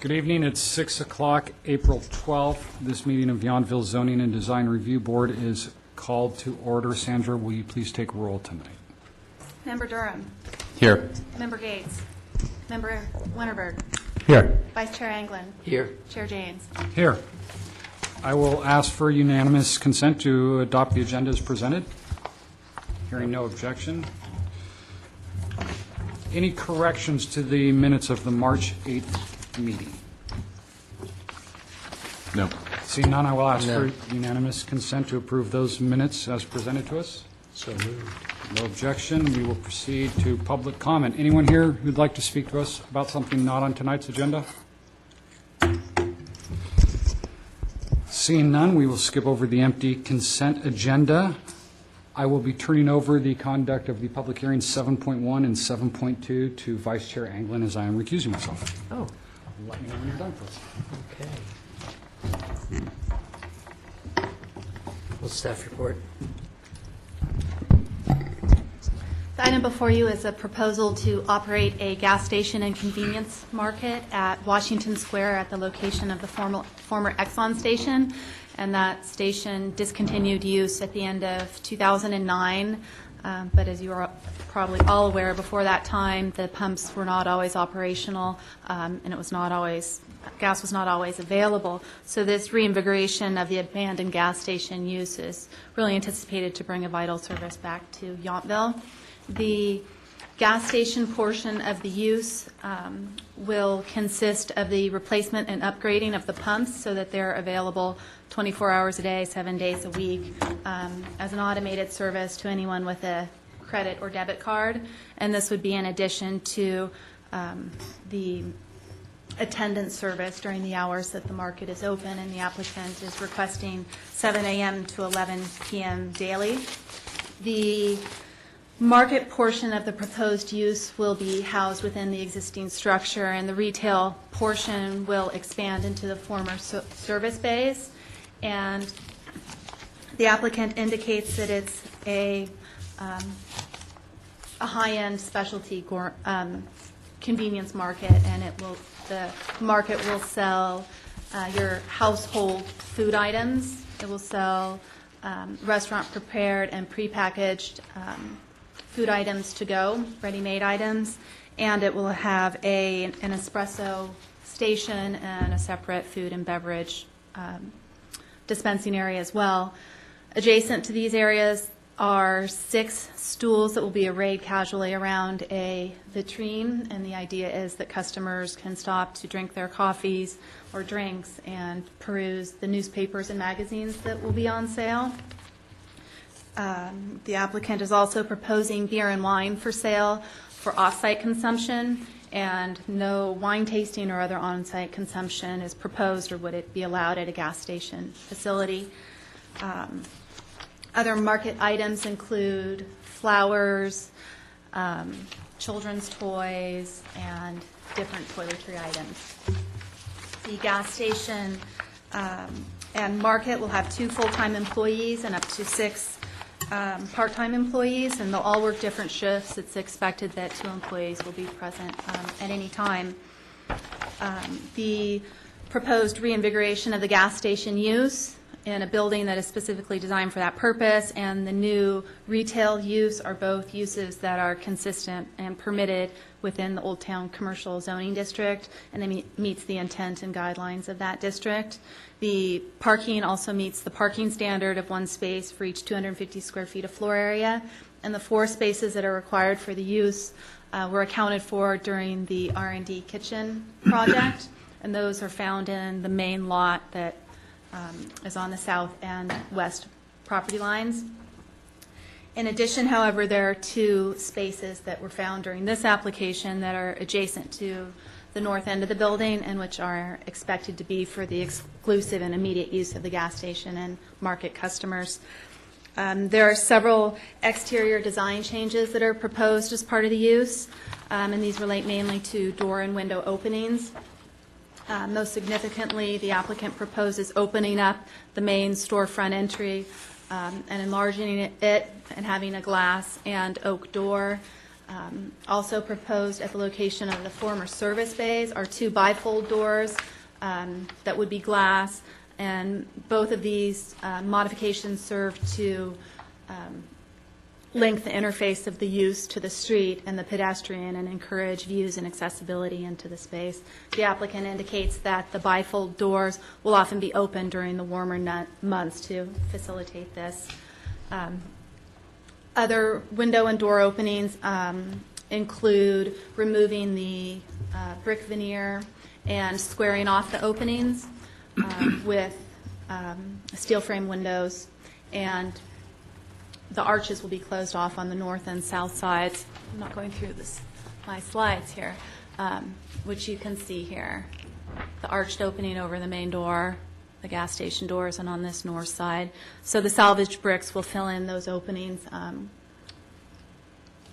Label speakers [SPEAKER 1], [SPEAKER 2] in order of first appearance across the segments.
[SPEAKER 1] Good evening. It's 6 o'clock, April 12th. This meeting of Yountville Zoning and Design Review Board is called to order. Sandra, will you please take roll tonight?
[SPEAKER 2] Member Durham.
[SPEAKER 3] Here.
[SPEAKER 2] Member Gates. Member Winterberg.
[SPEAKER 3] Here.
[SPEAKER 2] Vice Chair Anglin.
[SPEAKER 3] Here.
[SPEAKER 2] Chair Janes.
[SPEAKER 1] Here. I will ask for unanimous consent to adopt the agenda as presented. Hearing no objection. Any corrections to the minutes of the March 8th meeting?
[SPEAKER 3] No.
[SPEAKER 1] Seeing none, I will ask
[SPEAKER 3] No.
[SPEAKER 1] for unanimous consent to approve those minutes as presented to us.
[SPEAKER 3] So moved.
[SPEAKER 1] No objection. We will proceed to public comment. Anyone here who'd like to speak to us about something not on tonight's agenda? Seeing none, we will skip over the empty consent agenda. I will be turning over the conduct of the public hearings 7.1 and 7.2 to Vice Chair Anglin as I am recusing myself.
[SPEAKER 3] Oh,
[SPEAKER 1] Let me know when you're done, please.
[SPEAKER 3] okay. What's staff report?
[SPEAKER 2] The item before you is a proposal to operate a gas station and convenience market at Washington Square at the location of the former Exxon station. And that station discontinued use at the end of 2009. But as you are probably all aware, before that time, the pumps were not always operational, and it was not always, gas was not always available. So this reinvigoration of the abandoned gas station use is really anticipated to bring a vital service back to Yountville. The gas station portion of the use will consist of the replacement and upgrading of the pumps so that they're available 24 hours a day, 7 days a week, as an automated service to anyone with a credit or debit card. And this would be in addition to the attendance service during the hours that the market is open, and the applicant is requesting 7 a.m. to 11 p.m. daily. The market portion of the proposed use will be housed within the existing structure, and the retail portion will expand into the former service bays. And the applicant indicates that it's a high-end specialty convenience market, and the market will sell your household food items. It will sell restaurant-prepared and prepackaged food items to go, ready-made items, and it will have an espresso station and a separate food and beverage dispensing area as well. Adjacent to these areas are 6 stools that will be arrayed casually around a vitrine, and the idea is that customers can stop to drink their coffees or drinks and peruse the newspapers and magazines that will be on sale. The applicant is also proposing beer and wine for sale for off-site consumption, and no wine tasting or other on-site consumption is proposed or would it be allowed at a gas station facility. Other market items include flowers, children's toys, and different toiletry items. The gas station and market will have 2 full-time employees and up to 6 part-time employees, and they'll all work different shifts. It's expected that 2 employees will be present at any time. The proposed reinvigoration of the gas station use in a building that is specifically designed for that purpose, and the new retail use are both uses that are consistent and permitted within the Old Town Commercial Zoning District, and it meets the intent and guidelines of that district. The parking also meets the parking standard of 1 space for each 250 square feet of floor area, and the 4 spaces that are required for the use were accounted for during the R&D kitchen project, and those are found in the main lot that is on the south and west property lines. In addition, however, there are 2 spaces that were found during this application that are adjacent to the north end of the building and which are expected to be for the exclusive and immediate use of the gas station and market customers. There are several exterior design changes that are proposed as part of the use, and these relate mainly to door and window openings. Most significantly, the applicant proposes opening up the main storefront entry and enlarging it and having a glass and oak door. Also proposed at the location of the former service bays are 2 bifold doors that would be glass, and both of these modifications serve to link the interface of the use to the street and the pedestrian and encourage views and accessibility into the space. The applicant indicates that the bifold doors will often be open during the warmer months to facilitate this. Other window and door openings include removing the brick veneer and squaring off the openings with steel frame windows, and the arches will be closed off on the north and south sides. I'm not going through my slides here, which you can see here. The arched opening over the main door, the gas station doors, and on this north side. So the salvaged bricks will fill in those openings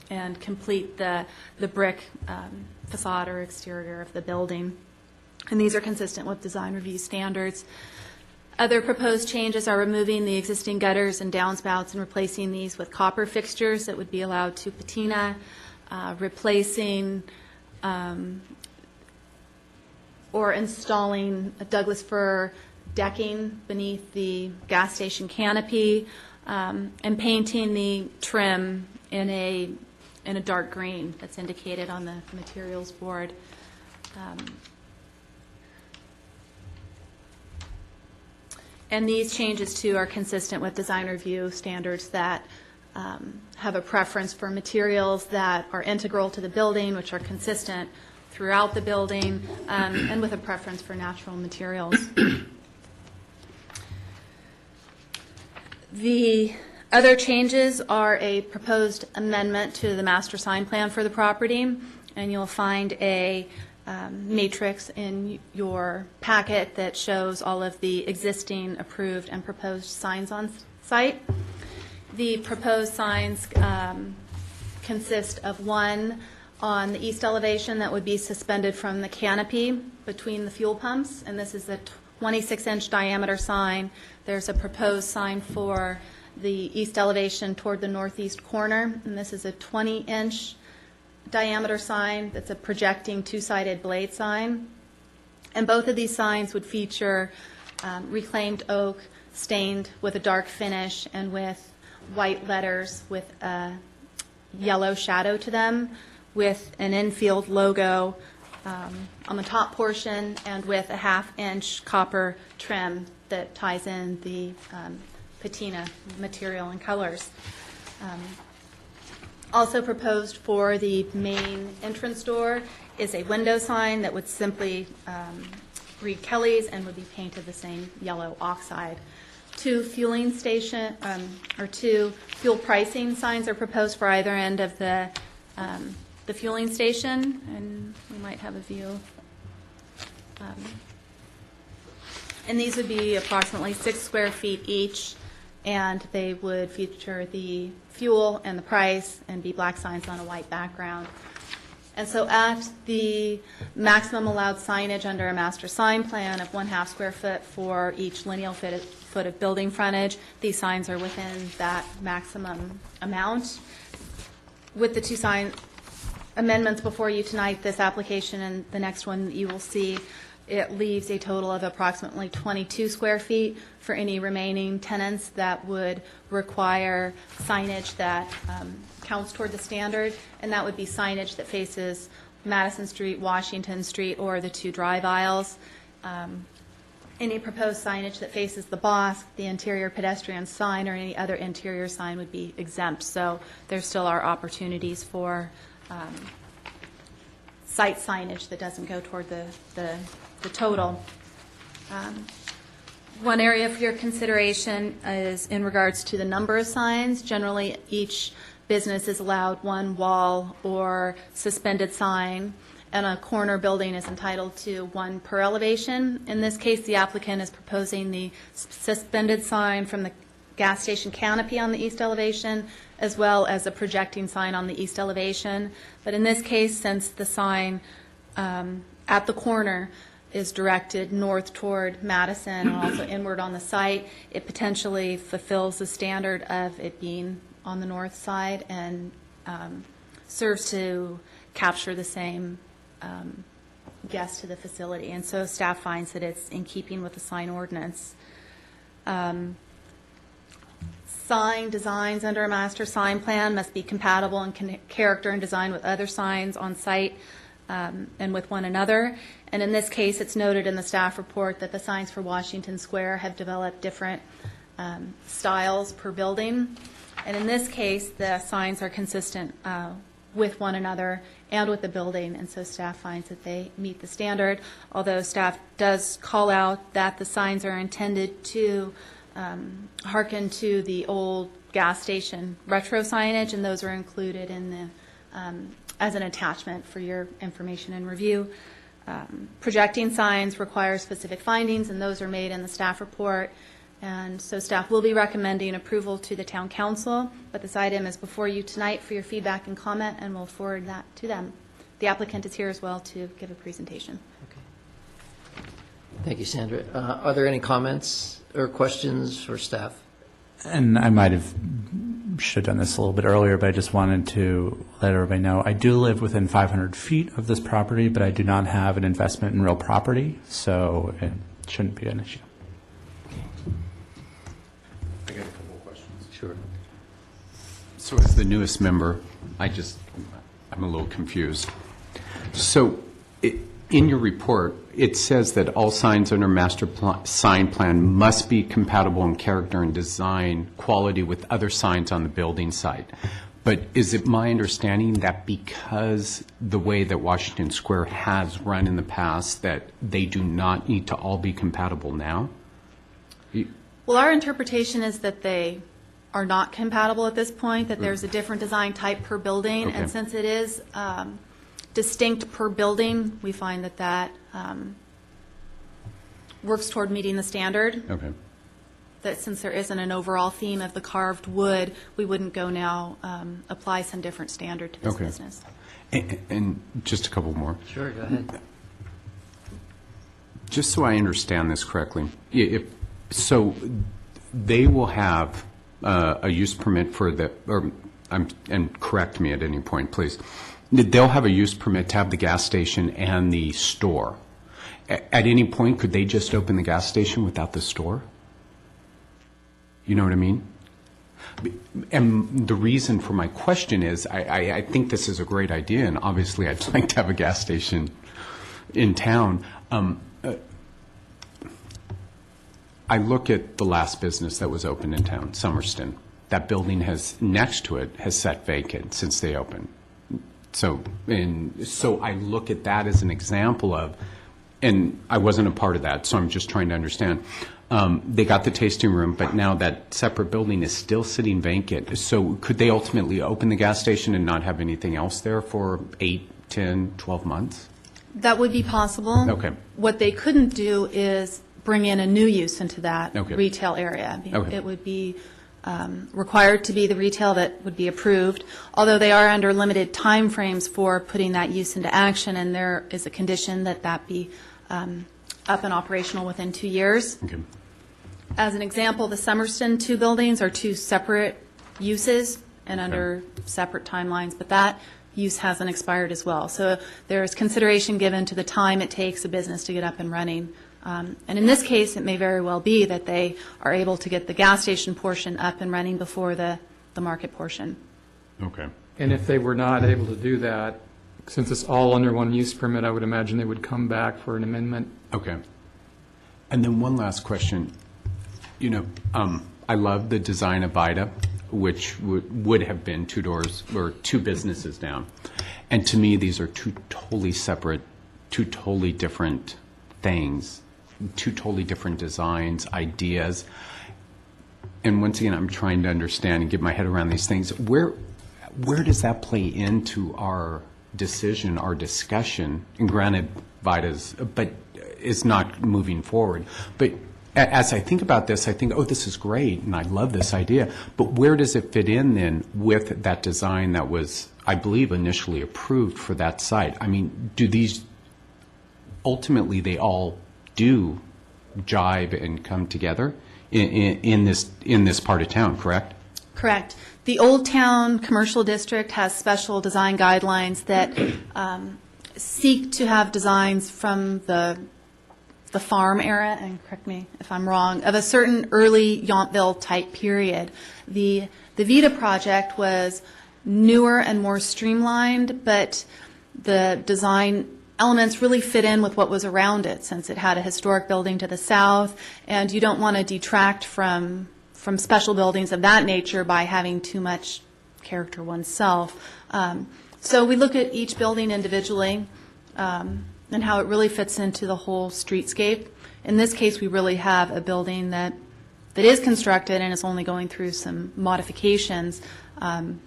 [SPEAKER 2] and complete the brick facade or exterior of the building. And these are consistent with design review standards. Other proposed changes are removing the existing gutters and downspouts and replacing these with copper fixtures that would be allowed to patina, replacing or installing a Douglas fir decking beneath the gas station canopy, and painting the trim in a dark green that's indicated on the materials board. And these changes, too, are consistent with design review standards that have a preference for materials that are integral to the building, which are consistent throughout the building, and with a preference for natural materials. The other changes are a proposed amendment to the master sign plan for the property, and you'll find a matrix in your packet that shows all of the existing approved and proposed signs on site. The proposed signs consist of one on the east elevation that would be suspended from the canopy between the fuel pumps, and this is a 26-inch diameter sign. There's a proposed sign for the east elevation toward the northeast corner, and this is a 20-inch diameter sign that's a projecting two-sided blade sign. And both of these signs would feature reclaimed oak stained with a dark finish and with white letters with a yellow shadow to them, with an infield logo on the top portion and with a half-inch copper trim that ties in the patina material and colors. Also proposed for the main entrance door is a window sign that would simply read Kelly's and would be painted the same yellow oxide. 2 fueling station or 2 fuel pricing signs are proposed for either end of the fueling station, and we might have a view. And these would be approximately 6 square feet each, and they would feature the fuel and the price and be black signs on a white background. And so at the maximum allowed signage under a master sign plan of 1/2 square foot for each lineal foot of building frontage, these signs are within that maximum amount. With the 2 sign amendments before you tonight, this application and the next one that you will see, it leaves a total of approximately 22 square feet for any remaining tenants that would require signage that counts toward the standard, and that would be signage that faces Madison Street, Washington Street, or the 2 drive aisles. Any proposed signage that faces the Bosque, the interior pedestrian sign, or any other interior sign would be exempt. So there still are opportunities for site signage that doesn't go toward the total. One area for your consideration is in regards to the number of signs. Generally, each business is allowed 1 wall or suspended sign, and a corner building is entitled to 1 per elevation. In this case, the applicant is proposing the suspended sign from the gas station canopy on the east elevation, as well as a projecting sign on the east elevation. But in this case, since the sign at the corner is directed north toward Madison and also inward on the site, it potentially fulfills the standard of it being on the north side and serves to capture the same guests to the facility. And so staff finds that it's in keeping with the sign ordinance. Sign designs under a master sign plan must be compatible in character and design with other signs on site and with one another. And in this case, it's noted in the staff report that the signs for Washington Square have developed different styles per building. And in this case, the signs are consistent with one another and with the building, and so staff finds that they meet the standard, although staff does call out that the signs are intended to hearken to the old gas station retro signage, and those are included in the as an attachment for your information and review. Projecting signs require specific findings, and those are made in the staff report. And so staff will be recommending approval to the town council, but this item is before you tonight for your feedback and comment, and we'll forward that to them. The applicant is here as well to give a presentation.
[SPEAKER 3] Thank you, Sandra. Are there any comments or questions for staff?
[SPEAKER 4] And I might have should have done this a little bit earlier, but I just wanted to let everybody know I do live within 500 feet of this property, but I do not have an investment in real property, so it shouldn't be an issue.
[SPEAKER 5] I got a couple of questions.
[SPEAKER 3] Sure.
[SPEAKER 5] So as the newest member, I'm a little confused. So in your report, it says that all signs under sign plan must be compatible in character and design quality with other signs on the building site. But is it my understanding that because the way that Washington Square has run in the past, that they do not need to all be compatible now?
[SPEAKER 2] Well, our interpretation is that they are not compatible at this point, that there's a different design type per building,
[SPEAKER 5] Okay.
[SPEAKER 2] and since it is distinct per building, we find that that works toward meeting the standard.
[SPEAKER 5] Okay.
[SPEAKER 2] That since there isn't an overall theme of the carved wood, we wouldn't go now apply some different standard to this
[SPEAKER 5] Okay.
[SPEAKER 2] business.
[SPEAKER 5] And just a couple more.
[SPEAKER 3] Sure, go ahead.
[SPEAKER 5] Just so I understand this correctly, so they will have a use permit for and correct me at any point, please. They'll have a use permit to have the gas station and the store. At any point, could they just open the gas station without the store? You know what I mean? And the reason for my question is I think this is a great idea, and obviously I'd like to have a gas station in town. I look at the last business that was opened in town, Summerston. That building next to it has sat vacant since they opened. So I look at that as an example of, and I wasn't a part of that, so I'm just trying to understand. They got the tasting room, but now that separate building is still sitting vacant. So could they ultimately open the gas station and not have anything else there for 8, 10, 12 months?
[SPEAKER 2] That would be possible.
[SPEAKER 5] Okay.
[SPEAKER 2] What they couldn't do is bring in a new use into that
[SPEAKER 5] Okay.
[SPEAKER 2] retail area.
[SPEAKER 5] Okay.
[SPEAKER 2] It would be required to be the retail that would be approved, although they are under limited timeframes for putting that use into action, and there is a condition that that be up and operational within 2 years.
[SPEAKER 5] Okay.
[SPEAKER 2] As an example, the Summerston two buildings are two separate uses and under separate timelines, but that use hasn't expired as well. So there is consideration given to the time it takes a business to get up and running. And in this case, it may very well be that they are able to get the gas station portion up and running before the market portion.
[SPEAKER 5] Okay.
[SPEAKER 6] And if they were not able to do that, since it's all under one use permit, I would imagine they would come back for an amendment.
[SPEAKER 5] Okay. And then one last question. You know, I love the design of Vida, which would have been two doors or two businesses down. And to me, these are two totally separate, two totally different things, two totally different designs, ideas. And once again, I'm trying to understand and get my head around these things. Where does that play into our decision, our discussion? And granted, Vida's, but is not moving forward. But as I think about this, I think, oh, this is great, and I love this idea. But where does it fit in then with that design that was, I believe, initially approved for that site? I mean, do these ultimately they all do jive and come together in this part of town, correct?
[SPEAKER 2] Correct. The Old Town Commercial District has special design guidelines that seek to have designs from the farm era, and correct me if I'm wrong, of a certain early Yountville type period. The Vita project was newer and more streamlined, but the design elements really fit in with what was around it, since it had a historic building to the south, and you don't want to detract from special buildings of that nature by having too much character oneself. So we look at each building individually and how it really fits into the whole streetscape. In this case, we really have a building that is constructed and is only going through some modifications, and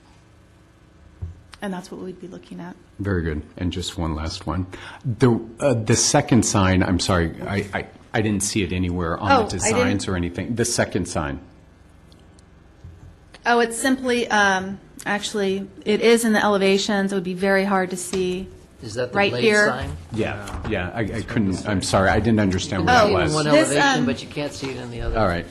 [SPEAKER 2] that's what we'd be looking at.
[SPEAKER 5] Very good. And just one last one. The second sign, I'm sorry, I didn't see it anywhere on
[SPEAKER 2] Oh,
[SPEAKER 5] the
[SPEAKER 2] I
[SPEAKER 5] designs
[SPEAKER 2] didn't-
[SPEAKER 5] or anything. The second sign.
[SPEAKER 2] Oh, it's simply, actually, it is in the elevations. It would be very hard to see.
[SPEAKER 3] Is that the
[SPEAKER 2] Right
[SPEAKER 3] blade
[SPEAKER 2] here.
[SPEAKER 3] sign?
[SPEAKER 5] Yeah, I couldn't, I'm sorry, I didn't understand what
[SPEAKER 3] You
[SPEAKER 5] that
[SPEAKER 3] can see it in
[SPEAKER 5] was.
[SPEAKER 3] one
[SPEAKER 2] This,
[SPEAKER 3] elevation, but you can't see it in the other.
[SPEAKER 5] All right.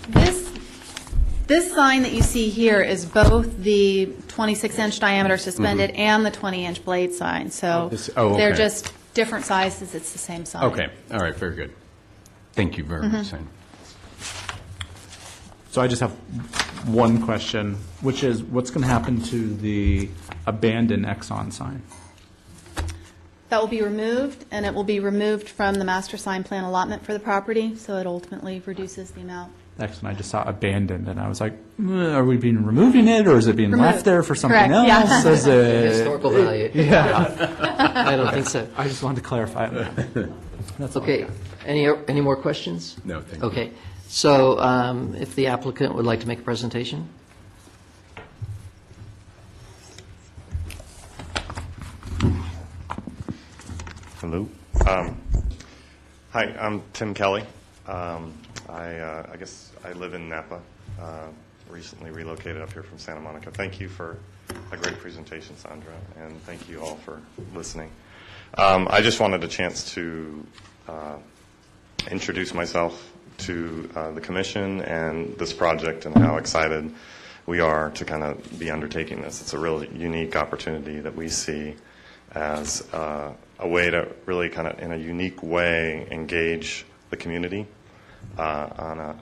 [SPEAKER 2] This sign that you see here is both the 26-inch diameter suspended and the 20-inch blade sign. So
[SPEAKER 5] oh,
[SPEAKER 2] they're
[SPEAKER 5] okay.
[SPEAKER 2] just different sizes. It's the same sign.
[SPEAKER 5] Okay, all right, very good. Thank you very much, Sam.
[SPEAKER 4] So I just have one question, which is, what's going to happen to the abandoned Exxon sign?
[SPEAKER 2] That will be removed, and it will be removed from the master sign plan allotment for the property, so it ultimately reduces the amount.
[SPEAKER 4] Excellent. I just saw abandoned, and I was like, are we being removing it, or is it being
[SPEAKER 2] Removed.
[SPEAKER 4] left there for something
[SPEAKER 2] Correct, yeah.
[SPEAKER 4] else? Is it?
[SPEAKER 3] Historical value.
[SPEAKER 4] Yeah.
[SPEAKER 3] I don't think so.
[SPEAKER 4] I just wanted to clarify. That's all I
[SPEAKER 3] Okay,
[SPEAKER 4] got.
[SPEAKER 3] any more questions?
[SPEAKER 5] No, thank you.
[SPEAKER 3] Okay, so if the applicant would like to make a presentation?
[SPEAKER 7] Hello. Hi, I'm Tim Kelly. I guess I live in Napa. Recently relocated up here from Santa Monica. Thank you for a great presentation, Sandra, and thank you all for listening. I just wanted a chance to introduce myself to the commission and this project and how excited we are to kind of be undertaking this. It's a really unique opportunity that we see as a way to really kind of, in a unique way, engage the community on a,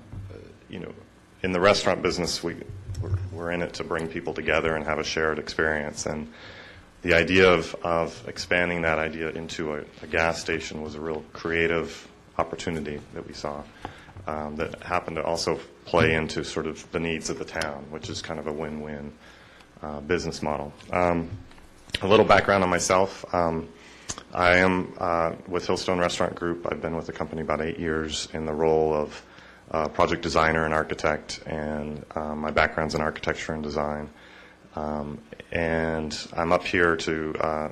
[SPEAKER 7] in the restaurant business, we're in it to bring people together and have a shared experience. And the idea of expanding that idea into a gas station was a real creative opportunity that we saw that happened to also play into sort of the needs of the town, which is kind of a win-win business model. A little background on myself. I am with Hillstone Restaurant Group. I've been with the company about 8 years in the role of project designer and architect, and my background's in architecture and design. And I'm up here to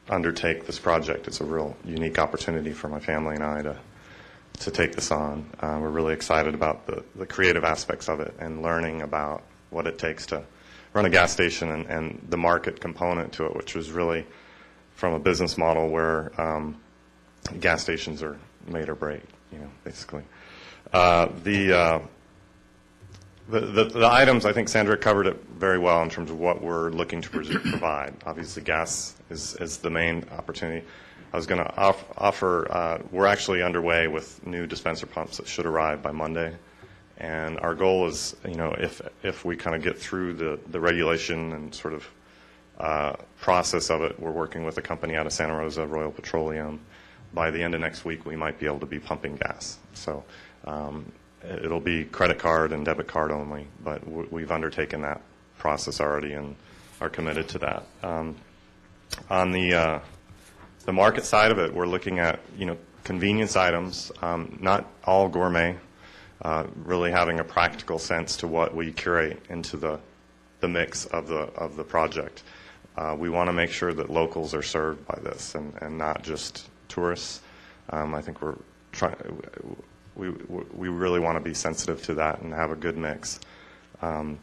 [SPEAKER 7] undertake this project. It's a real unique opportunity for my family and I to take this on. We're really excited about the creative aspects of it and learning about what it takes to run a gas station and the market component to it, which was really from a business model where gas stations are made or break, basically. The items, I think Sandra covered it very well in terms of what we're looking to provide. Obviously, gas is the main opportunity. I was going to offer, we're actually underway with new dispenser pumps that should arrive by Monday. And our goal is, if we kind of get through the regulation and sort of process of it, we're working with a company out of Santa Rosa, Royal Petroleum. By the end of next week, we might be able to be pumping gas. So it'll be credit card and debit card only, but we've undertaken that process already and are committed to that. On the market side of it, we're looking at, convenience items, not all gourmet. Really having a practical sense to what we curate into the mix of the project. We want to make sure that locals are served by this and not just tourists. I think we really want to be sensitive to that and have a good mix. I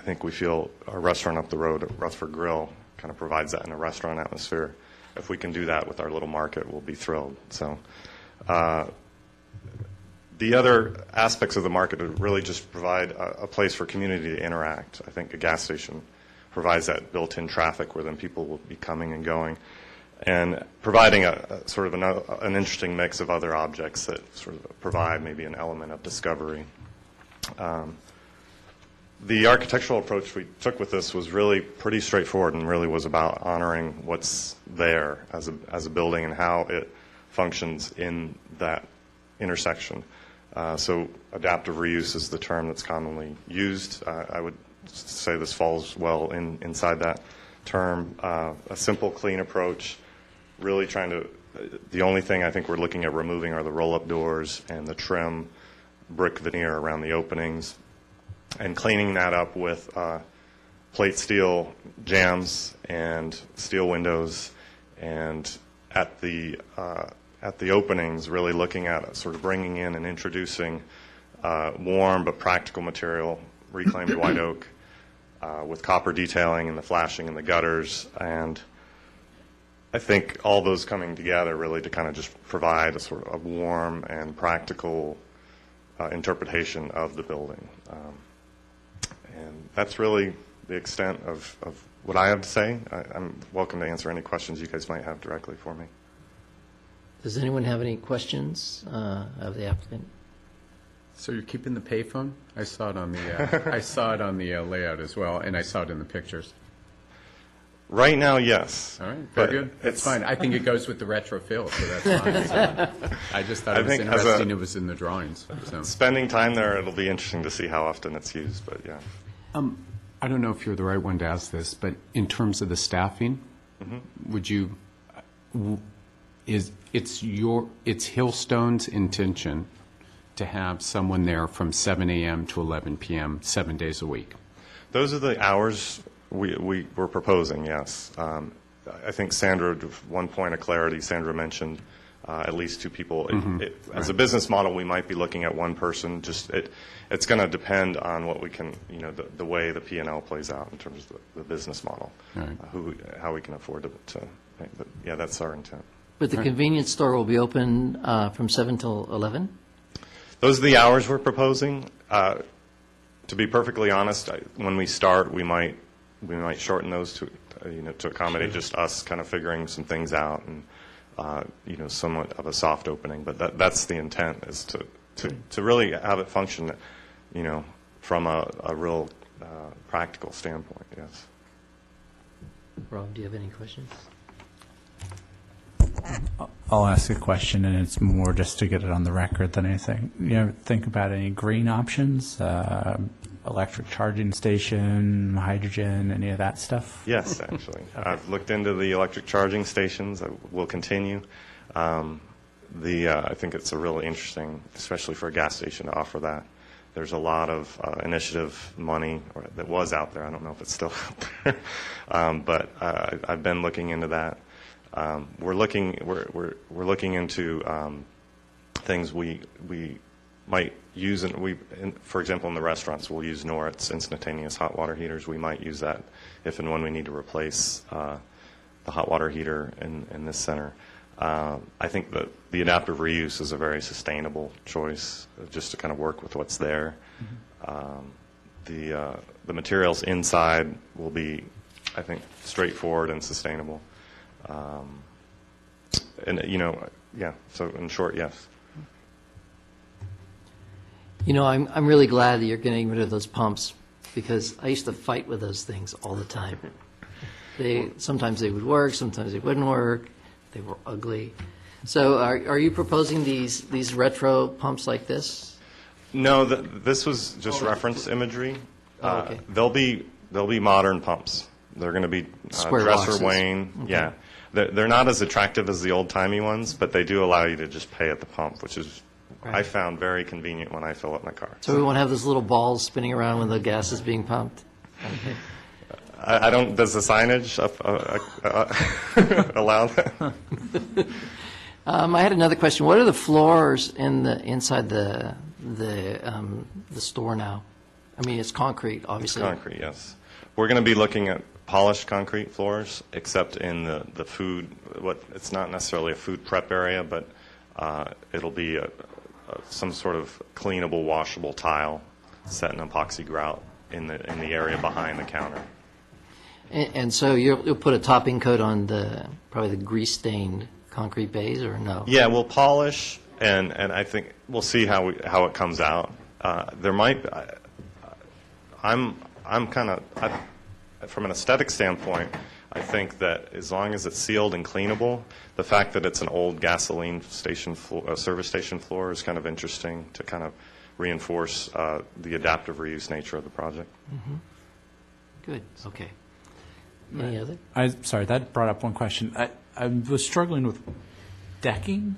[SPEAKER 7] think we feel our restaurant up the road at Rutherford Grill kind of provides that in a restaurant atmosphere. If we can do that with our little market, we'll be thrilled. So. The other aspects of the market are really just provide a place for community to interact. I think a gas station provides that built-in traffic where then people will be coming and going, and providing a sort of an interesting mix of other objects that sort of provide maybe an element of discovery. The architectural approach we took with this was really pretty straightforward and really was about honoring what's there as a building and how it functions in that intersection. So adaptive reuse is the term that's commonly used. I would say this falls well inside that term. A simple, clean approach, really trying to, the only thing I think we're looking at removing are the roll-up doors and the trim brick veneer around the openings, and cleaning that up with plate steel jambs and steel windows, and at the openings, really looking at sort of bringing in and introducing warm but practical material, reclaimed white oak, with copper detailing and the flashing in the gutters. And I think all those coming together really to kind of just provide a sort of warm and practical interpretation of the building. And that's really the extent of what I have to say. I'm welcome to answer any questions you guys might have directly for me.
[SPEAKER 3] Does anyone have any questions of the applicant?
[SPEAKER 5] So you're keeping the payphone? I saw it on the I saw it on the layout as well, and I saw it in the pictures.
[SPEAKER 7] Right now, yes.
[SPEAKER 5] All right,
[SPEAKER 7] But
[SPEAKER 5] very good. That's
[SPEAKER 7] it's-
[SPEAKER 5] fine. I think it goes with the retro feel, so that's fine. So I just thought
[SPEAKER 7] I
[SPEAKER 5] it was
[SPEAKER 7] think as a-
[SPEAKER 5] interesting. It was in the drawings. So.
[SPEAKER 7] Spending time there, it'll be interesting to see how often it's used, but yeah.
[SPEAKER 5] I don't know if you're the right one to ask this, but in terms of the staffing, would you? It's Hillstone's intention to have someone there from 7 a.m. to 11 p.m. 7 days a week.
[SPEAKER 7] Those are the hours we were proposing, yes. I think Sandra, one point of clarity, Sandra mentioned at least two people. As a business model, we might be looking at one person. It's going to depend on what we can, the way the P&L plays out in terms of the business model,
[SPEAKER 5] Right.
[SPEAKER 7] how we can afford to make. But yeah, that's our intent.
[SPEAKER 3] But the convenience store will be open from 7 till 11?
[SPEAKER 7] Those are the hours we're proposing. To be perfectly honest, when we start, we might shorten those to accommodate just us kind of figuring some things out and somewhat of a soft opening. But that's the intent, is to really have it function, from a real practical standpoint. Yes.
[SPEAKER 3] Rob, do you have any questions?
[SPEAKER 4] I'll ask a question, and it's more just to get it on the record than anything. You ever think about any green options, electric charging station, hydrogen, any of that stuff?
[SPEAKER 7] Yes, actually. I've looked into the electric charging stations. I will continue. I think it's a really interesting, especially for a gas station, to offer that. There's a lot of initiative money that was out there. I don't know if it's still out there, but I've been looking into that. We're looking into things we might use, for example, in the restaurants, we'll use Norit's instantaneous hot water heaters. We might use that if and when we need to replace the hot water heater in this center. I think that the adaptive reuse is a very sustainable choice, just to kind of work with what's there. The materials inside will be, I think, straightforward and sustainable. So in short, yes.
[SPEAKER 3] I'm really glad that you're getting rid of those pumps, because I used to fight with those things all the time. Sometimes they would work, sometimes they wouldn't work. They were ugly. So are you proposing these retro pumps like this?
[SPEAKER 7] No, this was just reference imagery.
[SPEAKER 3] Oh, okay.
[SPEAKER 7] They'll be modern pumps. They're going to be
[SPEAKER 3] Square
[SPEAKER 7] dresser
[SPEAKER 3] boxes.
[SPEAKER 7] Wayne.
[SPEAKER 3] Okay.
[SPEAKER 7] Yeah, they're not as attractive as the old timey ones, but they do allow you to just pay at the pump, which is I found very convenient when I fill up my car.
[SPEAKER 3] So we won't have those little balls spinning around when the gas is being pumped?
[SPEAKER 7] I don't. Does the signage allow that?
[SPEAKER 3] I had another question. What are the floors inside the store now? I mean, it's concrete, obviously.
[SPEAKER 7] Concrete, yes. We're going to be looking at polished concrete floors, except in the food. It's not necessarily a food prep area, but it'll be some sort of cleanable, washable tile set in epoxy grout in the area behind the counter.
[SPEAKER 3] And so you'll put a topping coat on probably the grease-stained concrete base, or no?
[SPEAKER 7] Yeah, we'll polish, and I think we'll see how it comes out. There might be, I'm kind of, from an aesthetic standpoint, I think that as long as it's sealed and cleanable, the fact that it's an old gasoline station floor, service station floor is kind of interesting to kind of reinforce the adaptive reuse nature of the project.
[SPEAKER 3] Good, okay. Any other?
[SPEAKER 4] Sorry, that brought up one question. I was struggling with decking.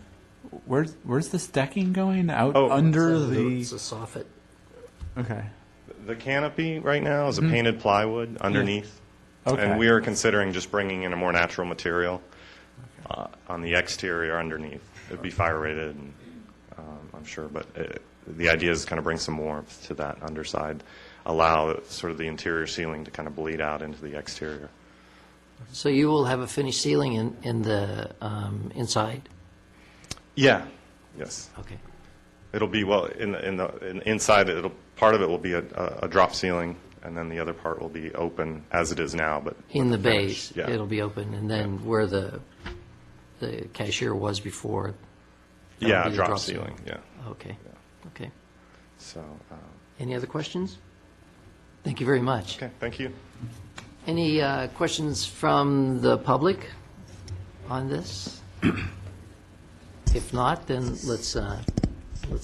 [SPEAKER 4] Where's this decking going? Out under
[SPEAKER 3] It's a
[SPEAKER 4] the...
[SPEAKER 3] soffit.
[SPEAKER 4] Okay.
[SPEAKER 7] The canopy right now is a painted plywood underneath.
[SPEAKER 4] Okay.
[SPEAKER 7] And we are considering just bringing in a more natural material on the exterior underneath. It would be fire rated, and, I'm sure, but the idea is kind of bring some warmth to that underside, allow sort of the interior ceiling to kind of bleed out into the exterior.
[SPEAKER 3] So you will have a finished ceiling in the inside?
[SPEAKER 7] Yeah, yes.
[SPEAKER 3] Okay.
[SPEAKER 7] It'll be, well, inside, part of it will be a drop ceiling, and then the other part will be open as it is now, but
[SPEAKER 3] In the
[SPEAKER 7] with finish.
[SPEAKER 3] base,
[SPEAKER 7] Yeah.
[SPEAKER 3] it'll be open, and then where the cashier was before? that
[SPEAKER 7] Yeah,
[SPEAKER 3] would be the
[SPEAKER 7] drop ceiling, yeah.
[SPEAKER 3] Okay, okay.
[SPEAKER 7] So,
[SPEAKER 3] Any other questions? Thank you very much.
[SPEAKER 7] okay, thank you.
[SPEAKER 3] Any questions from the public on this? If not, then let's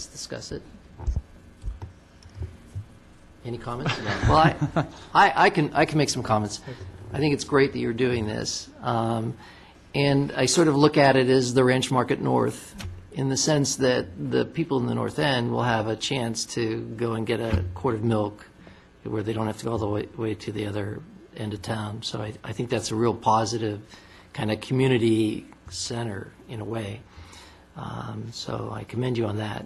[SPEAKER 3] discuss it. Any comments? No. Well, I can make some comments. I think it's great that you're doing this. And I sort of look at it as the Ranch Market North, in the sense that the people in the North End will have a chance to go and get a quart of milk where they don't have to go all the way to the other end of town. So I think that's a real positive kind of community center in a way. So I commend you on that.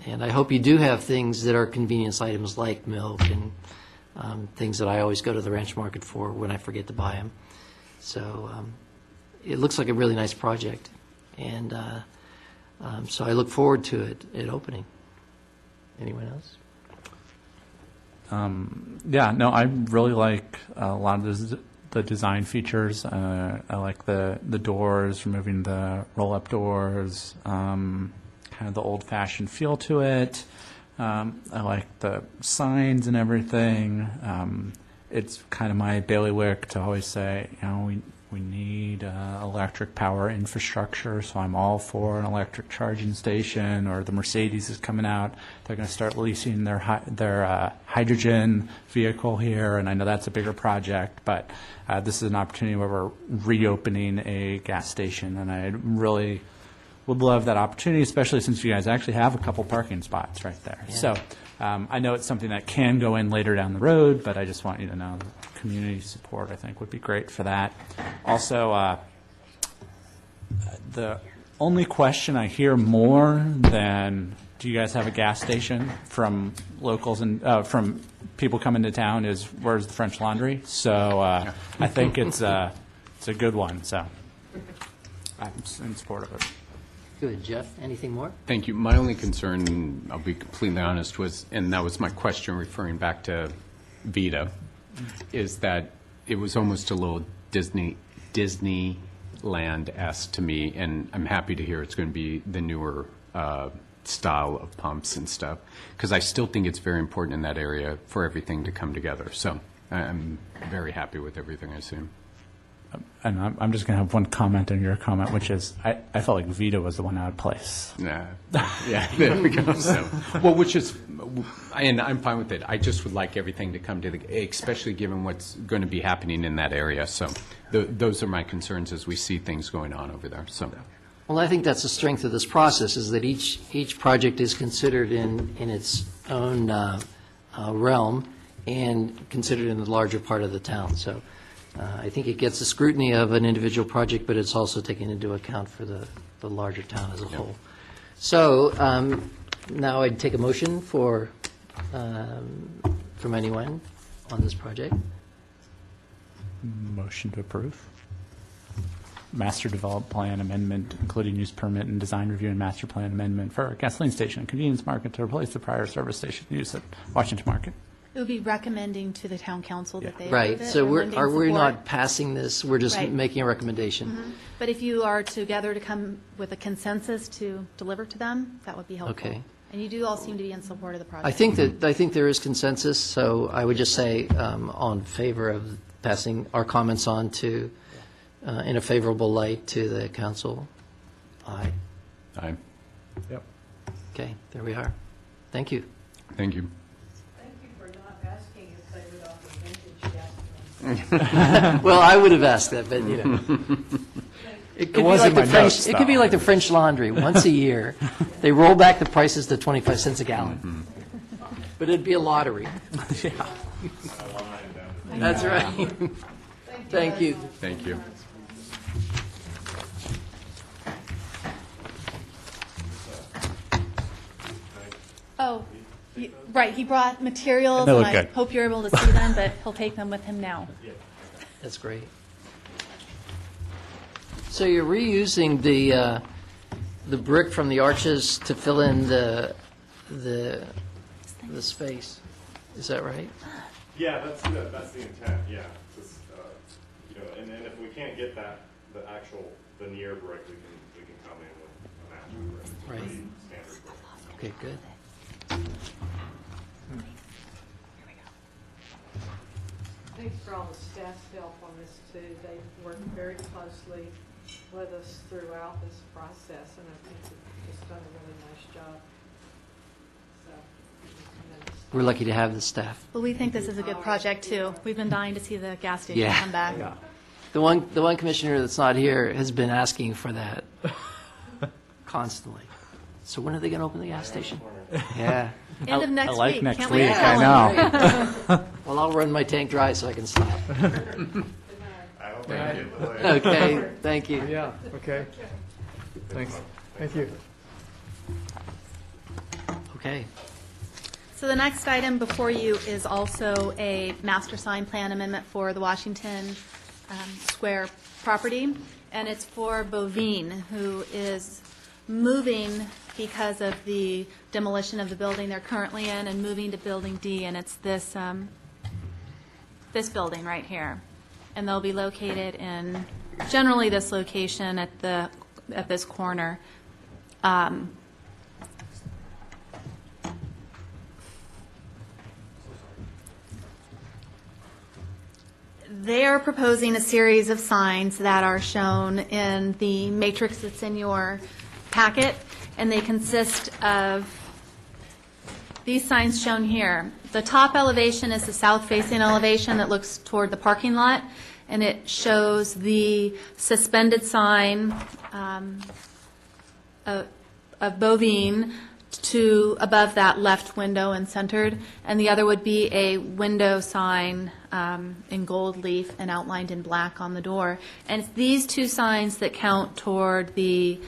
[SPEAKER 3] And I hope you do have things that are convenience items like milk and things that I always go to the Ranch Market for when I forget to buy them. So it looks like a really nice project. And so I look forward to it opening. Anyone else?
[SPEAKER 4] Yeah, no, I really like a lot of the design features. I like the doors, removing the roll-up doors, kind of the old-fashioned feel to it. I like the signs and everything. It's kind of my bailiwick to always say, you know, we need electric power infrastructure, so I'm all for an electric charging station, or the Mercedes is coming out. They're going to start leasing their hydrogen vehicle here, and I know that's a bigger project, but this is an opportunity where we're reopening a gas station, and I really would love that opportunity, especially since you guys actually have a couple parking spots right there.
[SPEAKER 3] Yeah.
[SPEAKER 4] So I know it's something that can go in later down the road, but I just want you to know the community support, I think, would be great for that. Also, the only question I hear more than do you guys have a gas station from locals and from people coming to town is where's the French Laundry? So I think it's a good one. So I'm in support of it.
[SPEAKER 3] Good. Jeff, anything more?
[SPEAKER 5] Thank you. My only concern, I'll be completely honest, was, and that was my question referring back to Vita, is that it was almost a little Disneyland-esque to me, and I'm happy to hear it's going to be the newer style of pumps and stuff, because I still think it's very important in that area for everything to come together. So I'm very happy with everything I see.
[SPEAKER 4] And I'm just going to have one comment on your comment, which is I felt like Vita was the one out of place.
[SPEAKER 5] Yeah, there we go. So, well, which is, and I'm fine with it. I just would like everything to come together, especially given what's going to be happening in that area. So those are my concerns as we see things going on over there. So.
[SPEAKER 3] Well, I think that's the strength of this process, is that each project is considered in its own realm and considered in the larger part of the town. So I think it gets the scrutiny of an individual project, but it's also taken into account for the larger town as a whole. So now I'd take a motion from anyone on this project.
[SPEAKER 4] Motion to approve. master development plan amendment, including use permit and design review and master plan amendment for a gasoline station and convenience market to replace the prior service station use at Washington Market.
[SPEAKER 2] It would be recommending to the town council that they
[SPEAKER 3] Right,
[SPEAKER 2] approve it,
[SPEAKER 3] so
[SPEAKER 2] or lending
[SPEAKER 3] we're
[SPEAKER 2] support.
[SPEAKER 3] not passing this, we're just
[SPEAKER 2] Right.
[SPEAKER 3] making a recommendation.
[SPEAKER 2] But if you are together to come with a consensus to deliver to them, that would be helpful.
[SPEAKER 3] Okay.
[SPEAKER 2] And you do all seem to be in support of the project.
[SPEAKER 3] I think there is consensus, so I would just say on favor of passing our comments on to, in a favorable light to the council. Aye.
[SPEAKER 5] Aye.
[SPEAKER 3] Okay, there we are. Thank you.
[SPEAKER 5] Thank you.
[SPEAKER 8] Thank you for not asking if they would offer vintage gasoline.
[SPEAKER 3] Well, I would have asked that, but, you know. It could be
[SPEAKER 4] was
[SPEAKER 3] like
[SPEAKER 4] in
[SPEAKER 3] the
[SPEAKER 4] my
[SPEAKER 3] French,
[SPEAKER 4] notes,
[SPEAKER 3] it could be
[SPEAKER 4] though.
[SPEAKER 3] like the French Laundry, once a year. They roll back the prices to 25 cents a gallon. But it'd be a lottery. That's right. Thank you.
[SPEAKER 5] Thank you.
[SPEAKER 2] Oh, right, he brought materials,
[SPEAKER 4] They
[SPEAKER 2] and
[SPEAKER 4] look
[SPEAKER 2] I
[SPEAKER 4] good.
[SPEAKER 2] hope you're able to see them, but he'll take them with him now.
[SPEAKER 3] That's great. So you're reusing the brick from the arches to fill in the space. Is that right?
[SPEAKER 7] Yeah, that's the intent, yeah. Just, you know, and then if we can't get that, the actual veneer brick, we can come in with a matching brick. It's
[SPEAKER 3] Right.
[SPEAKER 7] pretty standard brick.
[SPEAKER 3] Okay, good.
[SPEAKER 8] Thanks for all the staff's help on this too. They worked very closely with us throughout this process, and I think they've just done a really nice job. So, tremendous.
[SPEAKER 3] We're lucky to have the staff.
[SPEAKER 2] Well, we think this is a good project, too. We've been dying to see the gas station
[SPEAKER 3] Yeah.
[SPEAKER 2] come back.
[SPEAKER 3] The one commissioner that's not here has been asking for that constantly. So when are they going to open the gas station? Yeah.
[SPEAKER 2] End of next
[SPEAKER 4] I like
[SPEAKER 2] week.
[SPEAKER 4] next
[SPEAKER 2] Can't
[SPEAKER 4] week,
[SPEAKER 2] wait.
[SPEAKER 4] I know.
[SPEAKER 3] Well, I'll run my tank dry so I can stop.
[SPEAKER 7] I don't think it delayed.
[SPEAKER 3] Okay, thank you.
[SPEAKER 6] Yeah, okay. Thanks. Thank you.
[SPEAKER 3] Okay.
[SPEAKER 2] So the next item before you is also a master sign plan amendment for the Washington Square property, and it's for Bovine, who is moving because of the demolition of the building they're currently in and moving to Building D, and it's this, this building right here. And they'll be located in, generally this location at this corner. They are proposing a series of signs that are shown in the matrix that's in your packet, and they consist of these signs shown here. The top elevation is the south-facing elevation that looks toward the parking lot, and it shows the suspended sign of Bovine to above that left window and centered, and the other would be a window sign in gold leaf and outlined in black on the door. And it's these two signs that count toward the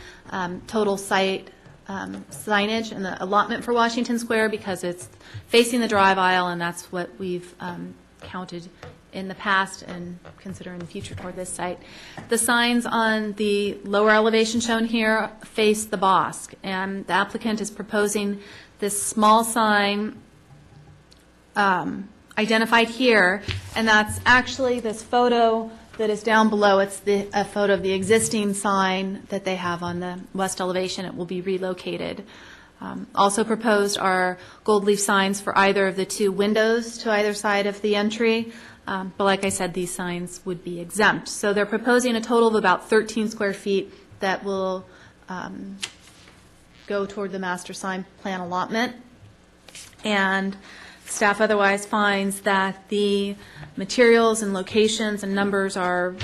[SPEAKER 2] total site signage and the allotment for Washington Square, because it's facing the drive aisle, and that's what we've counted in the past and consider in the future toward this site. The signs on the lower elevation shown here face the Bosque, and the applicant is proposing this small sign identified here, and that's actually this photo that is down below. It's a photo of the existing sign that they have on the west elevation. It will be relocated. Also proposed are gold leaf signs for either of the two windows to either side of the entry. But like I said, these signs would be exempt. So they're proposing a total of about 13 square feet that will go toward the master sign plan allotment. And staff otherwise finds that the materials and locations and numbers are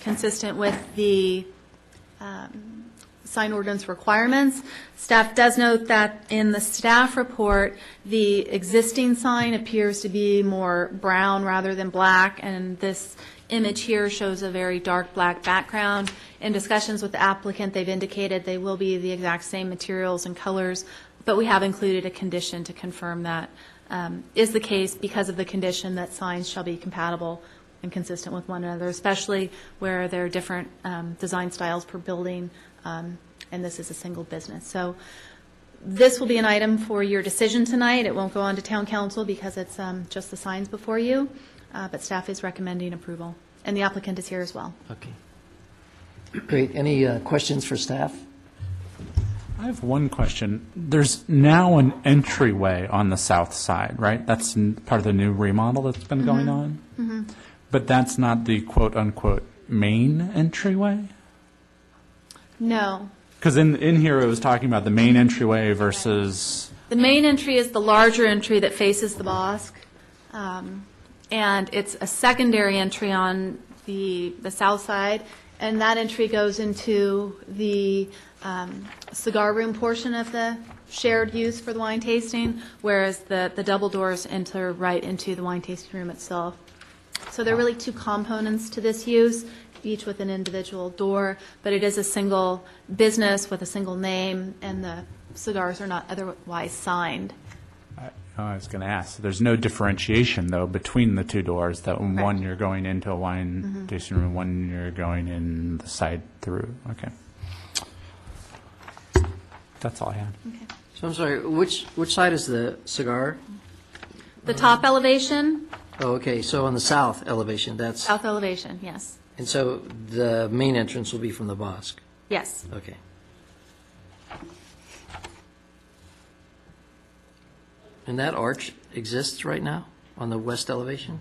[SPEAKER 2] consistent with the sign ordinance requirements. Staff does note that in the staff report, the existing sign appears to be more brown rather than black, and this image here shows a very dark black background. In discussions with the applicant, they've indicated they will be the exact same materials and colors, but we have included a condition to confirm that is the case because of the condition that signs shall be compatible and consistent with one another, especially where there are different design styles per building, and this is a single business. So this will be an item for your decision tonight. It won't go on to town council because it's just the signs before you, but staff is recommending approval, and the applicant is here as well.
[SPEAKER 3] Okay. Great. Any questions for staff?
[SPEAKER 4] I have one question. There's now an entryway on the south side, right? That's part of the new remodel that's been going on? But that's not the quote-unquote main entryway?
[SPEAKER 2] No.
[SPEAKER 4] Because in here, it was talking about the main entryway versus,
[SPEAKER 2] The main entry is the larger entry that faces the Bosque, and it's a secondary entry on the south side, and that entry goes into the cigar room portion of the shared use for the wine tasting, whereas the double doors enter right into the wine tasting room itself. So there are really two components to this use, each with an individual door, but it is a single business with a single name, and the cigars are not otherwise signed.
[SPEAKER 4] I was going to ask, there's no differentiation, though, between the two doors, that one
[SPEAKER 2] Correct.
[SPEAKER 4] you're going into a wine tasting room, one you're going in the side through. Okay. That's all I had.
[SPEAKER 3] So I'm sorry, which side is the cigar?
[SPEAKER 2] The top elevation,
[SPEAKER 3] Oh, okay, so on the south elevation, that's,
[SPEAKER 2] south elevation, yes.
[SPEAKER 3] and so the main entrance will be from the Bosque?
[SPEAKER 2] Yes.
[SPEAKER 3] Okay. And that arch exists right now on the west elevation?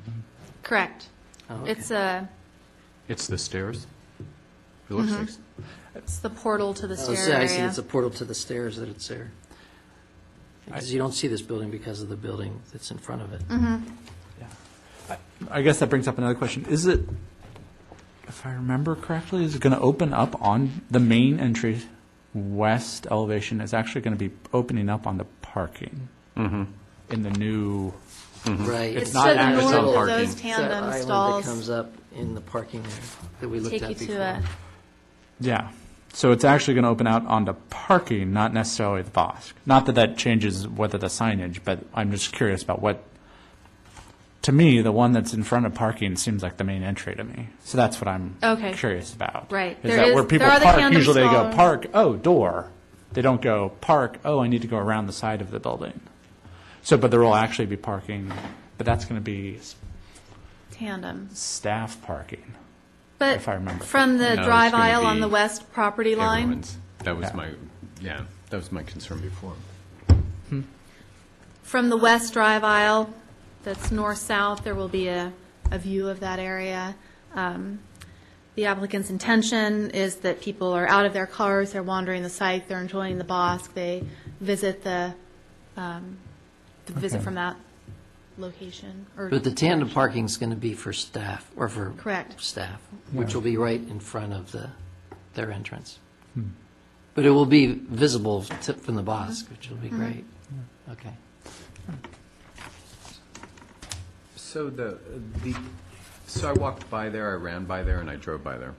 [SPEAKER 2] Correct.
[SPEAKER 3] Oh, okay.
[SPEAKER 5] It's the stairs? It looks like,
[SPEAKER 2] It's the portal to the
[SPEAKER 3] Oh,
[SPEAKER 2] stair
[SPEAKER 3] I see,
[SPEAKER 2] area.
[SPEAKER 3] it's a portal to the stairs that it's there. Because you don't see this building because of the building that's in front of it.
[SPEAKER 4] I guess that brings up another question. Is it, if I remember correctly, is it going to open up on the main entry west elevation is actually going to be opening up on the parking in the new,
[SPEAKER 3] Right.
[SPEAKER 2] It's
[SPEAKER 4] not
[SPEAKER 2] to the
[SPEAKER 4] actually
[SPEAKER 2] north of
[SPEAKER 5] parking.
[SPEAKER 2] those
[SPEAKER 3] It's that
[SPEAKER 2] tandem
[SPEAKER 3] island that
[SPEAKER 2] stalls.
[SPEAKER 3] comes up in the parking there that we looked
[SPEAKER 2] Take
[SPEAKER 3] at
[SPEAKER 2] you
[SPEAKER 3] before.
[SPEAKER 2] to a,
[SPEAKER 4] yeah. So it's actually going to open out onto parking, not necessarily the Bosque. Not that that changes whether the signage, but I'm just curious about what, to me, the one that's in front of parking seems like the main entry to me. So that's what I'm
[SPEAKER 2] Okay.
[SPEAKER 4] curious about.
[SPEAKER 2] Right.
[SPEAKER 4] Is
[SPEAKER 2] There
[SPEAKER 4] that
[SPEAKER 2] is-
[SPEAKER 4] where people
[SPEAKER 2] there are the
[SPEAKER 4] park,
[SPEAKER 2] tandem
[SPEAKER 4] usually they go
[SPEAKER 2] stalls.
[SPEAKER 4] park, oh, door. They don't go park, oh, I need to go around the side of the building. So, but there will actually be parking, but that's going to be
[SPEAKER 2] tandem.
[SPEAKER 4] staff parking.
[SPEAKER 2] But
[SPEAKER 4] If I remember
[SPEAKER 2] from the
[SPEAKER 5] No, it's
[SPEAKER 2] drive
[SPEAKER 5] gonna
[SPEAKER 2] aisle on
[SPEAKER 5] be
[SPEAKER 2] the west property line,
[SPEAKER 5] everyone's, that was
[SPEAKER 4] Yeah.
[SPEAKER 5] that was my concern before.
[SPEAKER 2] from the west drive aisle, that's north-south, there will be a view of that area. The applicant's intention is that people are out of their cars, they're wandering the site, they're enjoying the Bosque, they visit visit
[SPEAKER 4] Okay.
[SPEAKER 2] from that location. Or
[SPEAKER 3] But the tandem parking is going to be for staff, or for
[SPEAKER 2] Correct.
[SPEAKER 3] staff, which will be right in front of their entrance. But it will be visible from the Bosque, which will be great. Okay.
[SPEAKER 5] So so I walked by there, I ran by there, and I drove by there.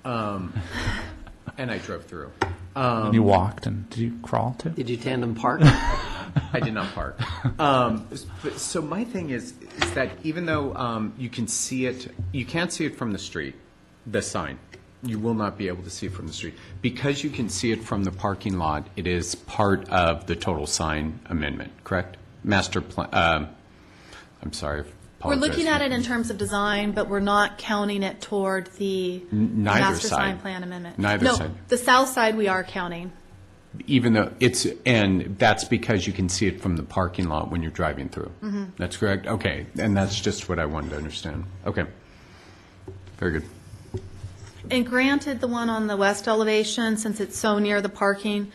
[SPEAKER 5] And I drove through.
[SPEAKER 4] And you walked, and did you crawl too?
[SPEAKER 3] Did you tandem park?
[SPEAKER 5] I did not park. So my thing is that even though you can see it, you can't see it from the street, the sign. You will not be able to see it from the street. Because you can see it from the parking lot, it is part of the total sign amendment, correct? Master plan, I'm sorry.
[SPEAKER 2] We're looking
[SPEAKER 5] apologize.
[SPEAKER 2] at it in terms of design, but we're not counting it toward the
[SPEAKER 5] neither
[SPEAKER 2] master
[SPEAKER 5] side.
[SPEAKER 2] sign plan amendment.
[SPEAKER 5] Neither side.
[SPEAKER 2] No, the south side we are counting.
[SPEAKER 5] Even though and that's because you can see it from the parking lot when you're driving through. That's correct? Okay, and that's just what I wanted to understand. Okay, very good.
[SPEAKER 2] And granted, the one on the west elevation, since it's so near the parking,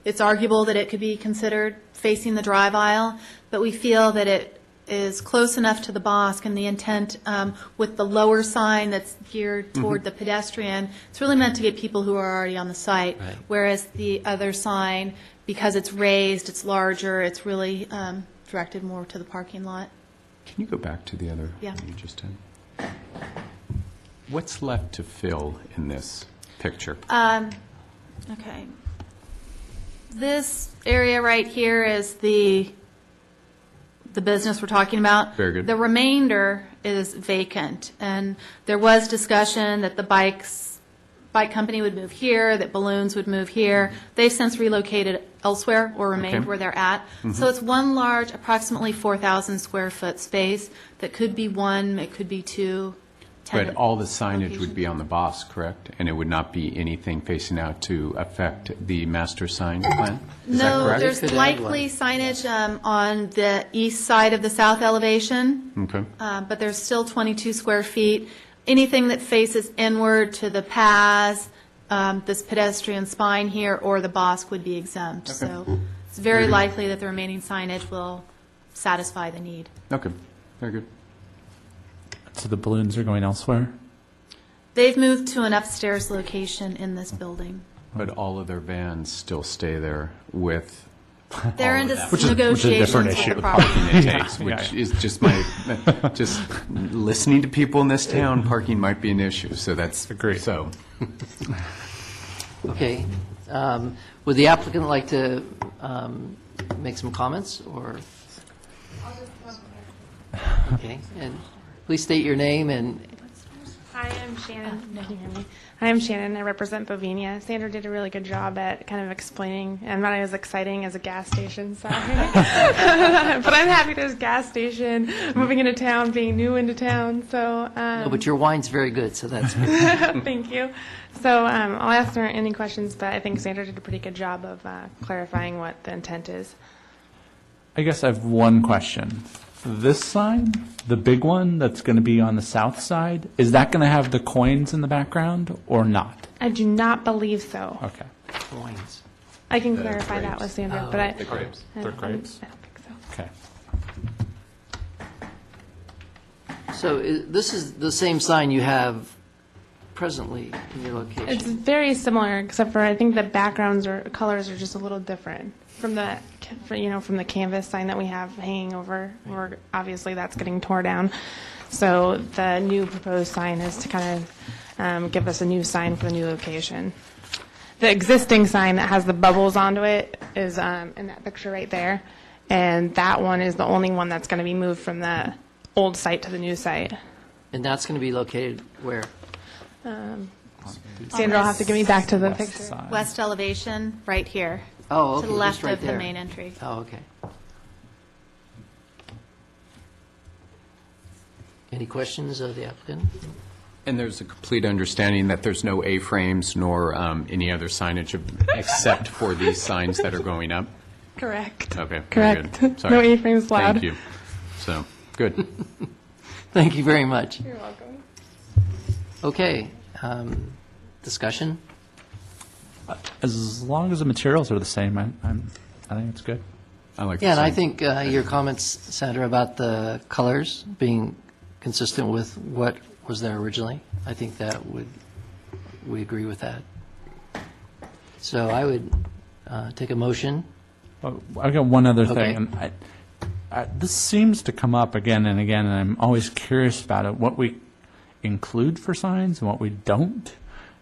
[SPEAKER 2] it's arguable that it could be considered facing the drive aisle, but we feel that it is close enough to the Bosque, and the intent with the lower sign that's geared toward the pedestrian, it's really meant to get people who are already on the site,
[SPEAKER 3] Right.
[SPEAKER 2] whereas the other sign, because it's raised, it's larger, it's really directed more to the parking lot.
[SPEAKER 5] Can you go back to the other
[SPEAKER 2] Yeah.
[SPEAKER 5] you just had? What's left to fill in this picture?
[SPEAKER 2] Okay. This area right here is the the business we're talking about.
[SPEAKER 5] Very good.
[SPEAKER 2] The remainder is vacant, and there was discussion that the bike company would move here, that balloons would move here. They've since relocated elsewhere or remained
[SPEAKER 5] Okay.
[SPEAKER 2] where they're at. So it's one large, approximately 4,000 square foot space that could be one, it could be two
[SPEAKER 5] But
[SPEAKER 2] tenant
[SPEAKER 5] all the signage would
[SPEAKER 2] locations.
[SPEAKER 5] be on the boss, correct? And it would not be anything facing out to affect the master sign plan? Is that
[SPEAKER 2] No,
[SPEAKER 5] correct?
[SPEAKER 2] there's
[SPEAKER 3] Could add
[SPEAKER 2] likely signage on the east side of the south elevation.
[SPEAKER 5] Okay.
[SPEAKER 2] But there's still 22 square feet. Anything that faces inward to the paths, this pedestrian spine here, or the Bosque would be exempt. So it's very likely that the remaining signage will satisfy the need.
[SPEAKER 5] Okay, very good.
[SPEAKER 4] So the balloons are going elsewhere?
[SPEAKER 2] They've moved to an upstairs location in this building.
[SPEAKER 5] But all of their vans still stay there with
[SPEAKER 2] They're in
[SPEAKER 4] Which is a
[SPEAKER 2] negotiations
[SPEAKER 4] different
[SPEAKER 2] with
[SPEAKER 4] issue.
[SPEAKER 2] the property.
[SPEAKER 5] parking it takes, which is just just listening to people in this town, parking might be an issue, so that's.
[SPEAKER 4] Agreed.
[SPEAKER 5] So,
[SPEAKER 3] Okay. Would the applicant like to make some comments, or? Okay, and please state your name and,
[SPEAKER 9] Hi, I'm Shannon. Can you hear me? Hi, I'm Shannon. I represent Bovinia. Sandra did a really good job at kind of explaining, and not as exciting as a gas station, sorry. But I'm happy there's a gas station, moving into town, being new into town, so.
[SPEAKER 3] no, but your wine's very good, so that's,
[SPEAKER 9] Thank you. So I'll ask her any questions, but I think Sandra did a pretty good job of clarifying what the intent is.
[SPEAKER 4] I guess I have one question. This sign, the big one that's going to be on the south side, is that going to have the coins in the background or not?
[SPEAKER 9] I do not believe so.
[SPEAKER 4] Okay.
[SPEAKER 3] wines.
[SPEAKER 9] I can clarify that with Sandra, but I.
[SPEAKER 5] the grapes.
[SPEAKER 4] They're grapes?
[SPEAKER 9] I don't think so.
[SPEAKER 4] Okay.
[SPEAKER 3] So this is the same sign you have presently in your
[SPEAKER 9] It's
[SPEAKER 3] location?
[SPEAKER 9] very similar, except for I think the backgrounds or colors are just a little different from the, from the canvas sign that we have hanging over. Or obviously, that's getting tore down. So the new proposed sign is to kind of give us a new sign for the new location. The existing sign that has the bubbles onto it is in that picture right there, and that one is the only one that's going to be moved from the old site to the new site.
[SPEAKER 3] And that's going to be located where?
[SPEAKER 9] Sandra will have to get me back to the
[SPEAKER 4] West
[SPEAKER 9] picture.
[SPEAKER 4] side.
[SPEAKER 2] West elevation, right here,
[SPEAKER 3] Oh,
[SPEAKER 2] to
[SPEAKER 3] okay,
[SPEAKER 2] the
[SPEAKER 3] just
[SPEAKER 2] left
[SPEAKER 3] right
[SPEAKER 2] of the
[SPEAKER 3] there.
[SPEAKER 2] main entry.
[SPEAKER 3] Oh, okay. Any questions of the applicant?
[SPEAKER 5] And there's a complete understanding that there's no A-frames nor any other signage except for these signs that are going up?
[SPEAKER 9] Correct.
[SPEAKER 5] Okay, very
[SPEAKER 9] Correct.
[SPEAKER 5] good. Sorry.
[SPEAKER 9] No A-frames allowed.
[SPEAKER 5] Thank you. So, good.
[SPEAKER 3] Thank you very much.
[SPEAKER 9] You're welcome.
[SPEAKER 3] Okay, discussion?
[SPEAKER 4] As long as the materials are the same, I think it's good.
[SPEAKER 5] I like
[SPEAKER 3] Yeah, and I
[SPEAKER 5] the
[SPEAKER 3] think your comments, Sandra, about the colors being consistent with what was there originally, I think that we agree with that. So I would take a motion.
[SPEAKER 4] Well, I've got one other
[SPEAKER 3] Okay.
[SPEAKER 4] thing, and this seems to come up again and again, and I'm always curious about it, what we include for signs and what we don't.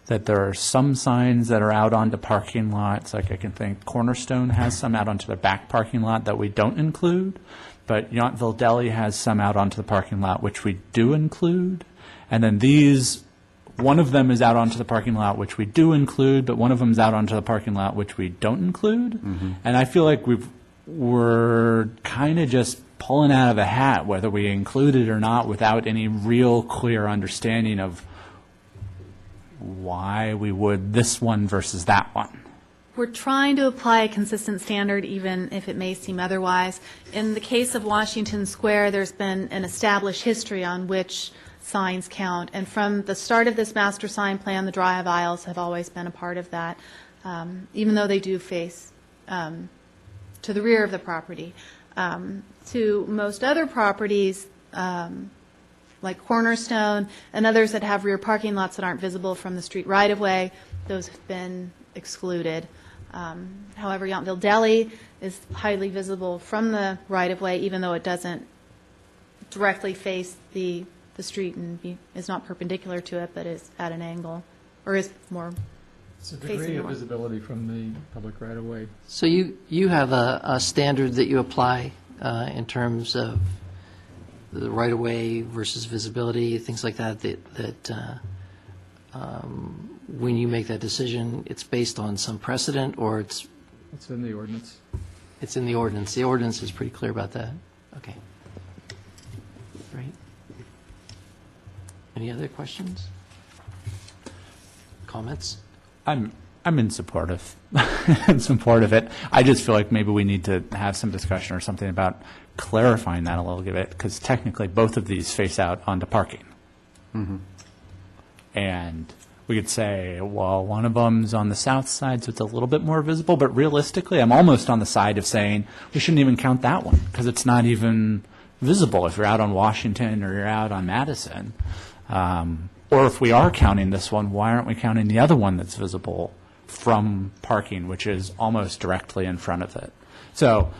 [SPEAKER 4] That there are some signs that are out onto parking lots, like I can think Cornerstone has some out onto their back parking lot that we don't include, but Yountville Deli has some out onto the parking lot which we do include. And then these, one of them is out onto the parking lot, which we do include, but one of them is out onto the parking lot, which we don't include. And I feel like we're kind of just pulling out of a hat whether we include it or not without any real clear understanding of why we would this one versus that one.
[SPEAKER 2] We're trying to apply a consistent standard, even if it may seem otherwise. In the case of Washington Square, there's been an established history on which signs count. And from the start of this master sign plan, the drive aisles have always been a part of that, even though they do face to the rear of the property. To most other properties, like Cornerstone and others that have rear parking lots that aren't visible from the street right-of-way, those have been excluded. However, Yountville Deli is highly visible from the right-of-way, even though it doesn't directly face the street and is not perpendicular to it, but is at an angle, or is more
[SPEAKER 6] It's a
[SPEAKER 2] facing
[SPEAKER 6] degree of
[SPEAKER 2] north.
[SPEAKER 6] visibility from the public right-of-way.
[SPEAKER 3] So you have a standard that you apply in terms of the right-of-way versus visibility, things like that, when you make that decision, it's based on some precedent, or it's
[SPEAKER 6] in the ordinance.
[SPEAKER 3] in the ordinance? The ordinance is pretty clear about that. Okay. Great. Any other questions? Comments?
[SPEAKER 4] I'm in support of it. I just feel like maybe we need to have some discussion or something about clarifying that a little bit, because technically both of these face out onto parking. And we could say, well, one of them's on the south side, so it's a little bit more visible, but realistically, I'm almost on the side of saying we shouldn't even count that one, because it's not even visible if you're out on Washington or you're out on Madison. Or if we are counting this one, why aren't we counting the other one that's visible from parking, which is almost directly in front of it? So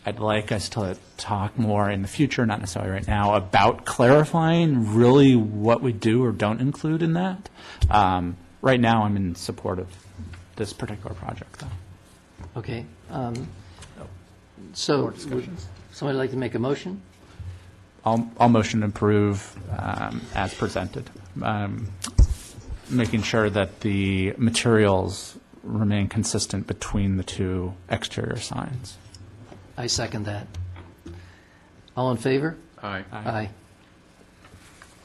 [SPEAKER 4] I'd like us to talk more in the future, not necessarily right now, about clarifying really what we do or don't include in that. Right now, I'm in support of this particular project, though.
[SPEAKER 3] Okay. So, would somebody like to make a motion?
[SPEAKER 4] I'll motion to approve as presented, making sure that the materials remain consistent between the two exterior signs.
[SPEAKER 3] I second that. All in favor?
[SPEAKER 5] Aye.
[SPEAKER 3] Aye.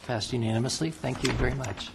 [SPEAKER 3] Passed unanimously. Thank you very much.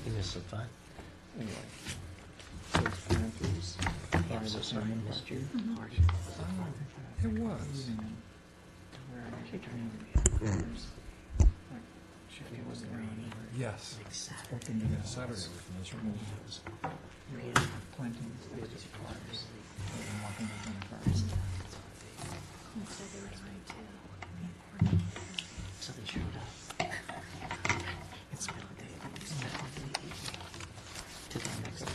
[SPEAKER 3] You missed some fun. I'm so sorry I missed your part.
[SPEAKER 6] It was. Yes. Saturday was miserable.
[SPEAKER 3] So they showed up. It's middle of the day. To the next day.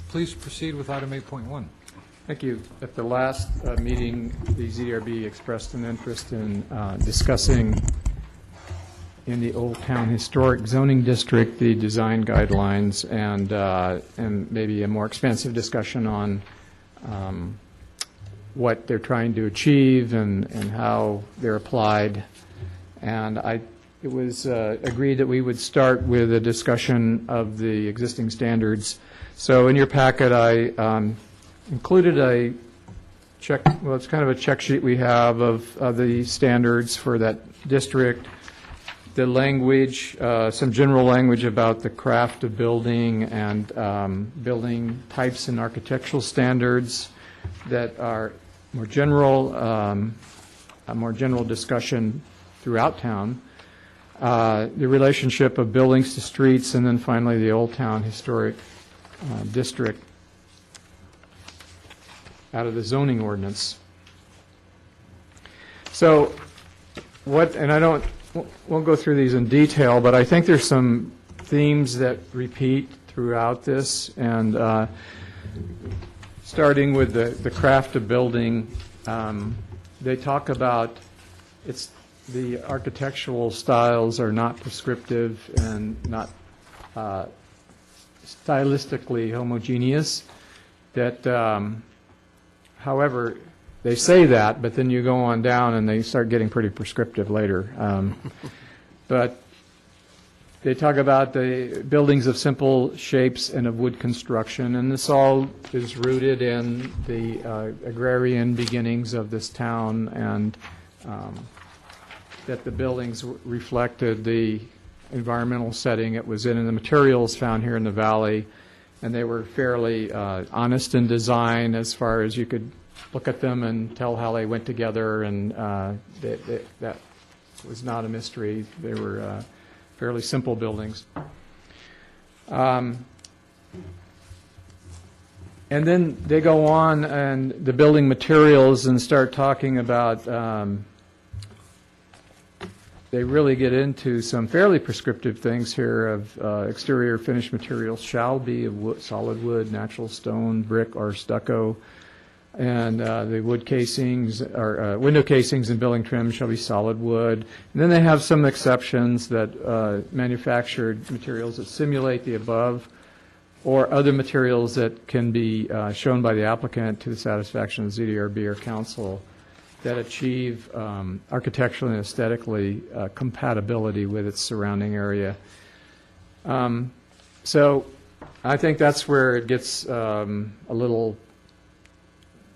[SPEAKER 6] Please proceed with item 8.1. Thank you. At the last meeting, the ZDRB expressed an interest in discussing in the Old Town Historic Zoning District the design guidelines and maybe a more expansive discussion on what they're trying to achieve and how they're applied. And it was agreed that we would start with a discussion of the existing standards. So in your packet, I included a check, well, it's kind of a check sheet we have of the standards for that district, the language, some general language about the craft of building and building types and architectural standards that are more general, a more general discussion throughout town, the relationship of buildings to streets, and then finally the Old Town Historic District out of the zoning ordinance. So what, and I won't go through these in detail, but I think there's some themes that repeat throughout this, and starting with the craft of building, they talk about the architectural styles are not prescriptive and not stylistically homogeneous, that however, they say that, but then you go on down and they start getting pretty prescriptive later. But They talk about the buildings of simple shapes and of wood construction, and this all is rooted in the agrarian beginnings of this town, and that the buildings reflected the environmental setting it was in, and the materials found here in the valley, and they were fairly honest in design as far as you could look at them and tell how they went together, and that was not a mystery. They were fairly simple buildings. And then they go on and the building materials and start talking about, they really get into some fairly prescriptive things here of exterior finished materials shall be of wood, solid wood, natural stone, brick, or stucco. And the wood casings, or window casings and building trim shall be solid wood. And then they have some exceptions that manufactured materials that simulate the above, or other materials that can be shown by the applicant to the satisfaction of the ZDRB or council that achieve architecturally and aesthetically compatibility with its surrounding area. So I think that's where it gets a little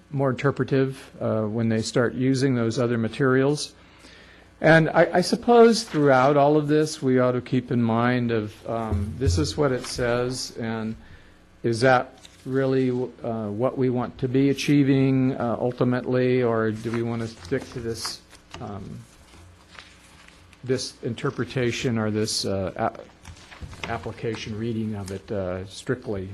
[SPEAKER 6] more interpretive when they start using those other materials. And I suppose throughout all of this, we ought to keep in mind of this is what it says, and is that really what we want to be achieving ultimately, or do we want to stick to this this interpretation or this application reading of it strictly?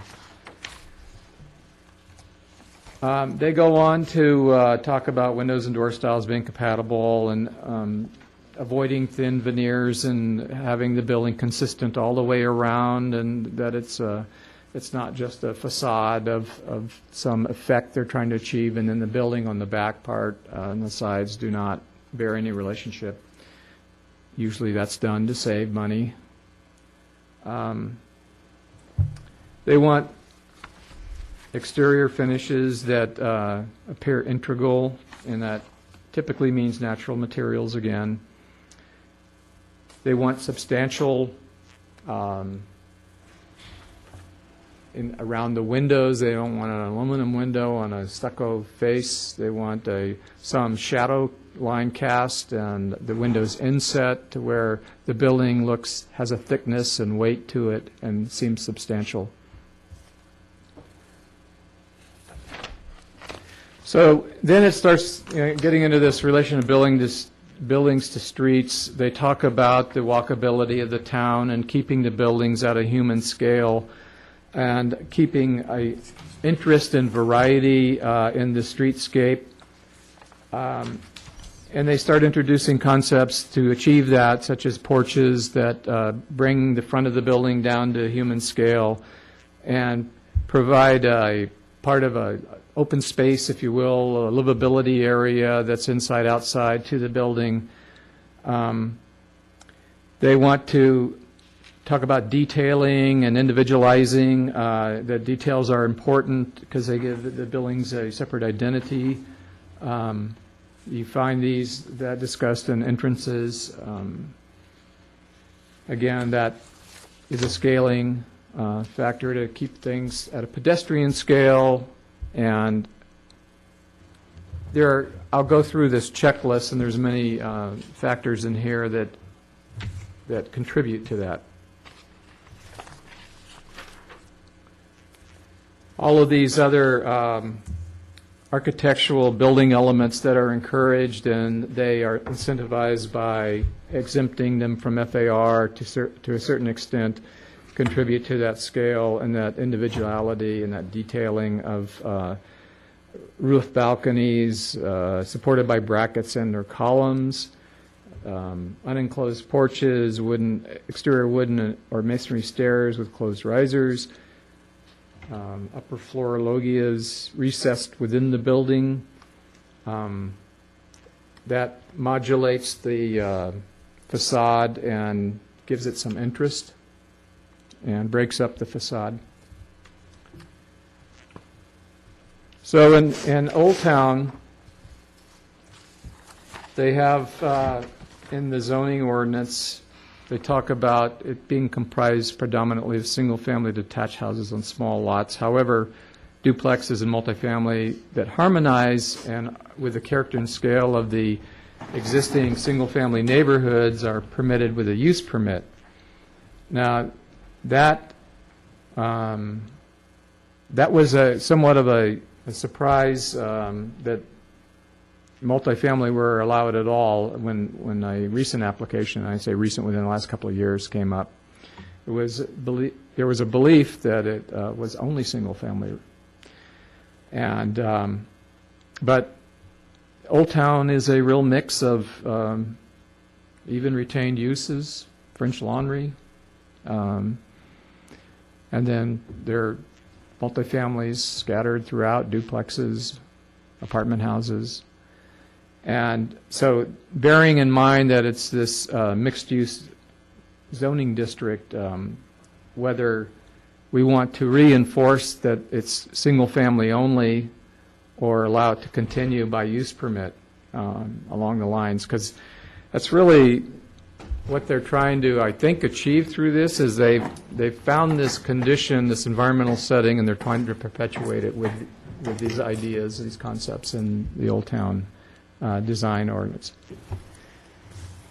[SPEAKER 6] They go on to talk about windows and door styles being compatible and avoiding thin veneers and having the building consistent all the way around, and that it's not just a facade of some effect they're trying to achieve, and then the building on the back part and the sides do not bear any relationship. Usually that's done to save money. They want exterior finishes that appear integral, and that typically means natural materials again. They want substantial around the windows. They don't want an aluminum window on a stucco face. They want some shadow line cast and the windows inset to where the building has a thickness and weight to it and seems substantial. So then it starts getting into this relation of buildings to streets. They talk about the walkability of the town and keeping the buildings at a human scale and keeping an interest in variety in the streetscape. And they start introducing concepts to achieve that, such as porches that bring the front of the building down to human scale and provide a part of a open space, if you will, a livability area that's inside-outside to the building. They want to talk about detailing and individualizing. The details are important because they give the buildings a separate identity. You find that discussed in entrances. Again, that is a scaling factor to keep things at a pedestrian scale. And I'll go through this checklist, and there's many factors in here that contribute to that. All of these other architectural building elements that are encouraged, and they are incentivized by exempting them from FAR to a certain extent, contribute to that scale and that individuality and that detailing of roof balconies supported by brackets and or columns, unenclosed porches, exterior wooden or masonry stairs with closed risers, upper floor logias recessed within the building. That modulates the facade and gives it some interest and breaks up the facade. So in Old Town, they have in the zoning ordinance They talk about it being comprised predominantly of single-family detached houses on small lots. However, duplexes and multifamily that harmonize and with the character and scale of the existing single-family neighborhoods are permitted with a use permit. Now, that was somewhat of a surprise that multifamily were allowed at all when a recent application, I say recent within the last couple of years, came up. There was a belief that it was only single-family. And but Old Town is a real mix of even retained uses, French Laundry, and then there are multifamilies scattered throughout, duplexes, apartment houses. And so bearing in mind that it's this mixed-use zoning district, whether we want to reinforce that it's single-family only or allow it to continue by use permit along the lines, because that's really what they're trying to, I think, achieve through this is they've found this condition, this environmental setting, and they're trying to perpetuate it with these ideas, these concepts in the Old Town design ordinance.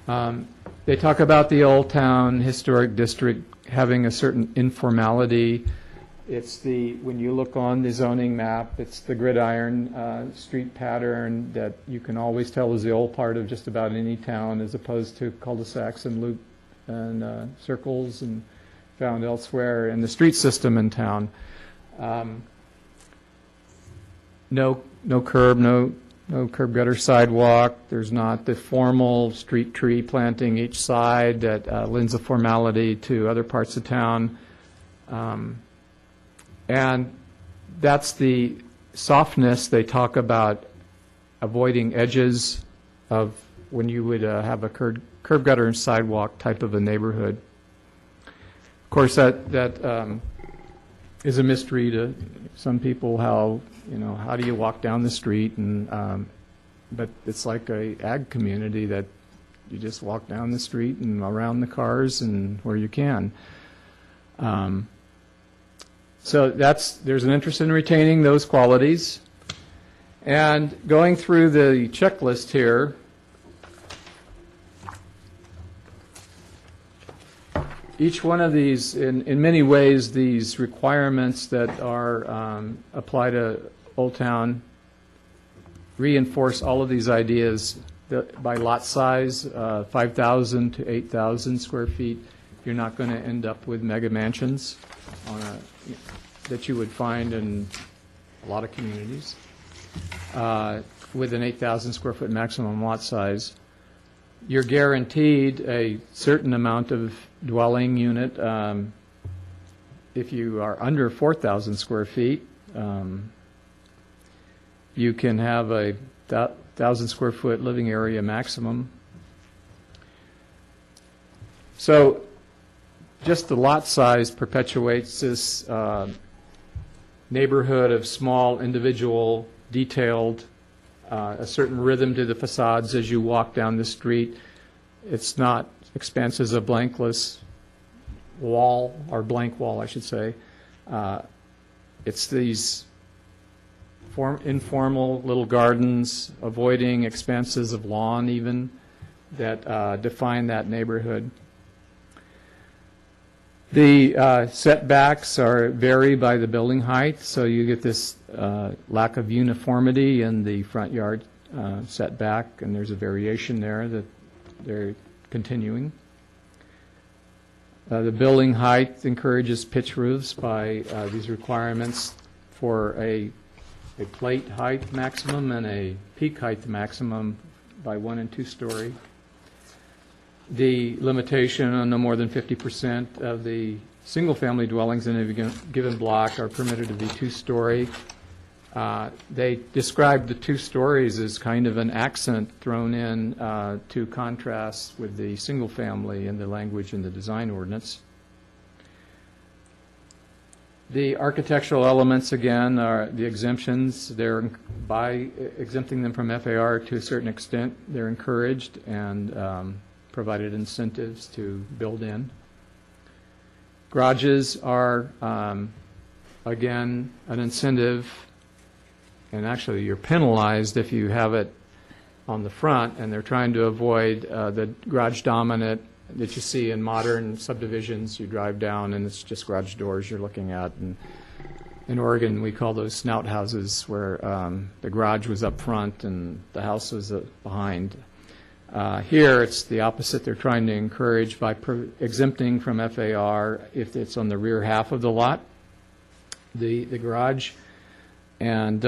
[SPEAKER 6] They talk about the Old Town Historic District having a certain informality. It's when you look on the zoning map, it's the gridiron street pattern that you can always tell is the old part of just about any town, as opposed to cul-de-sacs and loop and circles and found elsewhere in the street system in town. No curb, no curb gutter sidewalk. There's not the formal street tree planting each side that lends a formality to other parts of town. And that's the softness. They talk about avoiding edges of when you would have a curb gutter and sidewalk type of a neighborhood. Of course, that is a mystery to some people. How do you walk down the street? And but it's like a ag community that you just walk down the street and around the cars and where you can. So there's an interest in retaining those qualities. And going through the checklist here, each one of these, in many ways, these requirements that are apply to Old Town reinforce all of these ideas by lot size, 5,000 to 8,000 square feet. You're not going to end up with mega mansions that you would find in a lot of communities with an 8,000 square foot maximum lot size. You're guaranteed a certain amount of dwelling unit. If you are under 4,000 square feet, you can have a 1,000 square foot living area maximum. So just the lot size perpetuates this neighborhood of small, individual, detailed, a certain rhythm to the facades as you walk down the street. It's not expanses of blankless wall, or blank wall, I should say. It's these informal little gardens, avoiding expanses of lawn even, that define that neighborhood. The setbacks vary by the building height, so you get this lack of uniformity in the front yard setback, and there's a variation there that they're continuing. The building height encourages pitch roofs by these requirements for a plate height maximum and a peak height maximum by 1 and 2 story. The limitation on no more than 50% of the single-family dwellings in a given block are permitted to be 2-story. They describe the 2 stories as kind of an accent thrown in to contrast with the single-family in the language in the design ordinance. The architectural elements, again, are the exemptions. They're, by exempting them from FAR to a certain extent, they're encouraged, and provided incentives to build in. Garages are, again, an incentive, and actually you're penalized if you have it on the front, and they're trying to avoid the garage dominant that you see in modern subdivisions. You drive down and it's just garage doors you're looking at. And in Oregon, we call those snout houses, where the garage was up front and the house was behind. Here, it's the opposite. They're trying to encourage by exempting from FAR if it's on the rear half of the lot, the garage, and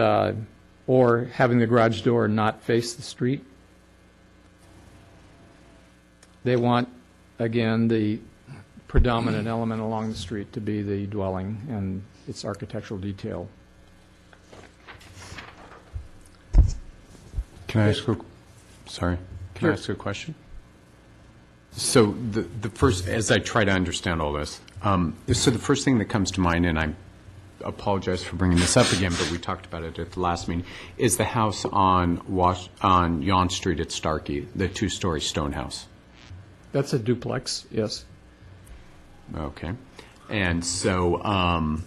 [SPEAKER 6] or having the garage door not face the street. They want, again, the predominant element along the street to be the dwelling and its architectural detail.
[SPEAKER 5] Can I ask Can I ask a question? So the first, as I try to understand all this, so the first thing that comes to mind, and I apologize for bringing this up again, but we talked about it at the last meeting, is the house on Yon Street at Starkey, the two-story stone house.
[SPEAKER 6] That's a duplex, yes.
[SPEAKER 5] Okay. And so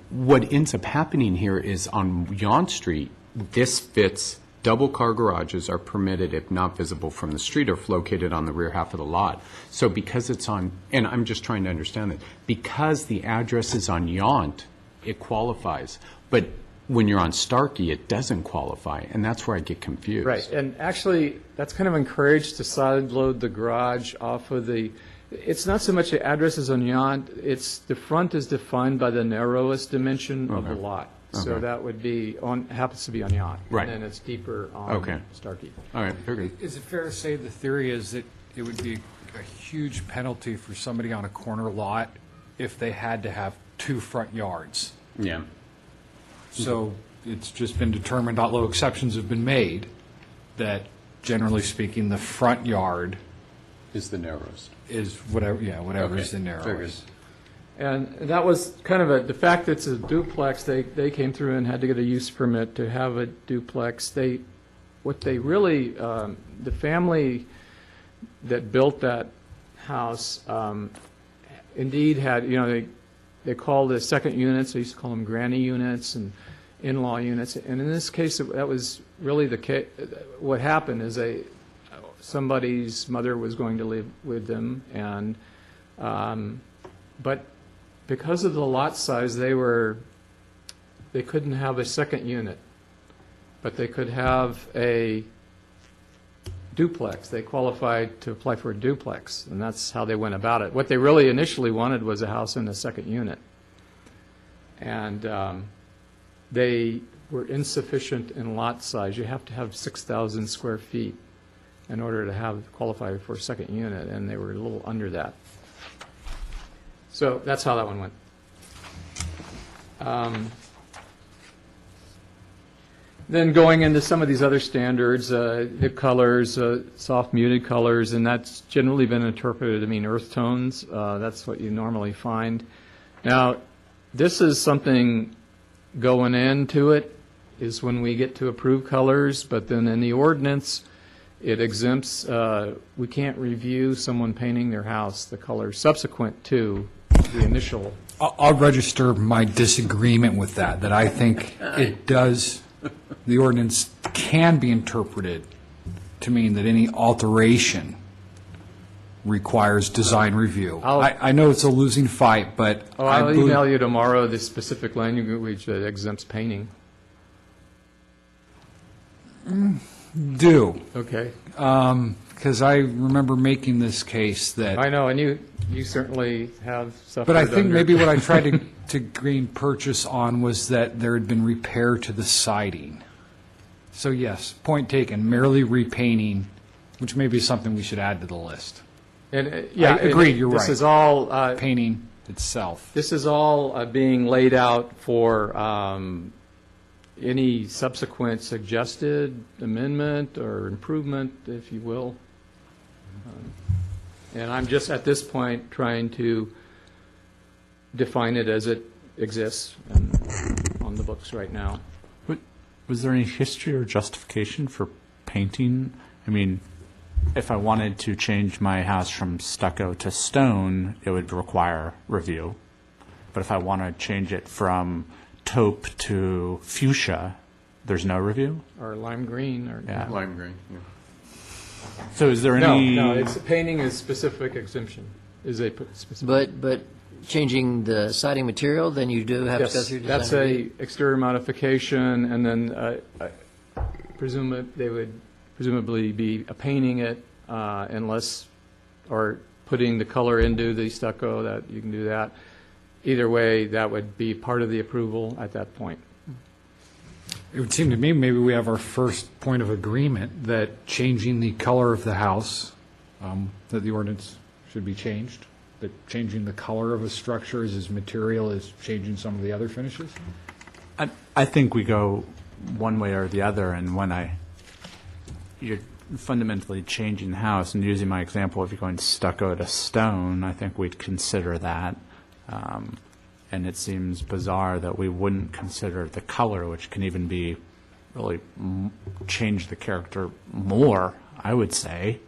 [SPEAKER 5] what ends up happening here is on Yon Street, this fits. Double car garages are permitted if not visible from the street or if located on the rear half of the lot. So because it's on, and I'm just trying to understand that, because the address is on Yount, it qualifies. But when you're on Starkey, it doesn't qualify, and that's where I get confused.
[SPEAKER 6] Right, and actually, that's kind of encouraged to side load the garage off of the, it's not so much the address is on Yount, it's the front is defined by the narrowest dimension of the lot. So
[SPEAKER 5] Okay.
[SPEAKER 6] that would be on, happens to be on Yount.
[SPEAKER 5] Right.
[SPEAKER 6] And then it's deeper on
[SPEAKER 5] Okay.
[SPEAKER 6] Starkey.
[SPEAKER 5] All right, very good.
[SPEAKER 1] Is it fair to say the theory is that it would be a huge penalty for somebody on a corner lot if they had to have two front yards?
[SPEAKER 5] Yeah.
[SPEAKER 1] So it's just been determined, although exceptions have been made, that generally speaking, the front yard
[SPEAKER 5] Is the narrowest.
[SPEAKER 1] is whatever, whatever is the
[SPEAKER 5] Okay, very
[SPEAKER 1] narrowest.
[SPEAKER 6] And that was kind of the fact that it's a duplex, they came through and had to get a use permit to have a duplex. What they really, the family that built that house indeed had, they called the second units, they used to call them granny units and in-law units. And in this case, that was really the case. What happened is somebody's mother was going to live with them, and but because of the lot size, they couldn't have a second unit, but they could have a duplex. They qualified to apply for a duplex, and that's how they went about it. What they really initially wanted was a house and a second unit. And they were insufficient in lot size. You have to have 6,000 square feet in order to qualify for a second unit, and they were a little under that. So that's how that one went. Then going into some of these other standards, the colors, soft muted colors, and that's generally been interpreted to mean earth tones. That's what you normally find. Now, this is something going into it, is when we get to approve colors, but then in the ordinance, it exempts, we can't review someone painting their house the color subsequent to the initial.
[SPEAKER 1] I'll register my disagreement with that I think it does, the ordinance can be interpreted to mean that any alteration requires design review. I know it's a losing fight, but I
[SPEAKER 6] I'll
[SPEAKER 1] believe.
[SPEAKER 6] email you tomorrow the specific language that exempts painting.
[SPEAKER 1] Do,
[SPEAKER 6] Okay.
[SPEAKER 1] because I remember making this case that.
[SPEAKER 6] I know, and you certainly have suffered
[SPEAKER 1] But I think
[SPEAKER 6] under-
[SPEAKER 1] maybe what I tried to gain purchase on was that there had been repair to the siding. So yes, point taken, merely repainting, which may be something we should add to the list.
[SPEAKER 6] And, yeah,
[SPEAKER 1] agreed, you're
[SPEAKER 6] This
[SPEAKER 1] right.
[SPEAKER 6] is all,
[SPEAKER 1] Painting itself.
[SPEAKER 6] this is all being laid out for any subsequent suggested amendment or improvement, if you will. And I'm just, at this point, trying to define it as it exists on the books right now.
[SPEAKER 4] Was there any history or justification for painting? I mean, if I wanted to change my house from stucco to stone, it would require review. But if I want to change it from taupe to fuchsia, there's no review?
[SPEAKER 6] Or lime green, or...
[SPEAKER 4] Yeah.
[SPEAKER 5] Lime green, yeah.
[SPEAKER 4] So is there
[SPEAKER 6] No,
[SPEAKER 4] any?
[SPEAKER 6] no, it's, painting is specific exemption, is a specific.
[SPEAKER 3] But changing the siding material, then you do have to go
[SPEAKER 6] Yes,
[SPEAKER 3] through design
[SPEAKER 6] that's
[SPEAKER 3] review?
[SPEAKER 6] a exterior modification, and then they would presumably be painting it unless, or putting the color into the stucco, that you can do that. Either way, that would be part of the approval at that point.
[SPEAKER 1] It would seem to me maybe we have our first point of agreement that changing the color of the house, that the ordinance should be changed, that changing the color of a structure is as material as changing some of the other finishes?
[SPEAKER 4] I think we go one way or the other, and when you're fundamentally changing the house, and using my example, if you're going stucco to stone, I think we'd consider that. And it seems bizarre that we wouldn't consider the color, which can even be really change the character more, I would say,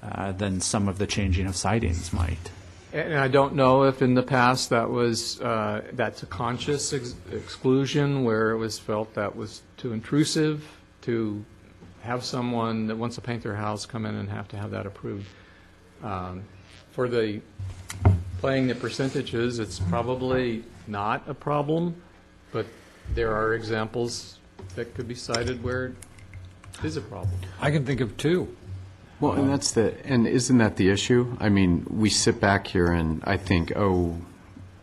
[SPEAKER 4] than some of the changing of sidings might.
[SPEAKER 6] And I don't know if in the past that's a conscious exclusion, where it was felt that was too intrusive to have someone that wants to paint their house come in and have to have that approved. For the playing the percentages, it's probably not a problem, but there are examples that could be cited where it is a problem.
[SPEAKER 1] I can think of two.
[SPEAKER 5] Well, and isn't that the issue? I mean, we sit back here and I think, oh,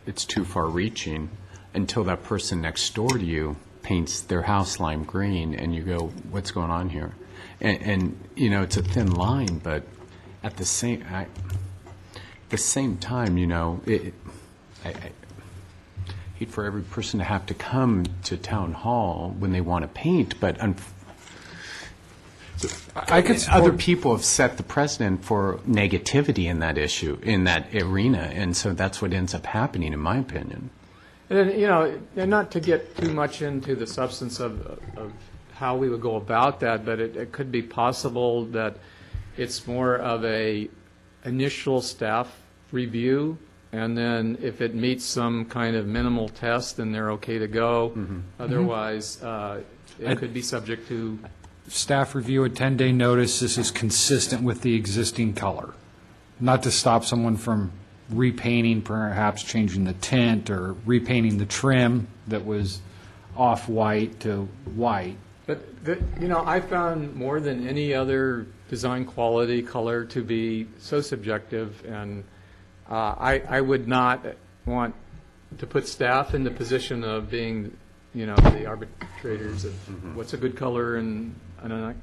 [SPEAKER 5] it's too far reaching, until that person next door to you paints their house lime green and you go, what's going on here? And you know, it's a thin line, but at the same time, you know, I hate for every person to have to come to town hall when they want to paint, but
[SPEAKER 1] I could support-
[SPEAKER 5] other people have set the precedent for negativity in that issue, in that arena, and so that's what ends up happening, in my opinion.
[SPEAKER 6] And then, you know, and not to get too much into the substance of how we would go about that, but it could be possible that it's more of a initial staff review, and then if it meets some kind of minimal test, then they're okay to go. Otherwise, it could be subject to...
[SPEAKER 1] Staff review, a 10-day notice, this is consistent with the existing color. Not to stop someone from repainting, perhaps changing the tint or repainting the trim that was off-white to white.
[SPEAKER 6] But, you know, I found more than any other design quality color to be so subjective, and I would not want to put staff in the position of being, you know, the arbitrators of what's a good color and I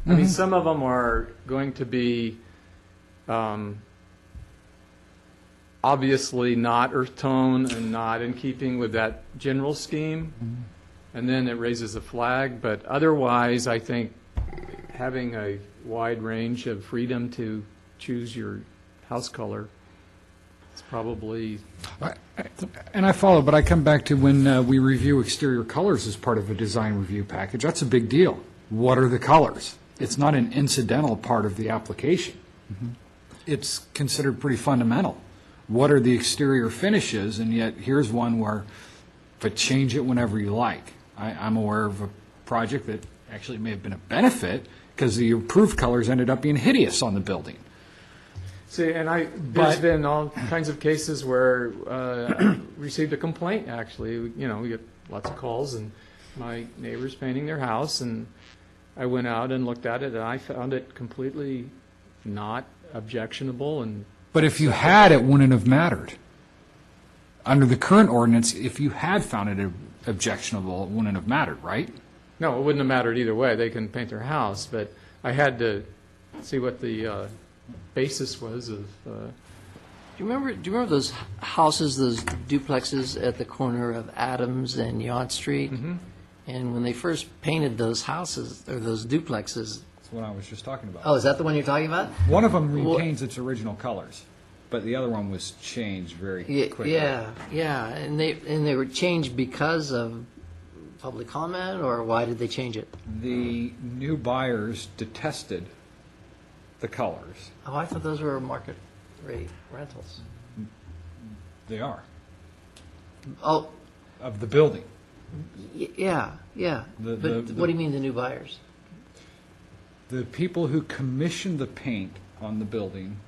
[SPEAKER 6] mean, some of them are going to be obviously not earth tone and not in keeping with that general scheme, and then it raises a flag. But otherwise, I think having a wide range of freedom to choose your house color is probably...
[SPEAKER 1] And I follow, but I come back to when we review exterior colors as part of a design review package, that's a big deal. What are the colors? It's not an incidental part of the application. It's considered pretty fundamental. What are the exterior finishes? And yet, here's one where, but change it whenever you like. I'm aware of a project that actually may have been a benefit because the approved colors ended up being hideous on the building.
[SPEAKER 6] See, and there's been all kinds of cases where I received a complaint, actually. You know, we get lots of calls, and my neighbor's painting their house, and I went out and looked at it, and I found it completely not objectionable.
[SPEAKER 1] But if you had, it wouldn't have mattered. Under the current ordinance, if you had found it objectionable, it wouldn't have mattered, right?
[SPEAKER 6] No, it wouldn't have mattered either way. They can paint their house, but I had to see what the basis was of... Do
[SPEAKER 3] you remember those houses, those duplexes at the corner of Adams and Yount Street? And when they first painted those houses, or those duplexes...
[SPEAKER 1] That's what I was just talking about.
[SPEAKER 3] Oh, is that the one you're talking about?
[SPEAKER 1] One of them retains its original colors, but the other one was changed very quickly.
[SPEAKER 3] Yeah, and they were changed because of public comment, or why did they change it?
[SPEAKER 1] The new buyers detested the colors.
[SPEAKER 3] Oh, I thought those were market rate rentals.
[SPEAKER 1] They are,
[SPEAKER 3] Oh,
[SPEAKER 1] of the building.
[SPEAKER 3] yeah.
[SPEAKER 1] The-
[SPEAKER 3] But
[SPEAKER 1] the-
[SPEAKER 3] what do you mean the new buyers?
[SPEAKER 1] The people who commissioned the paint on the building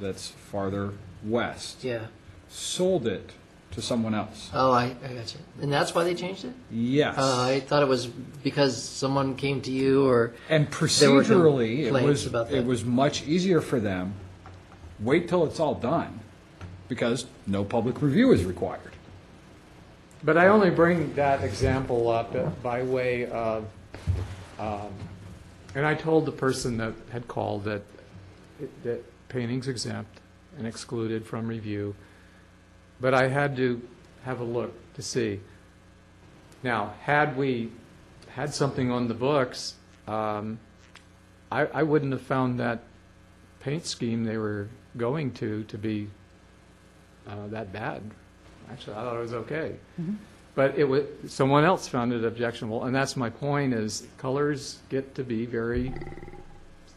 [SPEAKER 1] that's farther west
[SPEAKER 3] Yeah.
[SPEAKER 1] sold it to someone else.
[SPEAKER 3] Oh, I got you. And that's why they changed it?
[SPEAKER 1] Yes.
[SPEAKER 3] I thought it was because someone came to you or,
[SPEAKER 1] And
[SPEAKER 3] There were
[SPEAKER 1] procedurally,
[SPEAKER 3] complaints about that.
[SPEAKER 1] it was much easier for them, wait till it's all done, because no public review is required.
[SPEAKER 6] But I only bring that example up by way of, and I told the person that had called that painting's exempt and excluded from review, but I had to have a look to see. Now, had we had something on the books, I wouldn't have found that paint scheme they were going to be that bad. Actually, I thought it was okay. But it was, someone else found it objectionable, and that's my point, is colors get to be very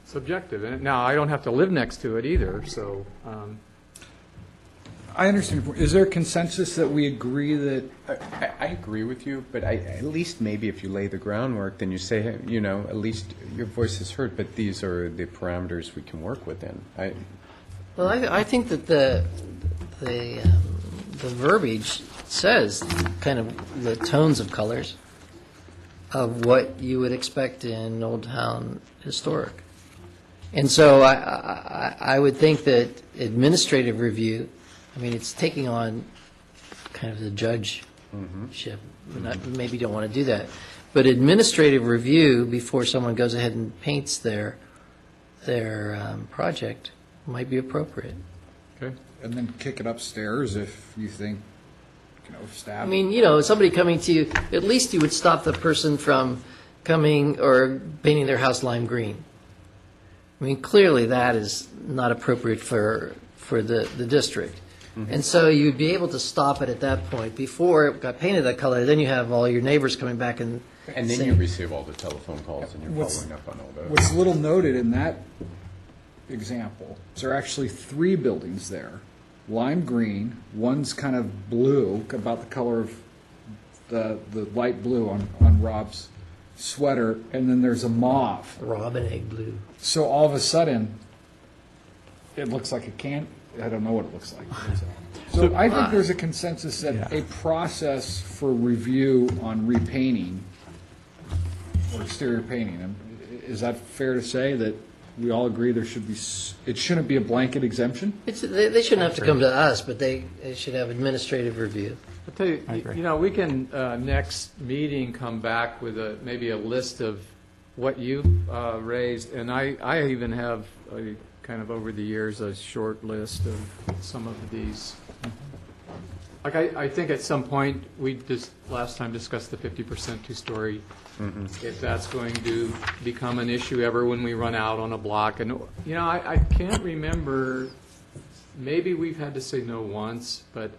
[SPEAKER 6] subjective. And now, I don't have to live next to it either, so,
[SPEAKER 1] I understand. Is there a consensus that we agree that,
[SPEAKER 5] I agree with you, but at least maybe if you lay the groundwork, then you say, hey, you know, at least your voice is heard, but these are the parameters we can work within.
[SPEAKER 3] well, I think that the verbiage says kind of the tones of colors of what you would expect in Old Town Historic. And so I would think that administrative review, I mean, it's taking on kind of the judgeship. Maybe don't want to do that. But administrative review before someone goes ahead and paints their project might be appropriate.
[SPEAKER 6] okay.
[SPEAKER 1] and then kick it upstairs if you think, staff.
[SPEAKER 3] I mean, somebody coming to you, at least you would stop the person from coming or painting their house lime green. I mean, clearly that is not appropriate for the district. And so you'd be able to stop it at that point. Before it got painted that color, then you have all your neighbors coming back and
[SPEAKER 5] And then
[SPEAKER 3] saying-
[SPEAKER 5] you receive all the telephone calls and you're
[SPEAKER 1] What's-
[SPEAKER 5] following up on all those.
[SPEAKER 1] What's little noted in that example, there are actually 3 buildings there. Lime green, one's kind of blue, about the color of the light blue on Rob's sweater, and then there's a mauve.
[SPEAKER 3] Robin egg blue.
[SPEAKER 1] So all of a sudden, it looks like a can, I don't know what it looks like. So I think there's a consensus that a process for review on repainting or exterior painting, and is that fair to say that we all agree there should be, it shouldn't be a blanket exemption?
[SPEAKER 3] They shouldn't have to come to us, but they should have administrative review.
[SPEAKER 6] I'll tell you, we can, next meeting, come back with maybe a list of what you've raised, and I even have, kind of over the years, a short list of some of these. Like, I think at some point, we just, last time discussed the 50% two-story. If that's going to become an issue ever when we run out on a block. And, I can't remember, maybe we've had to say no once, but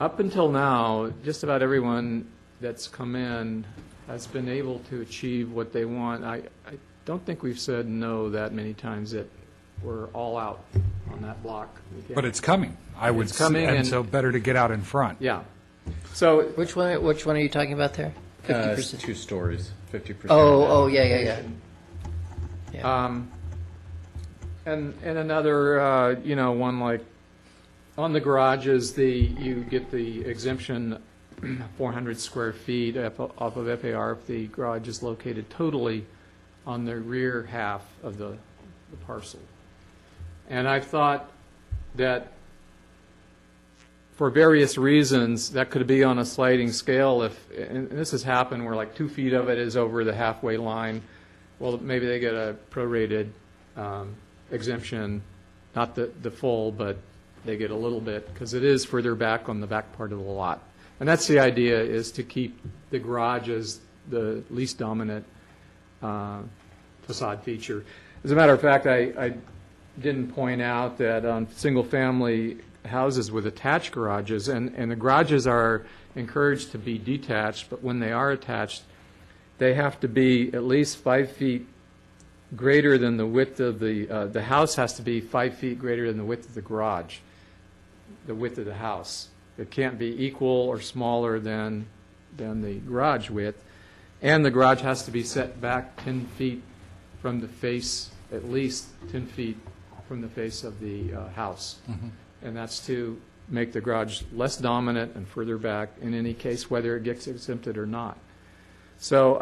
[SPEAKER 6] up until now, just about everyone that's come in has been able to achieve what they want. I don't think we've said no that many times that we're all out on that block.
[SPEAKER 1] But it's coming, I would
[SPEAKER 6] It's coming,
[SPEAKER 1] and
[SPEAKER 6] and-
[SPEAKER 1] so better to get out in front.
[SPEAKER 6] Yeah. So,
[SPEAKER 3] Which one are you talking about there? 50%?
[SPEAKER 5] 2 stories, 50%.
[SPEAKER 3] Oh, yeah.
[SPEAKER 6] and another, one like, on the garages, you get the exemption 400 square feet off of FAR if the garage is located totally on the rear half of the parcel. And I thought that for various reasons, that could be on a sliding scale and this has happened where like 2 feet of it is over the halfway line. Well, maybe they get a prorated exemption, not the full, but they get a little bit because it is further back on the back part of the lot. And that's the idea, is to keep the garage as the least dominant facade feature. As a matter of fact, I didn't point out that on single-family houses with attached garages, and the garages are encouraged to be detached, but when they are attached, they have to be at least 5 feet greater than the width of the house has to be 5 feet greater than the width of the garage, the width of the house. It can't be equal or smaller than the garage width. And the garage has to be set back 10 feet from the face, at least 10 feet from the face of the house. And that's to make the garage less dominant and further back in any case, whether it gets exempted or not. So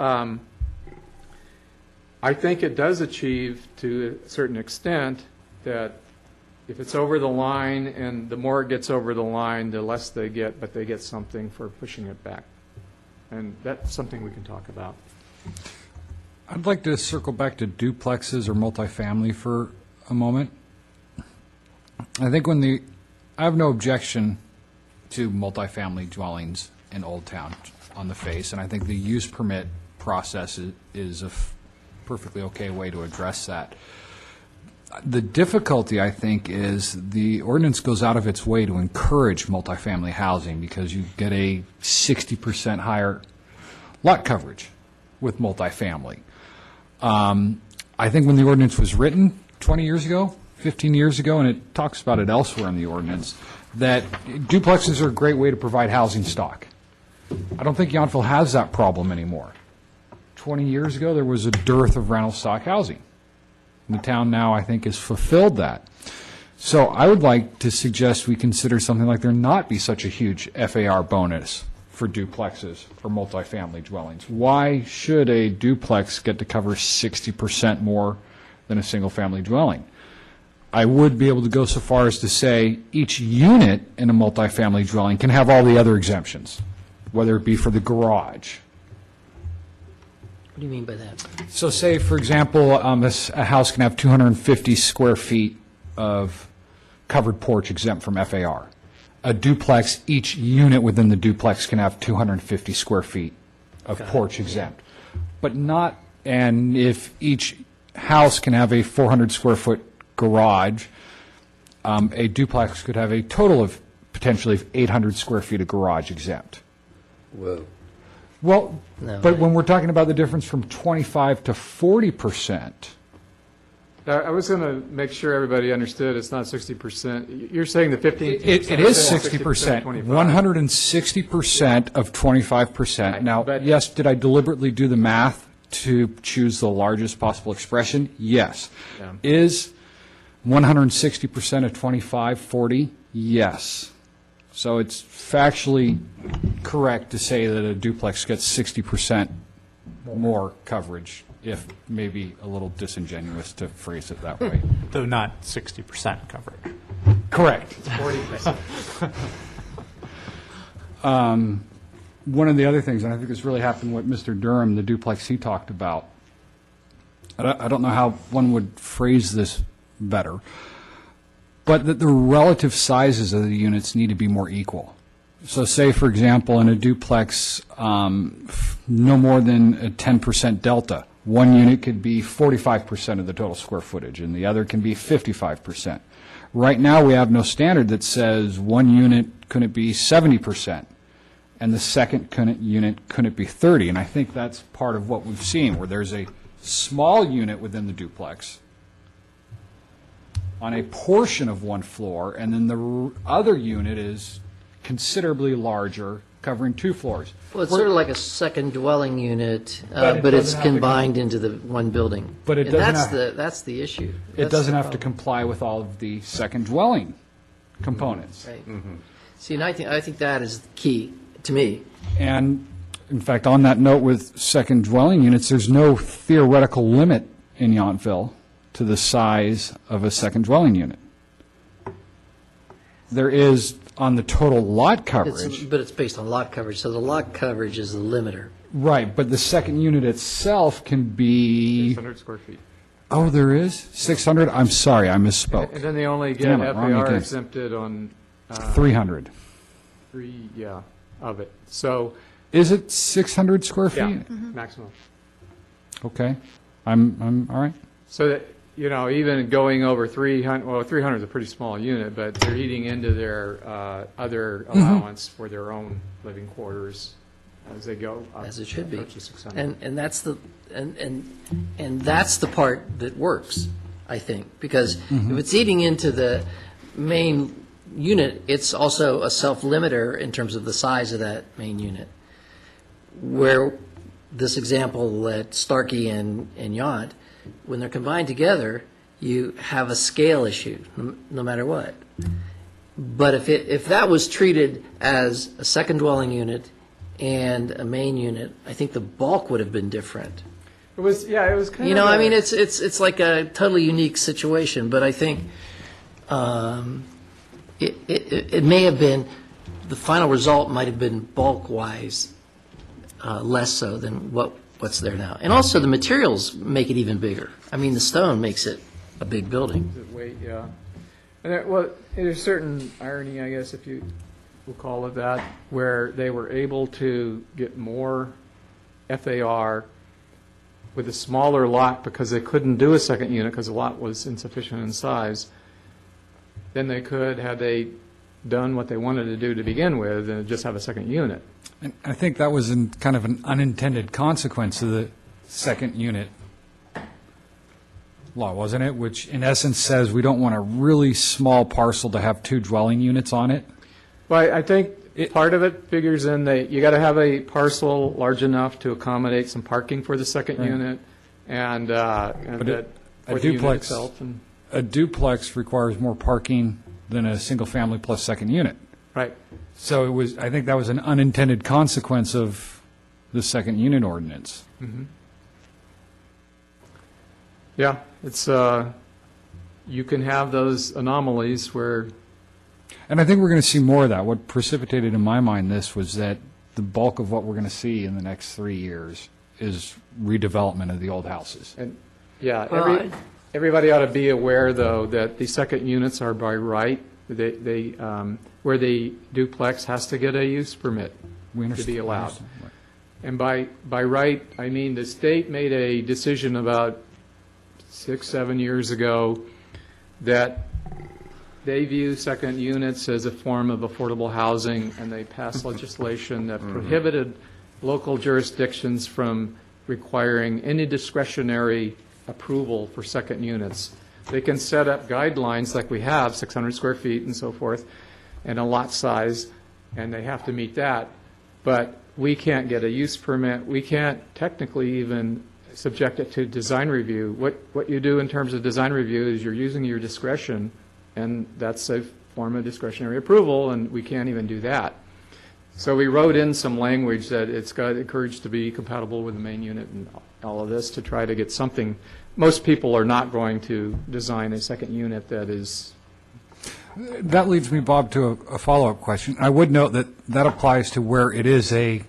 [SPEAKER 6] I think it does achieve to a certain extent that if it's over the line, and the more it gets over the line, the less they get, but they get something for pushing it back. And that's something we can talk about.
[SPEAKER 1] I'd like to circle back to duplexes or multifamily for a moment. I think I have no objection to multifamily dwellings in Old Town on the face, and I think the use permit process is a perfectly okay way to address that. The difficulty, I think, is the ordinance goes out of its way to encourage multifamily housing because you get a 60% higher lot coverage with multifamily. I think when the ordinance was written 20 years ago, 15 years ago, and it talks about it elsewhere in the ordinance, that duplexes are a great way to provide housing stock. I don't think Yountville has that problem anymore. 20 years ago, there was a dearth of rental stock housing. The town now, I think, has fulfilled that. So I would like to suggest we consider something like there not be such a huge FAR bonus for duplexes or multifamily dwellings. Why should a duplex get to cover 60% more than a single-family dwelling? I would be able to go so far as to say each unit in a multifamily dwelling can have all the other exemptions, whether it be for the garage.
[SPEAKER 3] What do you mean by that?
[SPEAKER 1] So say, for example, a house can have 250 square feet of covered porch exempt from FAR. A duplex, each unit within the duplex can have 250 square feet of porch exempt. But not, and if each house can have a 400 square foot garage, a duplex could have a total of potentially 800 square feet of garage exempt.
[SPEAKER 3] Whoa.
[SPEAKER 1] Well,
[SPEAKER 3] No,
[SPEAKER 1] but when we're talking about the difference from 25 to 40%,
[SPEAKER 6] I was going to make sure everybody understood it's not 60%. You're saying the 15%?
[SPEAKER 1] it is 60%,
[SPEAKER 6] 25.
[SPEAKER 1] 160% of 25%.
[SPEAKER 6] Right,
[SPEAKER 1] Now,
[SPEAKER 6] but-
[SPEAKER 1] yes, did I deliberately do the math to choose the largest possible expression? Yes.
[SPEAKER 6] Yeah.
[SPEAKER 1] Is 160% of 25 40? Yes. So it's factually correct to say that a duplex gets 60% more coverage, if maybe a little disingenuous to phrase it that way.
[SPEAKER 4] Though not 60% coverage.
[SPEAKER 1] Correct.
[SPEAKER 6] 40%.
[SPEAKER 1] One of the other things, and I think this really happened with Mr. Durham, the duplex he talked about, I don't know how one would phrase this better, but that the relative sizes of the units need to be more equal. So say, for example, in a duplex, no more than a 10% delta. One unit could be 45% of the total square footage, and the other can be 55%. Right now, we have no standard that says one unit couldn't be 70%, and the second unit couldn't be 30%. And I think that's part of what we've seen, where there's a small unit within the duplex on a portion of one floor, and then the other unit is considerably larger, covering two floors.
[SPEAKER 3] Well, it's sort of like a second dwelling unit,
[SPEAKER 1] But it
[SPEAKER 3] but it's
[SPEAKER 1] doesn't have to
[SPEAKER 3] combined into the one building.
[SPEAKER 1] But it
[SPEAKER 3] And
[SPEAKER 1] doesn't
[SPEAKER 3] that's
[SPEAKER 1] have-
[SPEAKER 3] that's the issue.
[SPEAKER 1] It
[SPEAKER 3] That's
[SPEAKER 1] doesn't
[SPEAKER 3] the
[SPEAKER 1] have to
[SPEAKER 3] problem.
[SPEAKER 1] comply with all of the second dwelling components.
[SPEAKER 3] Right. See, and I think that is key to me.
[SPEAKER 1] And in fact, on that note with second dwelling units, there's no theoretical limit in Yountville to the size of a second dwelling unit. There is on the total lot coverage.
[SPEAKER 3] But it's based on lot coverage, so the lot coverage is the limiter.
[SPEAKER 1] Right, but the second unit itself can be,
[SPEAKER 6] 600 square feet.
[SPEAKER 1] oh, there is? 600? I'm sorry, I misspoke.
[SPEAKER 6] And then they only get
[SPEAKER 1] Damn it, wrong
[SPEAKER 6] FAR
[SPEAKER 1] again.
[SPEAKER 6] exempted on
[SPEAKER 1] 300.
[SPEAKER 6] of it. So,
[SPEAKER 1] Is it 600 square
[SPEAKER 6] yeah,
[SPEAKER 1] feet?
[SPEAKER 6] maximum.
[SPEAKER 1] Okay, I'm, all right.
[SPEAKER 6] So that, even going over 300, well, 300 is a pretty small unit, but they're eating into their other allowance for their own living quarters as they go up.
[SPEAKER 3] As it should be.
[SPEAKER 6] approach the 600.
[SPEAKER 3] And that's and that's the part that works, I think, because if it's eating into the main unit, it's also a self-limiter in terms of the size of that main unit. Where this example at Starkey and Yount, when they're combined together, you have a scale issue, no matter what. But if that was treated as a second dwelling unit and a main unit, I think the bulk would have been different.
[SPEAKER 6] It was, yeah, it was kind of.
[SPEAKER 3] You know,
[SPEAKER 6] a-
[SPEAKER 3] I mean, it's like a totally unique situation, but I think it may have been, the final result might have been bulk-wise less so than what's there now. And also, the materials make it even bigger. I mean, the stone makes it a big building.
[SPEAKER 6] The weight, yeah. And there, well, there's certain irony, I guess, if you will call it that, where they were able to get more FAR with a smaller lot because they couldn't do a second unit because the lot was insufficient in size than they could had they done what they wanted to do to begin with and just have a second unit.
[SPEAKER 1] And I think that was kind of an unintended consequence of the second unit law, wasn't it? Which in essence says we don't want a really small parcel to have two dwelling units on it.
[SPEAKER 6] Well, I think part of it figures in that you got to have a parcel large enough to accommodate some parking for the second
[SPEAKER 1] Right.
[SPEAKER 6] unit and
[SPEAKER 1] But
[SPEAKER 6] that
[SPEAKER 1] a
[SPEAKER 6] for the unit
[SPEAKER 1] duplex,
[SPEAKER 6] itself. And,
[SPEAKER 1] a duplex requires more parking than a single family plus second unit.
[SPEAKER 6] right.
[SPEAKER 1] So it was, I think that was an unintended consequence of the second unit ordinance.
[SPEAKER 6] Yeah, it's, you can have those anomalies where,
[SPEAKER 1] And I think we're going to see more of that. What precipitated in my mind this was that the bulk of what we're going to see in the next 3 years is redevelopment of the old houses.
[SPEAKER 6] and, yeah,
[SPEAKER 3] Well,
[SPEAKER 6] everybody ought to be aware, though, that the second units are by right. They, where the duplex has to get a use permit
[SPEAKER 1] We
[SPEAKER 6] to
[SPEAKER 1] understand.
[SPEAKER 6] be allowed. And by right, I mean the state made a decision about 6-7 years ago that they view second units as a form of affordable housing, and they passed legislation that prohibited local jurisdictions from requiring any discretionary approval for second units. They can set up guidelines like we have, 600 square feet and so forth, and a lot size, and they have to meet that. But we can't get a use permit. We can't technically even subject it to design review. What you do in terms of design review is you're using your discretion, and that's a form of discretionary approval, and we can't even do that. So we wrote in some language that it's got encouraged to be compatible with the main unit and all of this to try to get something. Most people are not going to design a second unit that is,
[SPEAKER 1] That leads me, Bob, to a follow-up question. I would note that that applies to where it is a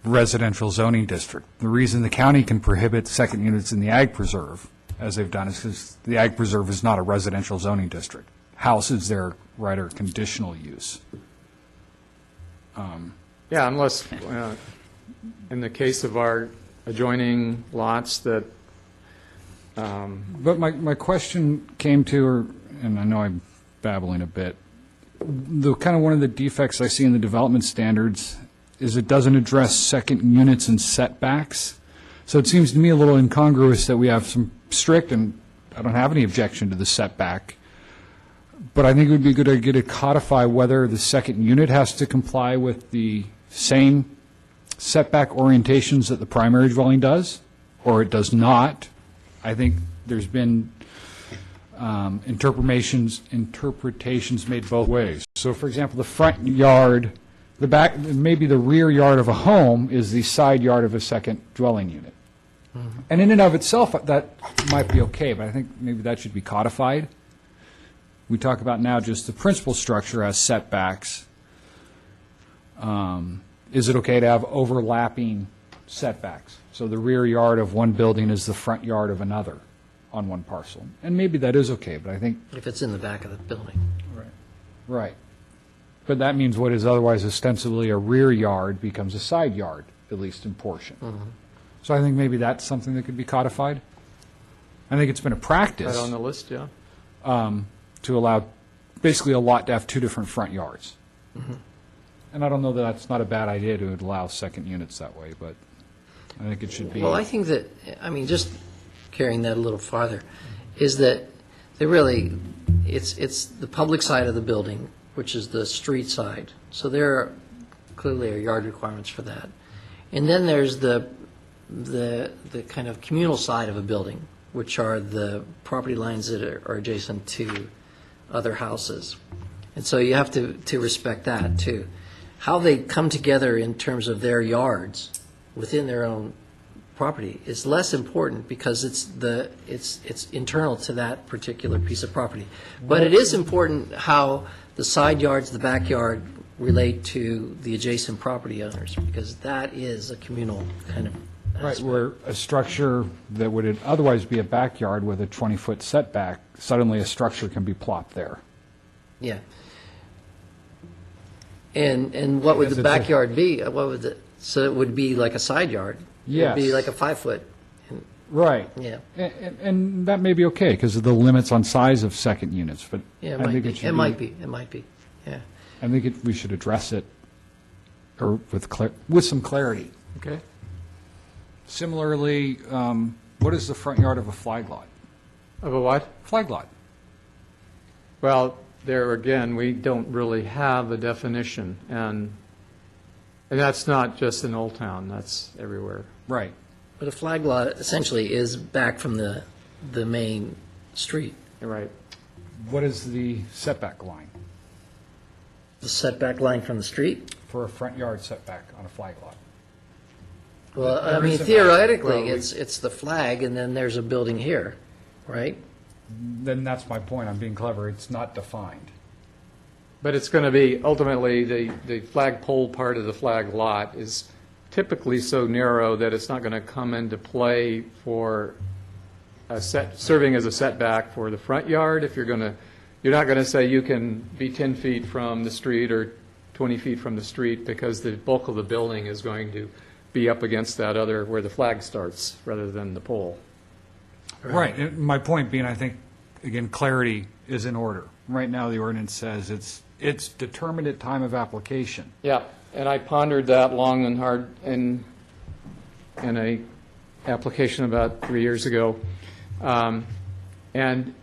[SPEAKER 1] residential zoning district. The reason the county can prohibit second units in the ag preserve, as they've done, is because the ag preserve is not a residential zoning district. Houses there, right, are conditional use.
[SPEAKER 6] yeah, unless, in the case of our adjoining lots that,
[SPEAKER 1] But my question came to, and I know I'm babbling a bit, the kind of one of the defects I see in the development standards is it doesn't address second units and setbacks. So it seems to me a little incongruous that we have some strict, and I don't have any objection to the setback, but I think it would be good idea to codify whether the second unit has to comply with the same setback orientations that the primary dwelling does, or it does not. I think there's been interpretations made both ways. So, for example, the front yard, the back, maybe the rear yard of a home is the side yard of a second dwelling unit. And in and of itself, that might be okay, but I think maybe that should be codified. We talk about now just the principal structure as setbacks. Is it okay to have overlapping setbacks? So the rear yard of one building is the front yard of another on one parcel. And maybe that is okay, but I think,
[SPEAKER 3] if it's in the back of the building.
[SPEAKER 1] right. But that means what is otherwise ostensibly a rear yard becomes a side yard, at least in portion. So I think maybe that's something that could be codified. I think it's been a practice
[SPEAKER 6] right on the list, yeah.
[SPEAKER 1] to allow basically a lot to have two different front yards. And I don't know that that's not a bad idea to allow second units that way, but I think it should be.
[SPEAKER 3] Well, I think that, I mean, just carrying that a little farther, is that they really, it's the public side of the building, which is the street side. So there clearly are yard requirements for that. And then there's the kind of communal side of a building, which are the property lines that are adjacent to other houses. And so you have to respect that, too. How they come together in terms of their yards within their own property is less important because it's internal to that particular piece of property. But it is important how the side yards, the backyard relate to the adjacent property owners, because that is a communal kind of
[SPEAKER 1] Right,
[SPEAKER 3] aspect.
[SPEAKER 1] where a structure that would otherwise be a backyard with a 20-foot setback, suddenly a structure can be plopped there.
[SPEAKER 3] Yeah. And what would
[SPEAKER 1] Because
[SPEAKER 3] the
[SPEAKER 1] it's a-
[SPEAKER 3] backyard be? What would the, so it would be like a side yard? It would be
[SPEAKER 1] Yes.
[SPEAKER 3] like a 5-foot,
[SPEAKER 1] Right.
[SPEAKER 3] yeah.
[SPEAKER 1] And that may be okay because of the limits on size of second units, but
[SPEAKER 3] Yeah, it
[SPEAKER 1] I
[SPEAKER 3] might
[SPEAKER 1] think
[SPEAKER 3] be.
[SPEAKER 1] it should be.
[SPEAKER 3] It might be, it might be, yeah.
[SPEAKER 1] I think we should address it or with some clarity.
[SPEAKER 6] Okay.
[SPEAKER 1] Similarly, what is the front yard of a flag lot?
[SPEAKER 6] Of a what?
[SPEAKER 1] Flag lot.
[SPEAKER 6] Well, there again, we don't really have a definition, and that's not just in Old Town, that's everywhere.
[SPEAKER 1] Right.
[SPEAKER 3] But a flag lot essentially is back from the main street.
[SPEAKER 6] You're right.
[SPEAKER 1] What is the setback line
[SPEAKER 3] The setback line from the street?
[SPEAKER 1] for a front yard setback on a flag lot?
[SPEAKER 3] Well, I
[SPEAKER 1] There
[SPEAKER 3] mean,
[SPEAKER 1] isn't-
[SPEAKER 3] theoretically,
[SPEAKER 1] well,
[SPEAKER 3] it's the flag, and then there's a building here, right?
[SPEAKER 1] Then that's my point. I'm being clever. It's not defined.
[SPEAKER 6] But it's going to be, ultimately, the flagpole part of the flag lot is typically so narrow that it's not going to come into play for serving as a setback for the front yard. If you're not going to say you can be 10 feet from the street or 20 feet from the street, because the bulk of the building is going to be up against that other, where the flag starts, rather than the pole.
[SPEAKER 1] Right. And my point being, I think, again, clarity is in order. Right now, the ordinance says it's determined at time of application.
[SPEAKER 6] Yeah, and I pondered that long and hard in a application about 3 years ago. And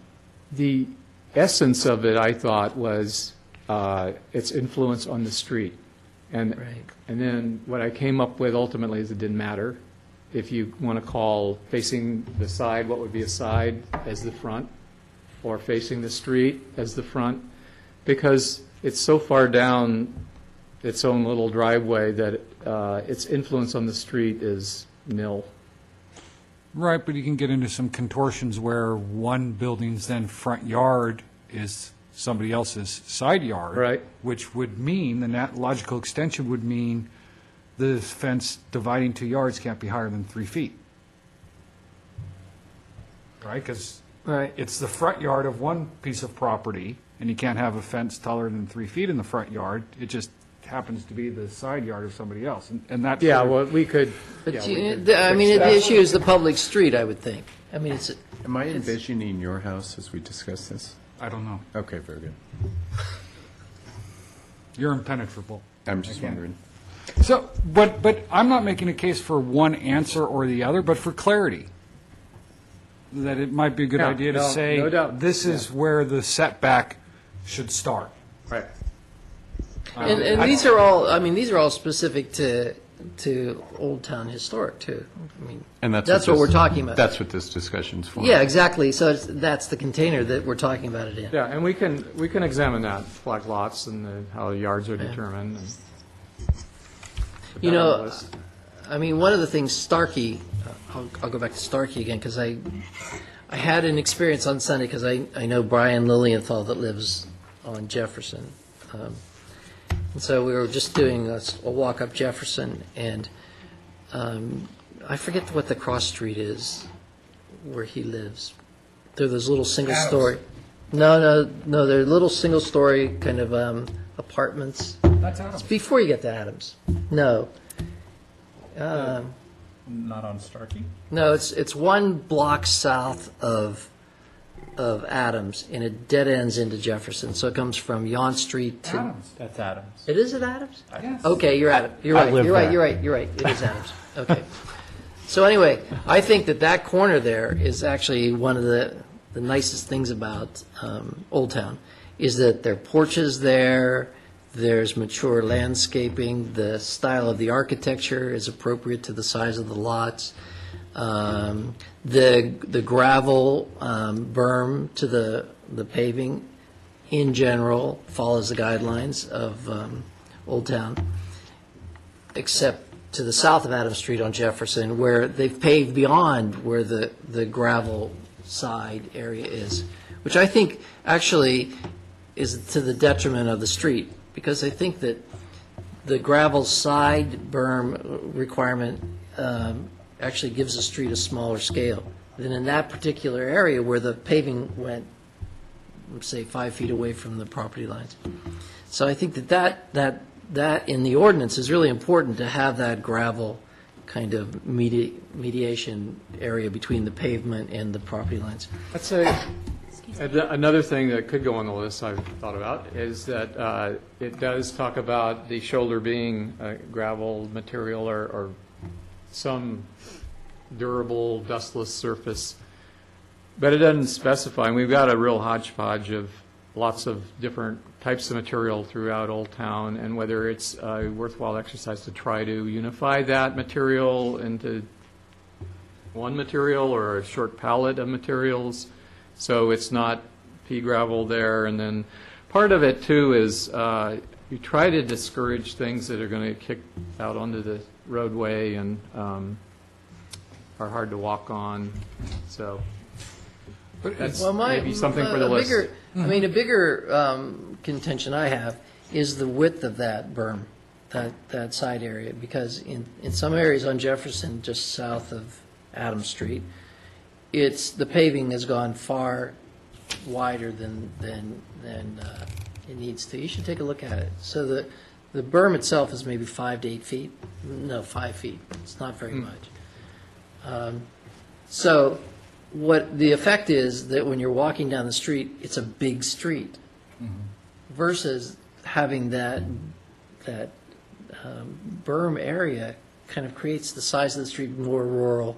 [SPEAKER 6] the essence of it, I thought, was its influence on the street. And,
[SPEAKER 3] Right.
[SPEAKER 6] and then what I came up with ultimately is it didn't matter. If you want to call facing the side, what would be a side as the front, or facing the street as the front, because it's so far down its own little driveway that its influence on the street is nil.
[SPEAKER 1] Right, but you can get into some contortions where one building's then front yard is somebody else's side yard.
[SPEAKER 6] Right.
[SPEAKER 1] Which would mean, the logical extension would mean the fence dividing 2 yards can't be higher than 3 feet. Right, because
[SPEAKER 3] Right.
[SPEAKER 1] it's the front yard of one piece of property, and you can't have a fence taller than 3 feet in the front yard. It just happens to be the side yard of somebody else, and that's.
[SPEAKER 6] Yeah,
[SPEAKER 1] sort of-
[SPEAKER 6] well, we could,
[SPEAKER 3] But
[SPEAKER 6] yeah,
[SPEAKER 3] you-
[SPEAKER 6] we could
[SPEAKER 3] the- I
[SPEAKER 6] fix
[SPEAKER 3] mean,
[SPEAKER 6] that.
[SPEAKER 3] the issue is the public street, I would think. I mean, it's,
[SPEAKER 5] Am I envisioning your house as we discuss this?
[SPEAKER 1] I don't know.
[SPEAKER 5] Okay, very good.
[SPEAKER 1] You're impenetrable.
[SPEAKER 5] I'm just
[SPEAKER 1] Okay.
[SPEAKER 5] wondering.
[SPEAKER 1] So, but I'm not making a case for one answer or the other, but for clarity. That it might be a good
[SPEAKER 6] Yeah,
[SPEAKER 1] idea to
[SPEAKER 6] no,
[SPEAKER 1] say,
[SPEAKER 6] no doubt.
[SPEAKER 1] this is where the setback should start.
[SPEAKER 6] Right.
[SPEAKER 3] and these are all, I mean, these are all specific to Old Town Historic, too. I mean,
[SPEAKER 5] And
[SPEAKER 3] that's what
[SPEAKER 5] this-
[SPEAKER 3] we're talking about.
[SPEAKER 5] That's what this discussion's for.
[SPEAKER 3] Yeah, exactly. So that's the container that we're talking about it in.
[SPEAKER 6] Yeah, and we can examine that, flag lots and how yards are determined. and
[SPEAKER 3] You
[SPEAKER 6] that on the
[SPEAKER 3] know,
[SPEAKER 6] list.
[SPEAKER 3] I mean, one of the things Starkey, I'll go back to Starkey again, because I had an experience on Sunday, because I know Brian Lilienthal that lives on Jefferson. And so we were just doing a walk up Jefferson, and I forget what the cross street is where he lives. They're those little single-story. No, they're little single-story kind of apartments.
[SPEAKER 1] That's Adams.
[SPEAKER 3] Before you get to Adams. No.
[SPEAKER 4] Not on Starkey?
[SPEAKER 3] No, it's one block south of of Adams, and it dead ends into Jefferson. So it comes from Yon Street to.
[SPEAKER 4] That's Adams.
[SPEAKER 3] It is at Adams?
[SPEAKER 1] Yes.
[SPEAKER 3] Okay, you're at it. You're
[SPEAKER 4] I
[SPEAKER 3] right,
[SPEAKER 4] live
[SPEAKER 3] you're right,
[SPEAKER 4] there.
[SPEAKER 3] you're right, you're right. It is Adams. Okay. So anyway, I think that corner there is actually one of the nicest things about Old Town, is that there are porches there, there's mature landscaping, the style of the architecture is appropriate to the size of the lots. The gravel berm to the paving, in general, follows the guidelines of Old Town, except to the south of Adams Street on Jefferson, where they've paved beyond where the gravel side area is, which I think actually is to the detriment of the street, because I think that the gravel side berm requirement actually gives the street a smaller scale than in that particular area where the paving went, say, 5 feet away from the property lines. So I think that in the ordinance is really important, to have that gravel kind of mediation area between the pavement and the property lines.
[SPEAKER 6] I'd say another thing that could go on the list I've thought about is that it does talk about the shoulder being gravel material or some durable, dustless surface, but it doesn't specify. And we've got a real hodgepodge of lots of different types of material throughout Old Town, and whether it's a worthwhile exercise to try to unify that material into one material or a short palette of materials, so it's not pea gravel there. And then part of it, too, is you try to discourage things that are going to kick out onto the roadway and are hard to walk on, so that's maybe something for the list.
[SPEAKER 3] A bigger contention I have is the width of that berm, that side area, because in some areas on Jefferson, just south of Adams Street, the paving has gone far wider than it needs to. You should take a look at it. So the berm itself is maybe 5 to 8 feet. No, 5 feet. It's not very much. So what the effect is that when you're walking down the street, it's a big street, versus having that berm area kind of creates the size of the street more rural,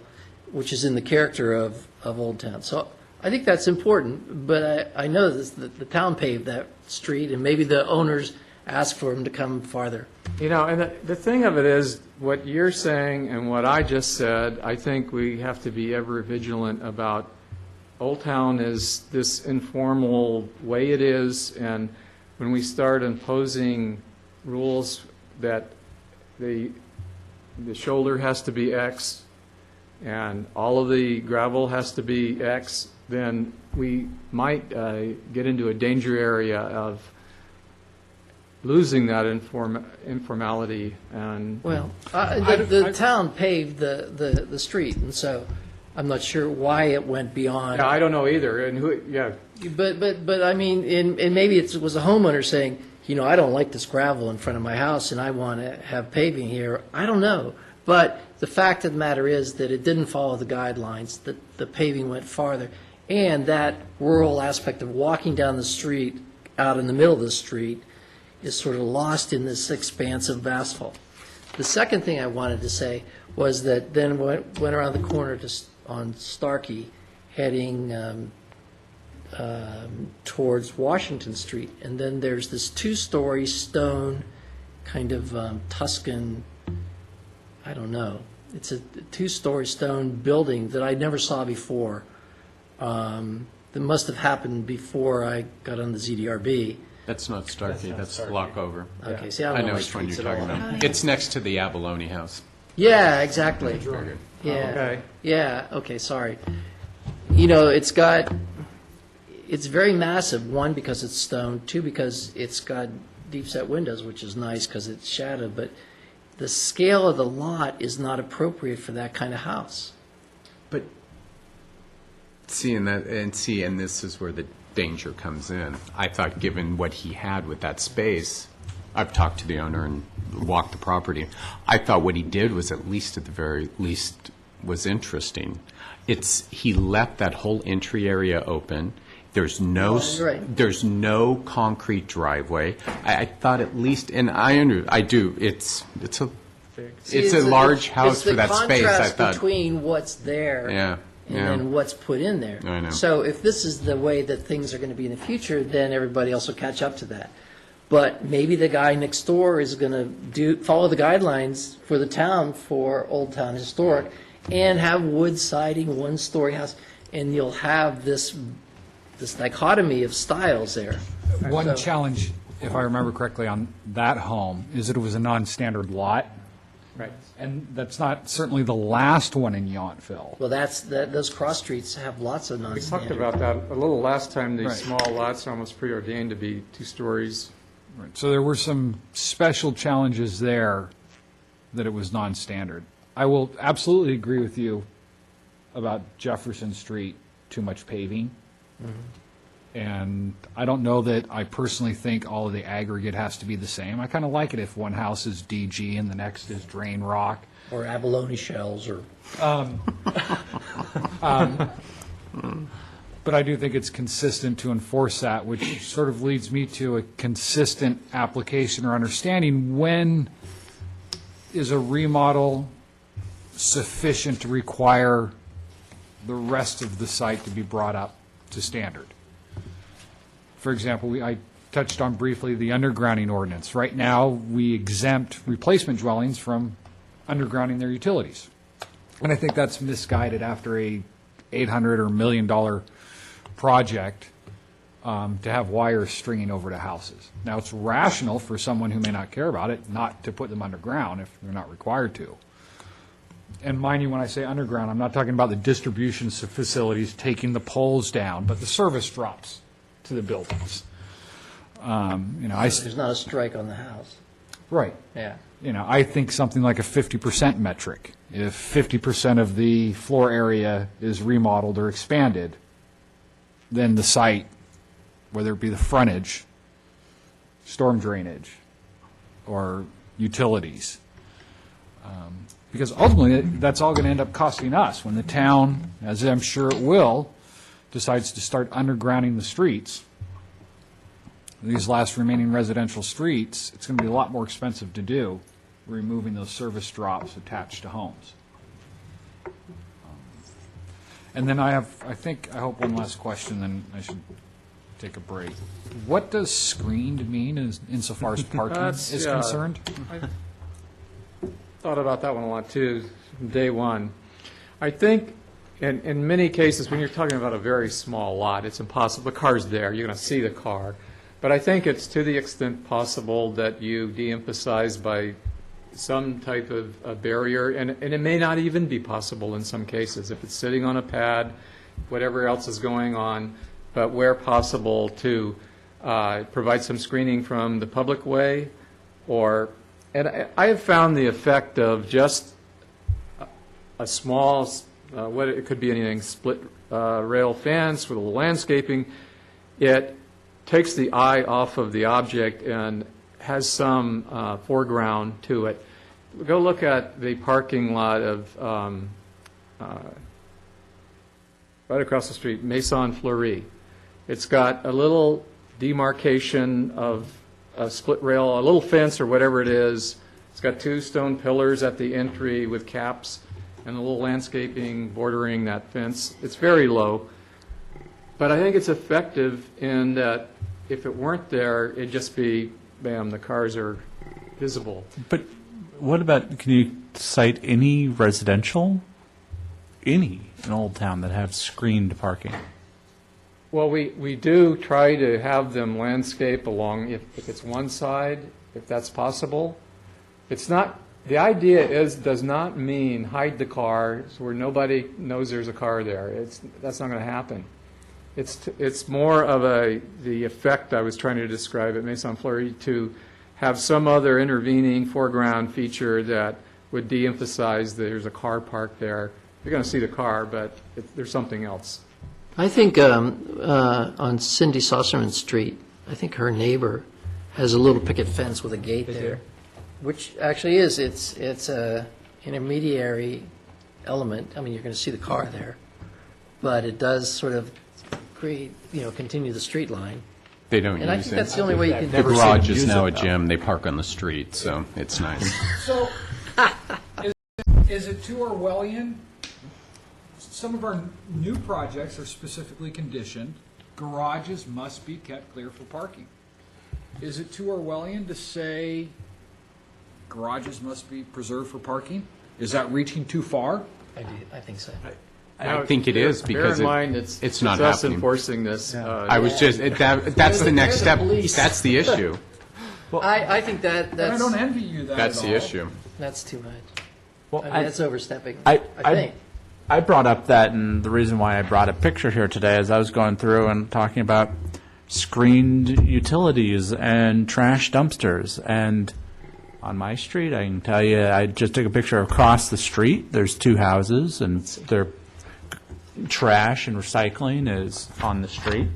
[SPEAKER 3] which is in the character of Old Town. So I think that's important, but I know that the town paved that street, and maybe the owners asked for them to come farther.
[SPEAKER 6] You know, and the thing of it is, what you're saying and what I just said, I think we have to be ever vigilant about. Old Town is this informal way it is, and when we start imposing rules that the shoulder has to be X and all of the gravel has to be X, then we might get into a danger area of losing that informality. And
[SPEAKER 3] well, the town paved the street, and so I'm not sure why it went beyond.
[SPEAKER 6] yeah, I don't know either. And who? Yeah,
[SPEAKER 3] But I mean, and maybe it was a homeowner saying, I don't like this gravel in front of my house, and I want to have paving here. I don't know, but the fact of the matter is that it didn't follow the guidelines. That the paving went farther, and that rural aspect of walking down the street, out in the middle of the street, is sort of lost in this expanse of asphalt. The second thing I wanted to say was that then went around the corner on Starkey, heading towards Washington Street, and then there's this 2-story stone kind of Tuscan, I don't know, it's a 2-story stone building that I never saw before. That must have happened before I got on the ZDRB.
[SPEAKER 5] That's not Starkey, that's Lockover.
[SPEAKER 3] Okay, see, I
[SPEAKER 5] I
[SPEAKER 3] don't
[SPEAKER 5] know
[SPEAKER 3] know
[SPEAKER 5] which one you're
[SPEAKER 3] streets at
[SPEAKER 5] talking
[SPEAKER 3] all.
[SPEAKER 5] about. It's next to the Abalone House.
[SPEAKER 3] Yeah, exactly. Yeah.
[SPEAKER 6] Okay.
[SPEAKER 3] Yeah, okay, sorry. It's very massive, one, because it's stone, two, because it's got deep set windows, which is nice because it's shadowed, but the scale of the lot is not appropriate for that kind of house.
[SPEAKER 5] But and this is where the danger comes in. I thought, given what he had with that space, I've talked to the owner and walked the property. I thought what he did was, at the very least, was interesting. He left that whole entry area open. There's no,
[SPEAKER 3] you're right.
[SPEAKER 5] there's no concrete driveway. I thought at least, and I do, it's a large house for that space, I
[SPEAKER 3] It's the
[SPEAKER 5] thought.
[SPEAKER 3] contrast between what's there
[SPEAKER 5] Yeah,
[SPEAKER 3] and
[SPEAKER 5] yeah.
[SPEAKER 3] then what's put in there.
[SPEAKER 5] I know.
[SPEAKER 3] So if this is the way that things are going to be in the future, then everybody else will catch up to that. But maybe the guy next door is going to follow the guidelines for the town for Old Town Historic and have wood siding, one-story house, and you'll have this dichotomy of styles there.
[SPEAKER 1] One
[SPEAKER 3] So-
[SPEAKER 1] challenge, if I remember correctly, on that home is that it was a non-standard lot.
[SPEAKER 6] Right.
[SPEAKER 1] And that's not certainly the last one in Yountville.
[SPEAKER 3] Well, those cross streets have lots of
[SPEAKER 6] We
[SPEAKER 3] non-standard.
[SPEAKER 6] talked about that a little last time, these
[SPEAKER 1] Right.
[SPEAKER 6] small lots are almost preordained to be 2 stories.
[SPEAKER 1] Right. So there were some special challenges there that it was non-standard. I will absolutely agree with you about Jefferson Street, too much paving. And I don't know that I personally think all of the aggregate has to be the same. I kind of like it if one house is DG and the next is drain rock.
[SPEAKER 3] Or abalone shells, or
[SPEAKER 1] But I do think it's consistent to enforce that, which sort of leads me to a consistent application or understanding. When is a remodel sufficient to require the rest of the site to be brought up to standard? For example, I touched on briefly the undergrounding ordinance. Right now, we exempt replacement dwellings from undergrounding their utilities. And I think that's misguided after a $800 or $1 million project to have wires stringing over to houses. Now, it's rational for someone who may not care about it not to put them underground if they're not required to. And mind you, when I say underground, I'm not talking about the distribution facilities taking the poles down, but the service drops to the buildings.
[SPEAKER 3] there's not a strike on the house.
[SPEAKER 1] Right.
[SPEAKER 3] Yeah.
[SPEAKER 1] I think something like a 50% metric. If 50% of the floor area is remodeled or expanded, then the site, whether it be the frontage, storm drainage, or utilities. Because ultimately, that's all going to end up costing us. When the town, as I'm sure it will, decides to start undergrounding the streets, these last remaining residential streets, it's going to be a lot more expensive to do, removing those service drops attached to homes. And then I hope one last question, then I should take a break. What does screened mean insofar as parking
[SPEAKER 6] That's,
[SPEAKER 1] is concerned?
[SPEAKER 6] Thought about that one a lot, too, from day one. I think in many cases, when you're talking about a very small lot, it's impossible. The car's there, you're going to see the car. But I think it's to the extent possible that you de-emphasize by some type of a barrier, and it may not even be possible in some cases, if it's sitting on a pad, whatever else is going on, but where possible to provide some screening from the public way, and I have found the effect of just a small, it could be anything, split rail fence with a little landscaping, it takes the eye off of the object and has some foreground to it. Go look at the parking lot of, right across the street, Maison Fleury. It's got a little demarcation of a split rail, a little fence or whatever it is. It's got 2 stone pillars at the entry with caps and a little landscaping bordering that fence. It's very low. But I think it's effective in that if it weren't there, it'd just be, bam, the cars are visible.
[SPEAKER 4] But what about, can you cite any residential, in Old Town that have screened parking?
[SPEAKER 6] Well, we do try to have them landscape along, if it's one side, if that's possible. It's not, the idea does not mean hide the car so where nobody knows there's a car there. That's not going to happen. It's more of the effect I was trying to describe at Maison Fleury, to have some other intervening foreground feature that would de-emphasize that there's a car parked there. You're going to see the car, but there's something else.
[SPEAKER 3] I think on Cindy Saucerman Street, I think her neighbor has a little picket fence with a gate there, which actually it's a intermediary element. I mean, you're going to see the car there, but it does sort of create, continue the street line.
[SPEAKER 5] They don't
[SPEAKER 3] And I
[SPEAKER 5] use
[SPEAKER 3] think
[SPEAKER 5] it.
[SPEAKER 3] that's the only way you can.
[SPEAKER 5] The garage is now a gym. They park on the street, so it's nice.
[SPEAKER 1] So, is it too Orwellian? Some of our new projects are specifically conditioned, garages must be kept clear for parking. Is it too Orwellian to say garages must be preserved for parking? Is that reaching too far?
[SPEAKER 3] I think so.
[SPEAKER 5] I think it is because
[SPEAKER 6] Bear in mind, it's
[SPEAKER 5] not
[SPEAKER 6] us
[SPEAKER 5] happening.
[SPEAKER 6] enforcing this.
[SPEAKER 5] I was just, that's the next step.
[SPEAKER 3] police.
[SPEAKER 5] That's the issue.
[SPEAKER 3] I think
[SPEAKER 1] And I
[SPEAKER 3] that's,
[SPEAKER 1] don't envy you that
[SPEAKER 5] That's
[SPEAKER 1] at
[SPEAKER 5] the
[SPEAKER 1] all.
[SPEAKER 5] issue.
[SPEAKER 3] that's too much.
[SPEAKER 4] Well,
[SPEAKER 3] I mean, that's overstepping,
[SPEAKER 4] I
[SPEAKER 3] think.
[SPEAKER 4] I brought up that, and the reason why I brought a picture here today is I was going through and talking about screened utilities and trash dumpsters. And on my street, I can tell you, I just took a picture across the street. There's 2 houses, and their trash and recycling is on the street.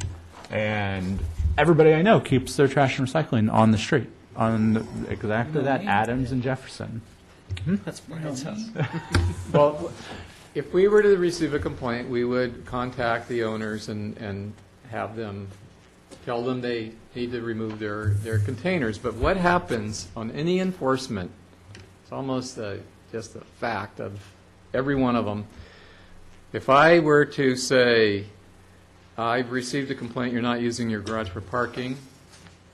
[SPEAKER 4] And everybody I know keeps their trash and recycling on the street, on exactly that, Adams and Jefferson.
[SPEAKER 3] That's Brian's house.
[SPEAKER 6] Well, if we were to receive a complaint, we would contact the owners and have them, tell them they need to remove their containers. But what happens on any enforcement, it's almost just a fact of every one of them. If I were to say, I've received a complaint, you're not using your garage for parking,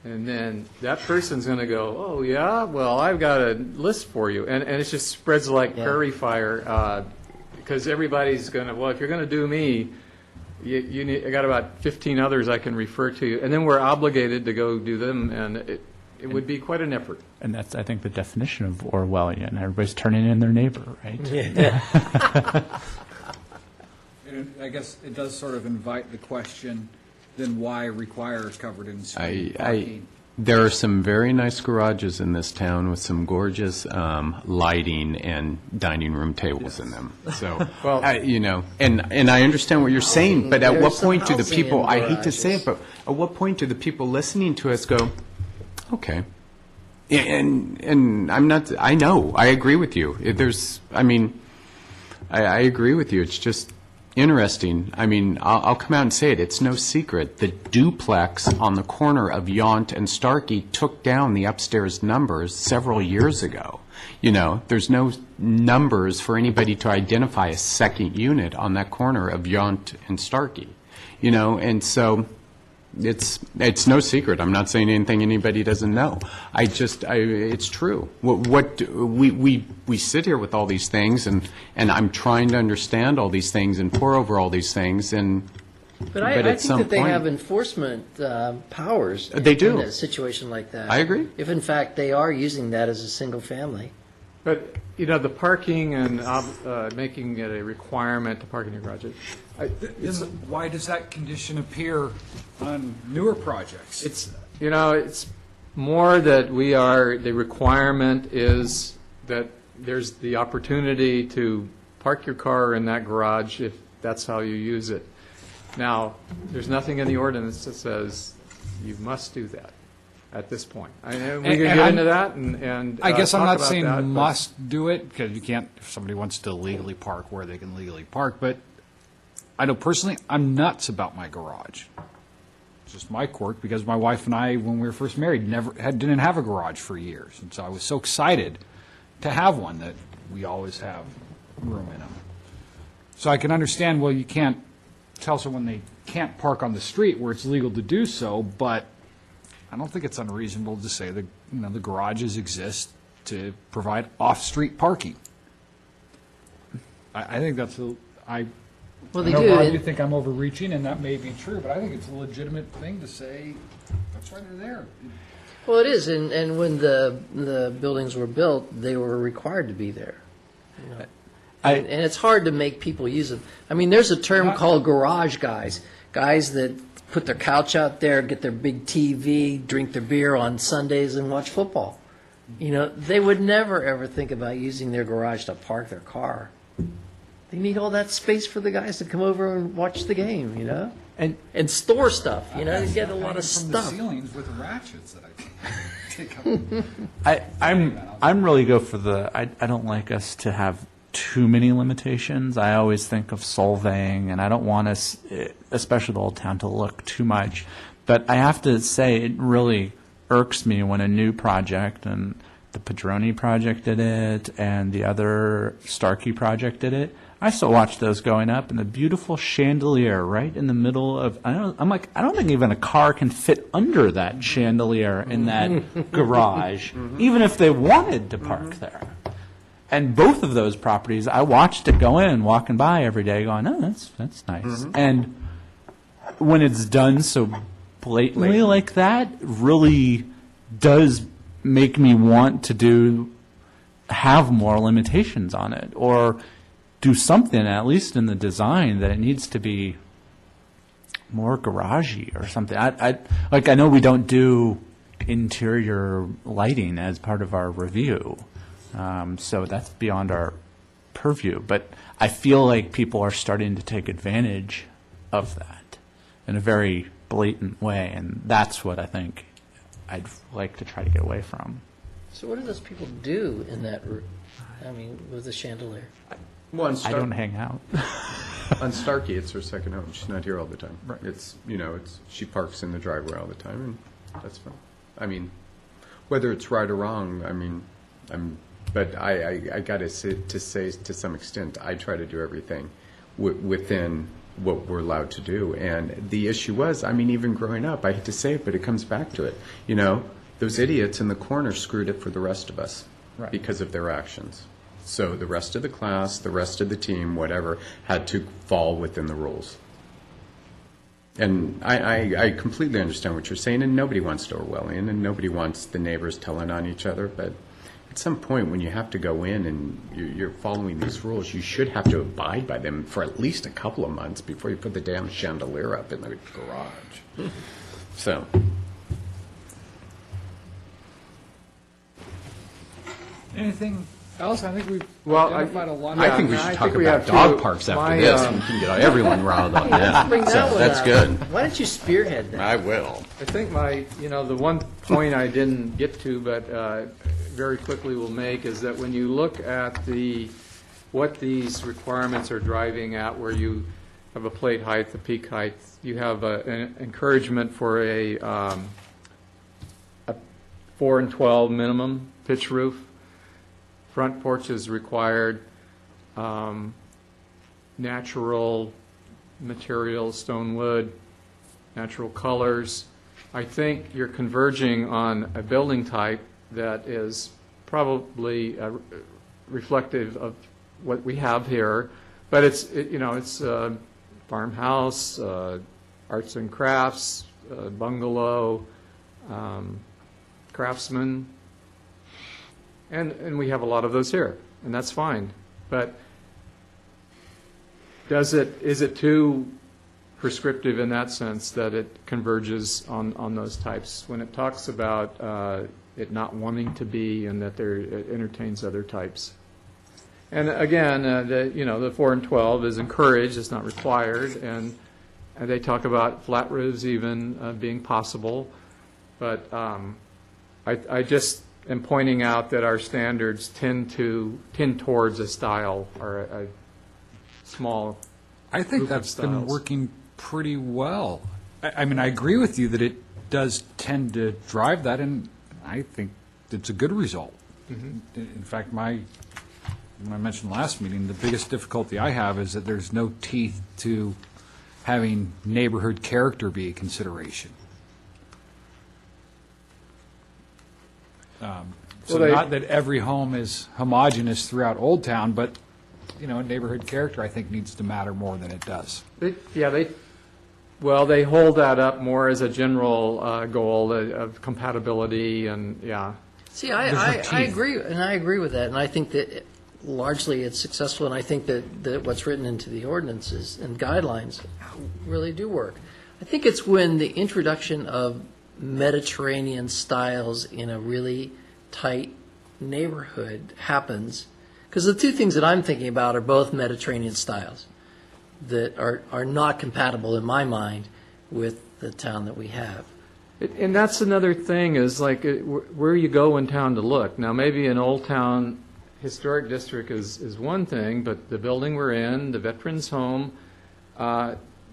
[SPEAKER 6] and then that person's going to go, oh, yeah, well, I've got a list for you. And it just spreads like prairie fire, because everybody's going to, well, if you're going to do me, you need, I got about 15 others I can refer to, and then we're obligated to go do them, and it would be quite an effort.
[SPEAKER 4] And that's, I think, the definition of Orwellian. Everybody's turning in their neighbor, right?
[SPEAKER 1] And I guess it does sort of invite the question, then why require covered in screened parking?
[SPEAKER 5] There are some very nice garages in this town with some gorgeous lighting and dining room tables in them. So,
[SPEAKER 6] Well-
[SPEAKER 5] and I understand what you're saying, but at
[SPEAKER 3] There's
[SPEAKER 5] what
[SPEAKER 3] some
[SPEAKER 5] point do the
[SPEAKER 3] housing in
[SPEAKER 5] people, I hate to say it,
[SPEAKER 3] garages.
[SPEAKER 5] but at what point do the people listening to us go, okay? And I'm not, I know, I agree with you. I agree with you. It's just interesting. I mean, I'll come out and say it. It's no secret. The duplex on the corner of Yount and Starkey took down the upstairs numbers several years ago. There's no numbers for anybody to identify a second unit on that corner of Yount and Starkey. And so it's no secret. I'm not saying anything anybody doesn't know. It's true. We sit here with all these things, and I'm trying to understand all these things and pore over all these things,
[SPEAKER 3] But I
[SPEAKER 5] at
[SPEAKER 3] think
[SPEAKER 5] some
[SPEAKER 3] that they
[SPEAKER 5] point-
[SPEAKER 3] have enforcement powers.
[SPEAKER 5] They do.
[SPEAKER 3] In a situation like that.
[SPEAKER 5] I agree.
[SPEAKER 3] If in fact they are using that as a single family.
[SPEAKER 6] But, the parking and making it a requirement to park in your garage,
[SPEAKER 1] Then why does that condition appear on newer projects?
[SPEAKER 6] it's more that the requirement is that there's the opportunity to park your car in that garage if that's how you use it. Now, there's nothing in the ordinance that says you must do that at this point. We can
[SPEAKER 1] And
[SPEAKER 6] get
[SPEAKER 1] I'm-
[SPEAKER 6] into that and
[SPEAKER 1] I guess I'm
[SPEAKER 6] talk
[SPEAKER 1] not
[SPEAKER 6] about
[SPEAKER 1] saying
[SPEAKER 6] that, but-
[SPEAKER 1] must do it, because you can't, if somebody wants to legally park where they can legally park, but I know personally, I'm nuts about my garage. It's just my quirk, because my wife and I, when we were first married, didn't have a garage for years, and so I was so excited to have one that we always have room in them. So I can understand, well, you can't tell someone they can't park on the street where it's legal to do so, but I don't think it's unreasonable to say that, the garages exist to provide off-street parking. I think that's
[SPEAKER 3] Well,
[SPEAKER 1] I
[SPEAKER 3] they
[SPEAKER 1] know,
[SPEAKER 3] do.
[SPEAKER 1] Bob,
[SPEAKER 3] and-
[SPEAKER 1] you think I'm overreaching, and that may be true, but I think it's a legitimate thing to say, that's why they're there.
[SPEAKER 3] Well, it is, and when the buildings were built, they were required to be there. And it's hard to make people use them. I mean, there's a term called garage guys that put their couch out there, get their big TV, drink their beer on Sundays and watch football. They would never, ever think about using their garage to park their car. They need all that space for the guys to come over and watch the game, and store stuff, they get a lot of
[SPEAKER 1] From the
[SPEAKER 3] stuff.
[SPEAKER 1] ceilings with ratchets that I take up.
[SPEAKER 4] I'm really go for I don't like us to have too many limitations. I always think of Solvang, and I don't want us, especially the Old Town, to look too much. But I have to say, it really irks me when a new project, and the Padroni project did it, and the other Starkey project did it. I still watch those going up, and the beautiful chandelier right in the middle of. I'm like, I don't think even a car can fit under that chandelier in that garage, even if they wanted to park there. And both of those properties, I watched it go in, walking by every day, going, "Oh, that's nice." And when it's done so blatantly like that, really does make me want to have more limitations on it, or do something, at least in the design, that it needs to be more garagey or something. I know we don't do interior lighting as part of our review, so that's beyond our purview. But I feel like people are starting to take advantage of that in a very blatant way, and that's what I think I'd like to try to get away from.
[SPEAKER 3] So what do those people do in that, with the chandelier?
[SPEAKER 5] Well,
[SPEAKER 4] I don't hang out.
[SPEAKER 5] On Starkey, it's her second home. She's not here all the time. Right. It's she parks in the driveway all the time, and that's fine. I mean, whether it's right or wrong, but I got to say, to some extent, I try to do everything within what we're allowed to do. And the issue was, even growing up, I hate to say it, but it comes back to it. Those idiots in the corner screwed it for the rest of us because of their actions. So the rest of the class, the rest of the team, whatever, had to fall within the rules. And I completely understand what you're saying, and nobody wants Orwellian, and nobody wants the neighbors telling on each other, but at some point when you have to go in and you're following these rules, you should have to abide by them for at least a couple of months before you put the damn chandelier up in the garage. So...
[SPEAKER 1] Anything else? I think we've
[SPEAKER 6] Well,
[SPEAKER 1] identified a lot.
[SPEAKER 5] I think we should talk about
[SPEAKER 6] have
[SPEAKER 5] dog
[SPEAKER 6] to-
[SPEAKER 5] parks after
[SPEAKER 6] my,
[SPEAKER 5] this. We can get everyone riled up.
[SPEAKER 3] Bring that
[SPEAKER 5] So
[SPEAKER 3] one
[SPEAKER 5] that's
[SPEAKER 3] up.
[SPEAKER 5] good.
[SPEAKER 3] Why don't you spearhead that?
[SPEAKER 5] I will.
[SPEAKER 6] I think the one point I didn't get to, but very quickly will make, is that when you look at what these requirements are driving at, where you have a plate height, the peak height, you have an encouragement for a 4 and 12 minimum pitch roof. Front porch is required, natural materials, stone wood, natural colors. I think you're converging on a building type that is probably reflective of what we have here, but it's farmhouse, arts and crafts, bungalow, craftsman. And we have a lot of those here, and that's fine. But is it too prescriptive in that sense that it converges on those types when it talks about it not wanting to be, and that it entertains other types? And again, the 4 and 12 is encouraged; it's not required. And they talk about flat roofs even being possible, but I just am pointing out that our standards tend towards a style or a small.
[SPEAKER 1] I think
[SPEAKER 6] group of
[SPEAKER 1] that's been
[SPEAKER 6] styles.
[SPEAKER 1] working pretty well. I agree with you that it does tend to drive that, and I think it's a good result. In fact, when I mentioned last meeting, the biggest difficulty I have is that there's no teeth to having neighborhood character be a consideration. So not that every home is homogeneous throughout Old Town, but, neighborhood character, I think, needs to matter more than it does.
[SPEAKER 6] They hold that up more as a general goal of compatibility, and
[SPEAKER 3] See, I agree, and I agree with that, and I think that largely it's successful, and I think that what's written into the ordinances and guidelines really do work. I think it's when the introduction of Mediterranean styles in a really tight neighborhood happens, because the two things that I'm thinking about are both Mediterranean styles that are not compatible in my mind with the town that we have.
[SPEAKER 6] And that's another thing, is like where you go in town to look. Now, maybe in Old Town historic district is one thing, but the building we're in, the Veterans Home,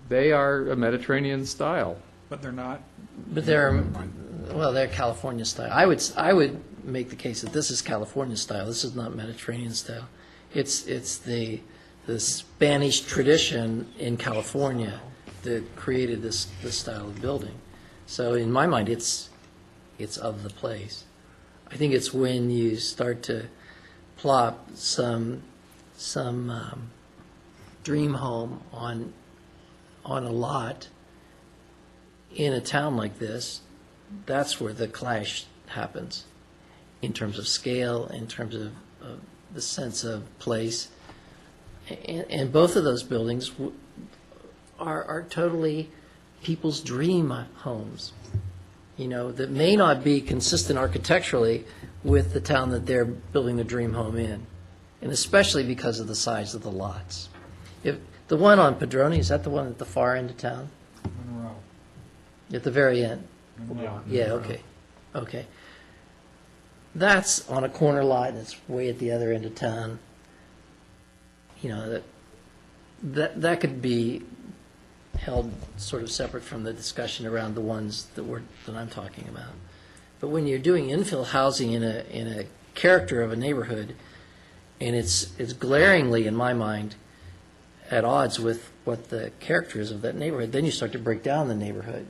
[SPEAKER 6] they are a Mediterranean style.
[SPEAKER 1] But they're not.
[SPEAKER 3] But they're California style. I would make the case that this is California style. This is not Mediterranean style. It's the Spanish tradition in California that created this style of building. So in my mind, it's of the place. I think it's when you start to plop some dream home on a lot in a town like this, that's where the clash happens in terms of scale, in terms of the sense of place. And both of those buildings are totally people's dream homes, that may not be consistent architecturally with the town that they're building the dream home in, and especially because of the size of the lots. If the one on Padroni, is that the one at the far end of town?
[SPEAKER 1] Monroe.
[SPEAKER 3] At the very end? Yeah, okay. That's on a corner lot, and it's way at the other end of town. That could be held sort of separate from the discussion around the ones that I'm talking about. But when you're doing infill housing in a character of a neighborhood, and it's glaringly, in my mind, at odds with what the character is of that neighborhood, then you start to break down the neighborhood.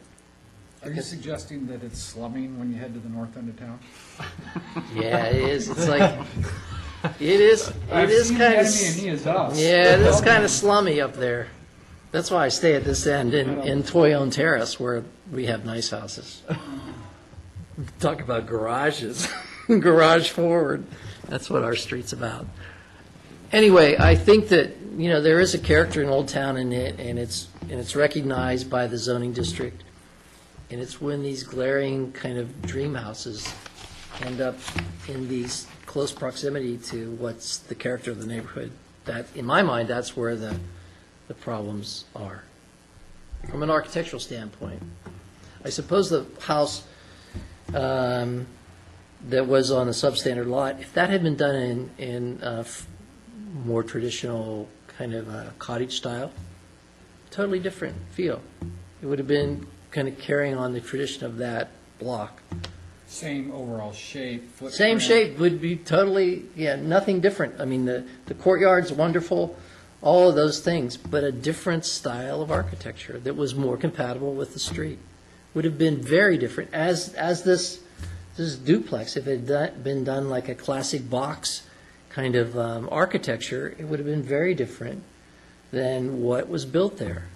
[SPEAKER 1] Are you suggesting that it's slumming when you head to the north end of town?
[SPEAKER 3] Yeah, it is. It's like it is kind of.
[SPEAKER 1] And he is us.
[SPEAKER 3] Yeah, it is kind of slummy up there. That's why I stay at this end in Toyon Terrace, where we have nice houses. Talk about garages, garage forward. That's what our street's about. Anyway, I think that there is a character in Old Town in it, and it's recognized by the zoning district. And it's when these glaring kind of dream houses end up in these close proximity to what's the character of the neighborhood. That, in my mind, that's where the problems are, from an architectural standpoint. I suppose the house that was on a substandard lot, if that had been done in more traditional kind of cottage style, totally different feel. It would have been kind of carrying on the tradition of that block.
[SPEAKER 1] Same overall shape, footprint.
[SPEAKER 3] Same shape would be totally, nothing different. I mean, the courtyard's wonderful, all of those things, but a different style of architecture that was more compatible with the street. Would have been very different. As this duplex, if it had been done like a classic box kind of architecture, it would have been very different than what was built there.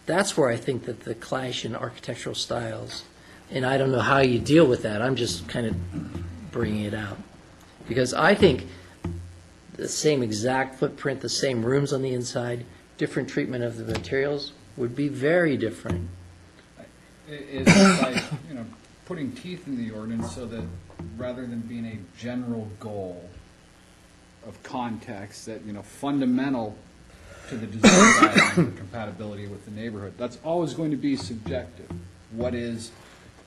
[SPEAKER 3] That's where I think that the clash in architectural styles, and I don't know how you deal with that, I'm just kind of bringing it out. Because I think the same exact footprint, the same rooms on the inside, different treatment of the materials would be very different.
[SPEAKER 1] It's like, putting teeth in the ordinance so that rather than being a general goal of context, that, fundamental to the design guidelines for compatibility with the neighborhood, that's always going to be subjective. What is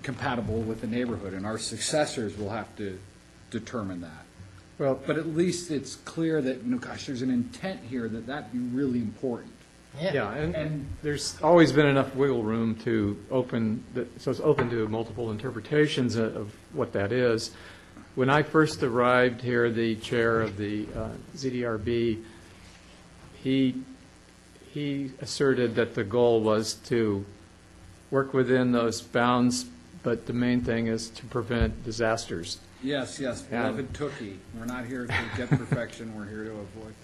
[SPEAKER 1] compatible with the neighborhood? And our successors will have to determine that.
[SPEAKER 6] Well,
[SPEAKER 1] But at least it's clear that, there's an intent here that that'd be really important.
[SPEAKER 6] yeah, and there's always been enough wiggle room to so it's open to multiple interpretations of what that is. When I first arrived here, the chair of the ZDRB, he asserted that the goal was to work within those bounds, but the main thing is to prevent disasters.
[SPEAKER 1] Yes, beloved Tookie. We're not here to get perfection, we're here to avoid.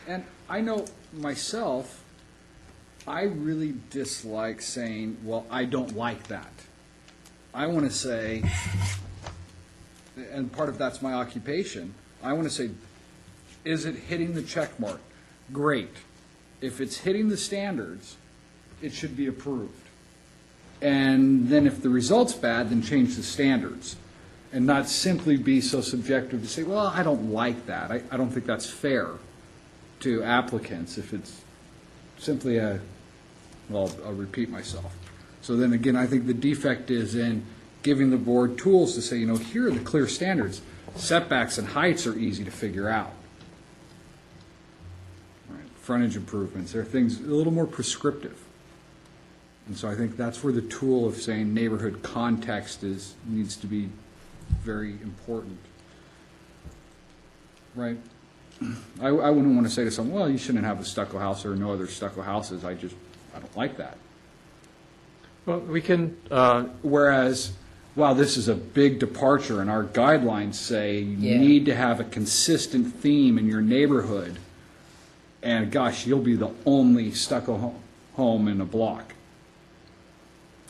[SPEAKER 1] And I know myself, I really dislike saying, well, I don't like that. I want to say, and part of that's my occupation, I want to say, is it hitting the check mark? Great. If it's hitting the standards, it should be approved. And then if the result's bad, then change the standards. And not simply be so subjective to say, well, I don't like that. I don't think that's fair to applicants if it's simply I'll repeat myself. So then again, I think the defect is in giving the board tools to say, here are the clear standards. Setbacks and heights are easy to figure out. Right, frontage improvements, they're things a little more prescriptive. And so I think that's where the tool of saying neighborhood context needs to be very important. Right? I wouldn't want to say to someone, well, you shouldn't have a stucco house or no other stucco houses. I don't like that.
[SPEAKER 6] Well, we can,
[SPEAKER 1] Whereas, wow, this is a big departure, and our guidelines say you
[SPEAKER 3] Yeah.
[SPEAKER 1] need to have a consistent theme in your neighborhood, and gosh, you'll be the only stucco home in a block.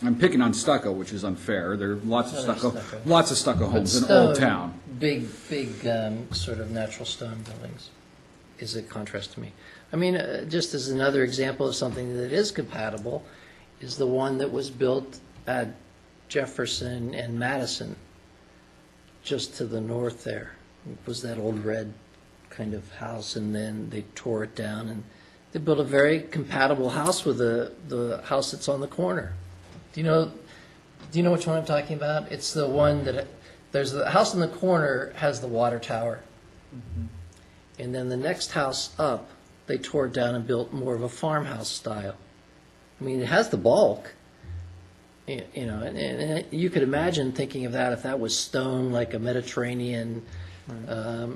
[SPEAKER 1] I'm picking on stucco, which is unfair. There are lots of stucco homes in Old Town.
[SPEAKER 3] Big, sort of natural stone buildings is a contrast to me. I mean, just as another example of something that is compatible, is the one that was built at Jefferson and Madison, just to the north there. It was that old red kind of house, and then they tore it down, and they built a very compatible house with the house that's on the corner. Do you know which one I'm talking about? It's the one that, there's the house in the corner has the water tower. And then the next house up, they tore it down and built more of a farmhouse style. I mean, it has the bulk, and you could imagine thinking of that if that was stone, like a Mediterranean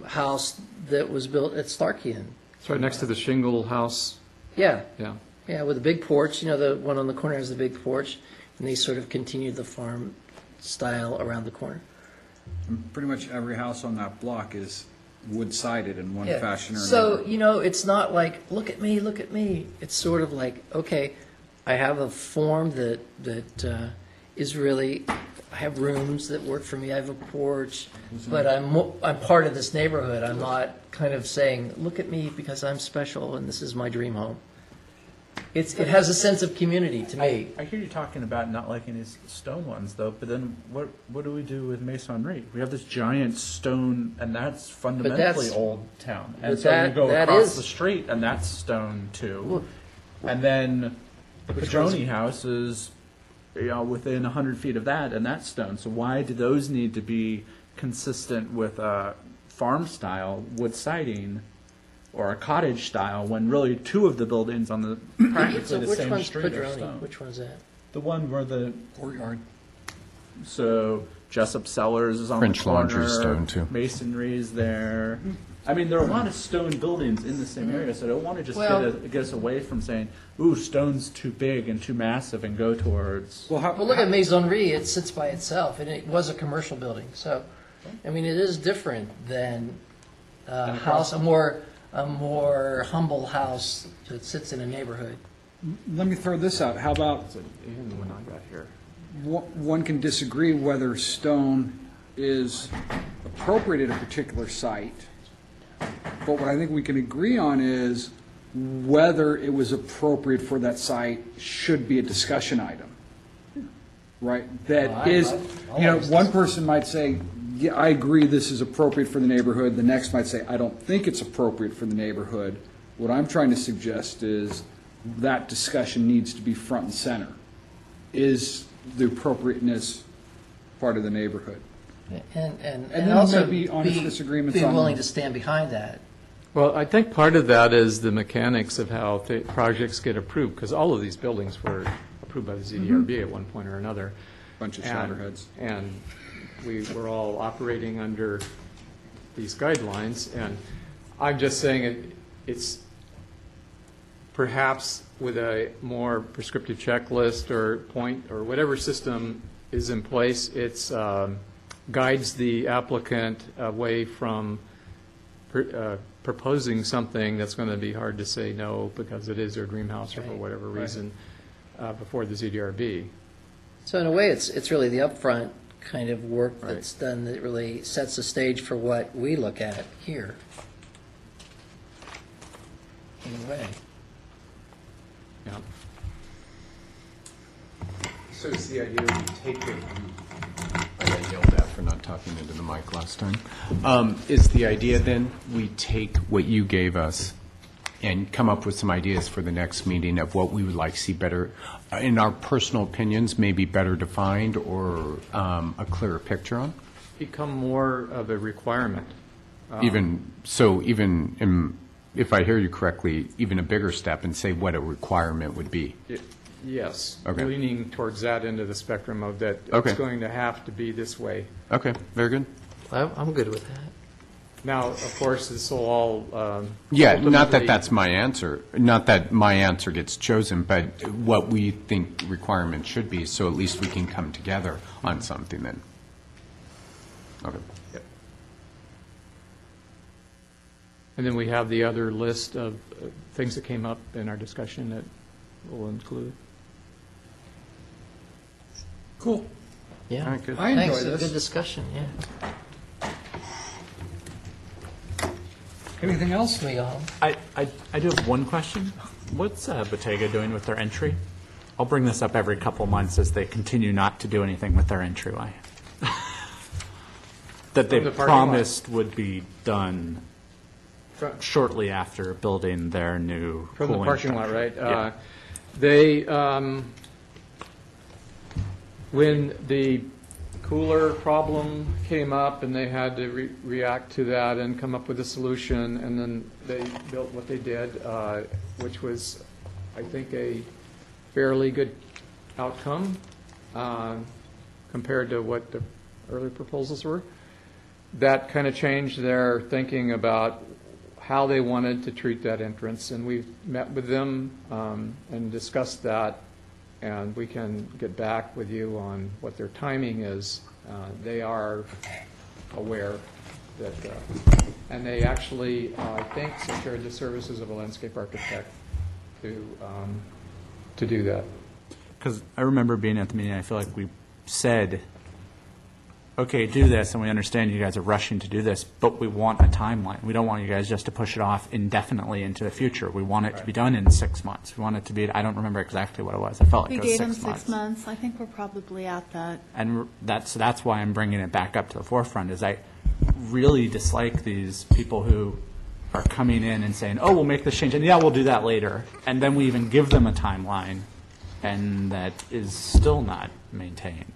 [SPEAKER 3] house that was built at Starkian.
[SPEAKER 6] it's right next to the shingle house,
[SPEAKER 3] Yeah,
[SPEAKER 6] yeah.
[SPEAKER 3] with a big porch. The one on the corner has the big porch, and they sort of continued the farm style around the corner.
[SPEAKER 1] Pretty much every house on that block is wood-sided in one
[SPEAKER 3] Yeah.
[SPEAKER 1] fashion or
[SPEAKER 3] So,
[SPEAKER 1] another.
[SPEAKER 3] it's not like, look at me, look at me. It's sort of like, okay, I have a form that is really, I have rooms that work for me, I have a porch, but I'm part of this neighborhood. I'm not kind of saying, look at me because I'm special and this is my dream home. It has a sense of community to me.
[SPEAKER 4] I hear you talking about not liking these stone ones, though, but then what do we do with Masonry? We have this giant stone, and that's fundamentally Old Town. And
[SPEAKER 3] but
[SPEAKER 4] so
[SPEAKER 3] that-
[SPEAKER 4] you go
[SPEAKER 3] that
[SPEAKER 4] across
[SPEAKER 3] is-
[SPEAKER 4] the street, and that's stone, too.
[SPEAKER 3] Well-
[SPEAKER 4] And then the Padroni house is, within 100 feet of that, and that's stone. So why do those need to be consistent with a farm-style wood siding or a cottage style, when really two of the buildings on the practically
[SPEAKER 3] So
[SPEAKER 4] the
[SPEAKER 3] which
[SPEAKER 4] same
[SPEAKER 3] one's
[SPEAKER 4] street are
[SPEAKER 3] Padroni?
[SPEAKER 4] stone?
[SPEAKER 3] Which one's that?
[SPEAKER 4] The one where the,
[SPEAKER 1] Courtyard.
[SPEAKER 4] so Jessup Cellars is on
[SPEAKER 5] French
[SPEAKER 4] the corner.
[SPEAKER 5] Laundry's stone, too.
[SPEAKER 4] Masonry's there. I mean, there are a lot of stone buildings in the same area, so I don't want to just
[SPEAKER 3] Well-
[SPEAKER 4] get us away from saying, ooh, stone's too big and too massive, and go towards.
[SPEAKER 1] Well,
[SPEAKER 3] Well, look at Maisonnerie, it sits by itself, and it was a commercial building, so, I mean, it is different than a house, a more humble house that sits in a neighborhood.
[SPEAKER 1] let me throw this out. How about
[SPEAKER 6] When I got here.
[SPEAKER 1] one can disagree whether stone is appropriate at a particular site, but what I think we can agree on is whether it was appropriate for that site should be a discussion item. Right? That is, one person might say, yeah, I agree this is appropriate for the neighborhood. The next might say, I don't think it's appropriate for the neighborhood. What I'm trying to suggest is that discussion needs to be front and center. Is the appropriateness part of the neighborhood?
[SPEAKER 3] And
[SPEAKER 1] then
[SPEAKER 3] also
[SPEAKER 1] there may be honest disagreements
[SPEAKER 3] be
[SPEAKER 1] on-
[SPEAKER 3] willing to stand behind that.
[SPEAKER 6] Well, I think part of that is the mechanics of how projects get approved, because all of these buildings were approved by the ZDRB at one point or another.
[SPEAKER 1] Bunch of
[SPEAKER 6] And-
[SPEAKER 1] shatterheads.
[SPEAKER 6] And we were all operating under these guidelines, and I'm just saying it's perhaps with a more prescriptive checklist or point, or whatever system is in place, it's guides the applicant away from proposing something that's going to be hard to say no because it is their dream house or for whatever reason before the ZDRB.
[SPEAKER 3] So in a way, it's really the upfront kind of work that's done that really sets the stage for what we look at here. In a way.
[SPEAKER 6] Yeah.
[SPEAKER 5] So is the idea we take it, I got yelled at for not talking into the mic last time. Is the idea then we take what you gave us and come up with some ideas for the next meeting of what we would like to see better, in our personal opinions, maybe better defined or a clearer picture on?
[SPEAKER 6] become more of a requirement.
[SPEAKER 5] If I hear you correctly, even a bigger step and say what a requirement would be.
[SPEAKER 6] Yes.
[SPEAKER 5] Okay.
[SPEAKER 6] Leaning towards that end of the spectrum of that
[SPEAKER 5] Okay.
[SPEAKER 6] it's going to have to be this way.
[SPEAKER 5] Okay, very good.
[SPEAKER 3] I'm good with that.
[SPEAKER 6] Now, of course, this will all.
[SPEAKER 5] Yeah, not that
[SPEAKER 6] ultimately-
[SPEAKER 5] that's my answer, not that my answer gets chosen, but what we think requirements should be, so at least we can come together on something then. Okay.
[SPEAKER 6] And then we have the other list of things that came up in our discussion that we'll include.
[SPEAKER 1] Cool.
[SPEAKER 3] Yeah.
[SPEAKER 5] All right, good.
[SPEAKER 1] I enjoy
[SPEAKER 3] Thanks,
[SPEAKER 1] this.
[SPEAKER 3] good discussion, yeah.
[SPEAKER 1] Anything else?
[SPEAKER 3] We all,
[SPEAKER 4] I do have one question. What's Bottega doing with their entry? I'll bring this up every couple months as they continue not to do anything with their entryway. That they
[SPEAKER 6] From the parking lot.
[SPEAKER 4] promised would be done
[SPEAKER 6] From-
[SPEAKER 4] shortly after building their new
[SPEAKER 6] From the
[SPEAKER 4] cooling
[SPEAKER 6] parking lot,
[SPEAKER 4] structure.
[SPEAKER 6] right?
[SPEAKER 4] Yeah.
[SPEAKER 6] They, when the cooler problem came up and they had to react to that and come up with a solution, and then they built what they did, which was, I think, a fairly good outcome compared to what the earlier proposals were. That kind of changed their thinking about how they wanted to treat that entrance, and we've met with them and discussed that, and we can get back with you on what their timing is. They are aware that, and they actually, I think, secured the services of a landscape architect to do that.
[SPEAKER 4] Because I remember being at the meeting, I feel like we said, okay, do this, and we understand you guys are rushing to do this, but we want a timeline. We don't want you guys just to push it off indefinitely into the future. We want it to be done in 6 months. We want it to be, I don't remember exactly what it was. I felt like
[SPEAKER 2] We
[SPEAKER 4] it was
[SPEAKER 2] gave them
[SPEAKER 4] 6 months.
[SPEAKER 2] 6 months. I think we're probably at that.
[SPEAKER 4] And that's why I'm bringing it back up to the forefront, is I really dislike these people who are coming in and saying, oh, we'll make this change, and yeah, we'll do that later. And then we even give them a timeline, and that is still not maintained.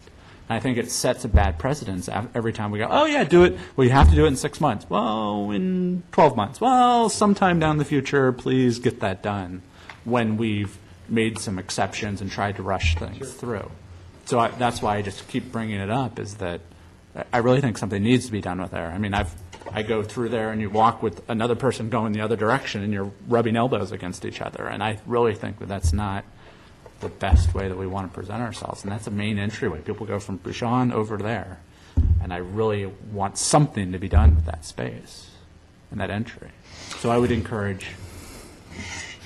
[SPEAKER 4] And I think it sets a bad precedence every time we go, oh, yeah, do it. Well, you have to do it in 6 months. Well, in 12 months. Well, sometime down the future, please get that done, when we've made some exceptions and tried to rush things through. So that's why I just keep bringing it up, is that I really think something needs to be done with there. I mean, I go through there and you walk with another person going the other direction and you're rubbing elbows against each other. And I really think that that's not the best way that we want to present ourselves. And that's a main entryway. People go from Bouchon over there. And I really want something to be done with that space and that entry. So I would encourage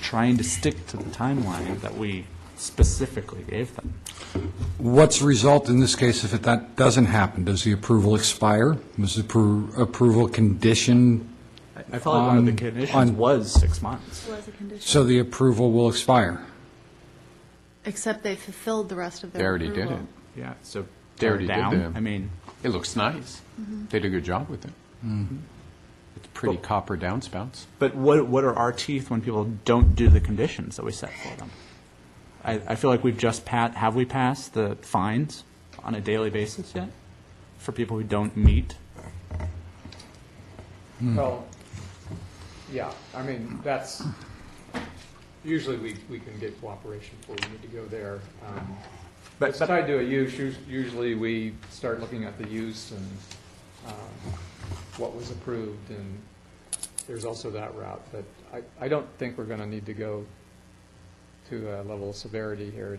[SPEAKER 4] trying to stick to the timeline that we specifically gave them.
[SPEAKER 1] What's the result in this case if that doesn't happen? Does the approval expire? Was the approval conditioned,
[SPEAKER 4] I felt like one of the
[SPEAKER 1] On-
[SPEAKER 4] conditions
[SPEAKER 1] on-
[SPEAKER 4] was 6 months.
[SPEAKER 2] Was a condition.
[SPEAKER 1] so the approval will expire?
[SPEAKER 2] Except they fulfilled the rest of their
[SPEAKER 5] They already did
[SPEAKER 2] approval.
[SPEAKER 5] it.
[SPEAKER 4] Yeah, so
[SPEAKER 5] They already
[SPEAKER 4] tear it
[SPEAKER 5] did
[SPEAKER 4] down.
[SPEAKER 5] the-
[SPEAKER 4] I mean,
[SPEAKER 5] It looks nice. They did a good job with it. It's pretty copper downspouts.
[SPEAKER 4] but what are our teeth when people don't do the conditions that we set for them? I feel like we've just have we passed the fines on a daily basis yet for people who don't meet?
[SPEAKER 6] Well, yeah, I mean, that's, usually we can get cooperation before we need to go there. But it's tied to a use, usually we start looking at the use and what was approved, and there's also that route. But I don't think we're going to need to go to a level of severity here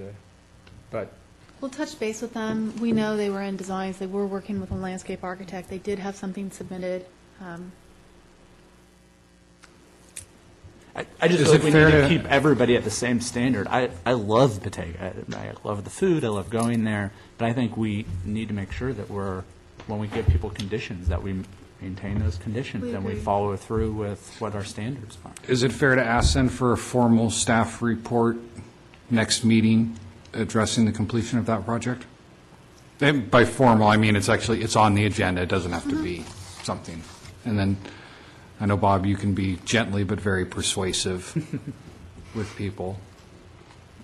[SPEAKER 6] but
[SPEAKER 2] We'll touch base with them. We know they were in designs. They were working with a landscape architect. They did have something submitted.
[SPEAKER 4] I just
[SPEAKER 1] Is
[SPEAKER 4] feel like
[SPEAKER 1] it
[SPEAKER 4] we
[SPEAKER 1] fair
[SPEAKER 4] need to
[SPEAKER 1] to-
[SPEAKER 4] keep everybody at the same standard. I love Bottega. I love the food. I love going there. But I think we need to make sure that when we give people conditions, that we maintain those conditions
[SPEAKER 2] We
[SPEAKER 4] and we
[SPEAKER 2] agree.
[SPEAKER 4] follow through with what our standards are.
[SPEAKER 1] Is it fair to ask then for a formal staff report next meeting addressing the completion of that project? And by formal, I mean it's on the agenda. It doesn't have to be something. And then, I know, Bob, you can be gently but very persuasive with people.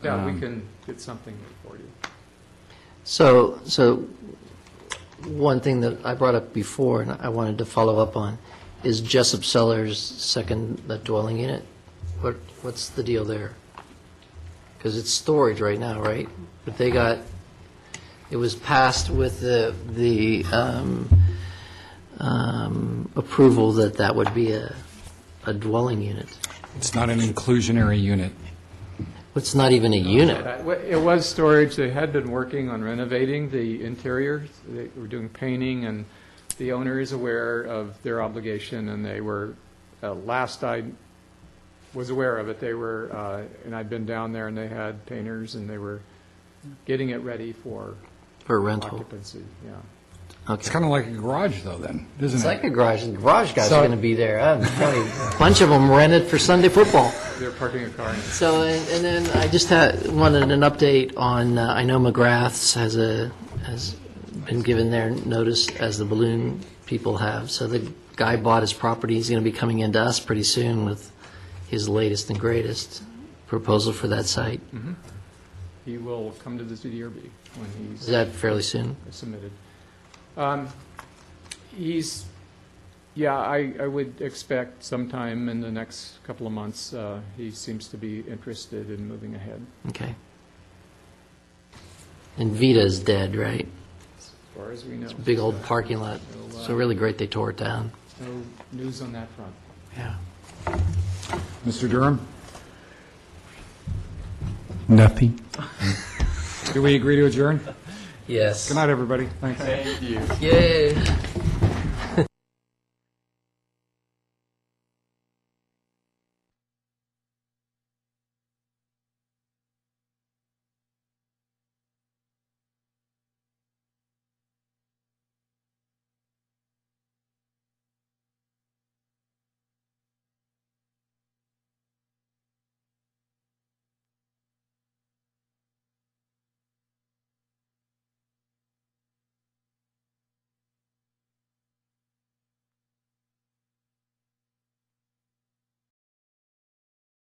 [SPEAKER 6] yeah, we can get something for you.
[SPEAKER 3] so one thing that I brought up before, and I wanted to follow up on, is Jessup Cellars' second dwelling unit. What's the deal there? Because it's storage right now, right? But it was passed with the approval that would be a dwelling unit.
[SPEAKER 1] It's not an inclusionary unit.
[SPEAKER 3] It's not even a unit.
[SPEAKER 6] It was storage. They had been working on renovating the interior. They were doing painting, and the owner is aware of their obligation, and they were, last I was aware of it, they were, and I'd been down there, and they had painters, and they were getting it ready for
[SPEAKER 3] For rental.
[SPEAKER 6] occupancy, yeah.
[SPEAKER 1] It's kind of like a garage, though, then, isn't
[SPEAKER 3] It's
[SPEAKER 1] it?
[SPEAKER 3] like a garage. The garage guys
[SPEAKER 1] So-
[SPEAKER 3] are going to be there. I'm telling you, a bunch of them rented for Sunday football.
[SPEAKER 6] They're parking a car in it.
[SPEAKER 3] So, and then I just wanted an update on, I know McGrath's has been given their notice, as the balloon people have. So the guy bought his property. He's going to be coming into us pretty soon with his latest and greatest proposal for that site.
[SPEAKER 6] He will come to the CDRB when
[SPEAKER 3] Is
[SPEAKER 6] he's
[SPEAKER 3] that fairly soon?
[SPEAKER 6] submitted. I would expect sometime in the next couple of months, he seems to be interested in moving ahead.
[SPEAKER 3] Okay. And Vita's dead, right?
[SPEAKER 6] As far as we know.
[SPEAKER 3] Big old parking lot. So really great they tore it down.
[SPEAKER 6] No news on that front.
[SPEAKER 3] Yeah.
[SPEAKER 1] Mr. Durham,
[SPEAKER 4] Nothing.
[SPEAKER 1] do we agree to adjourn?
[SPEAKER 3] Yes.
[SPEAKER 1] Good night, everybody. Thanks.
[SPEAKER 3] Yay.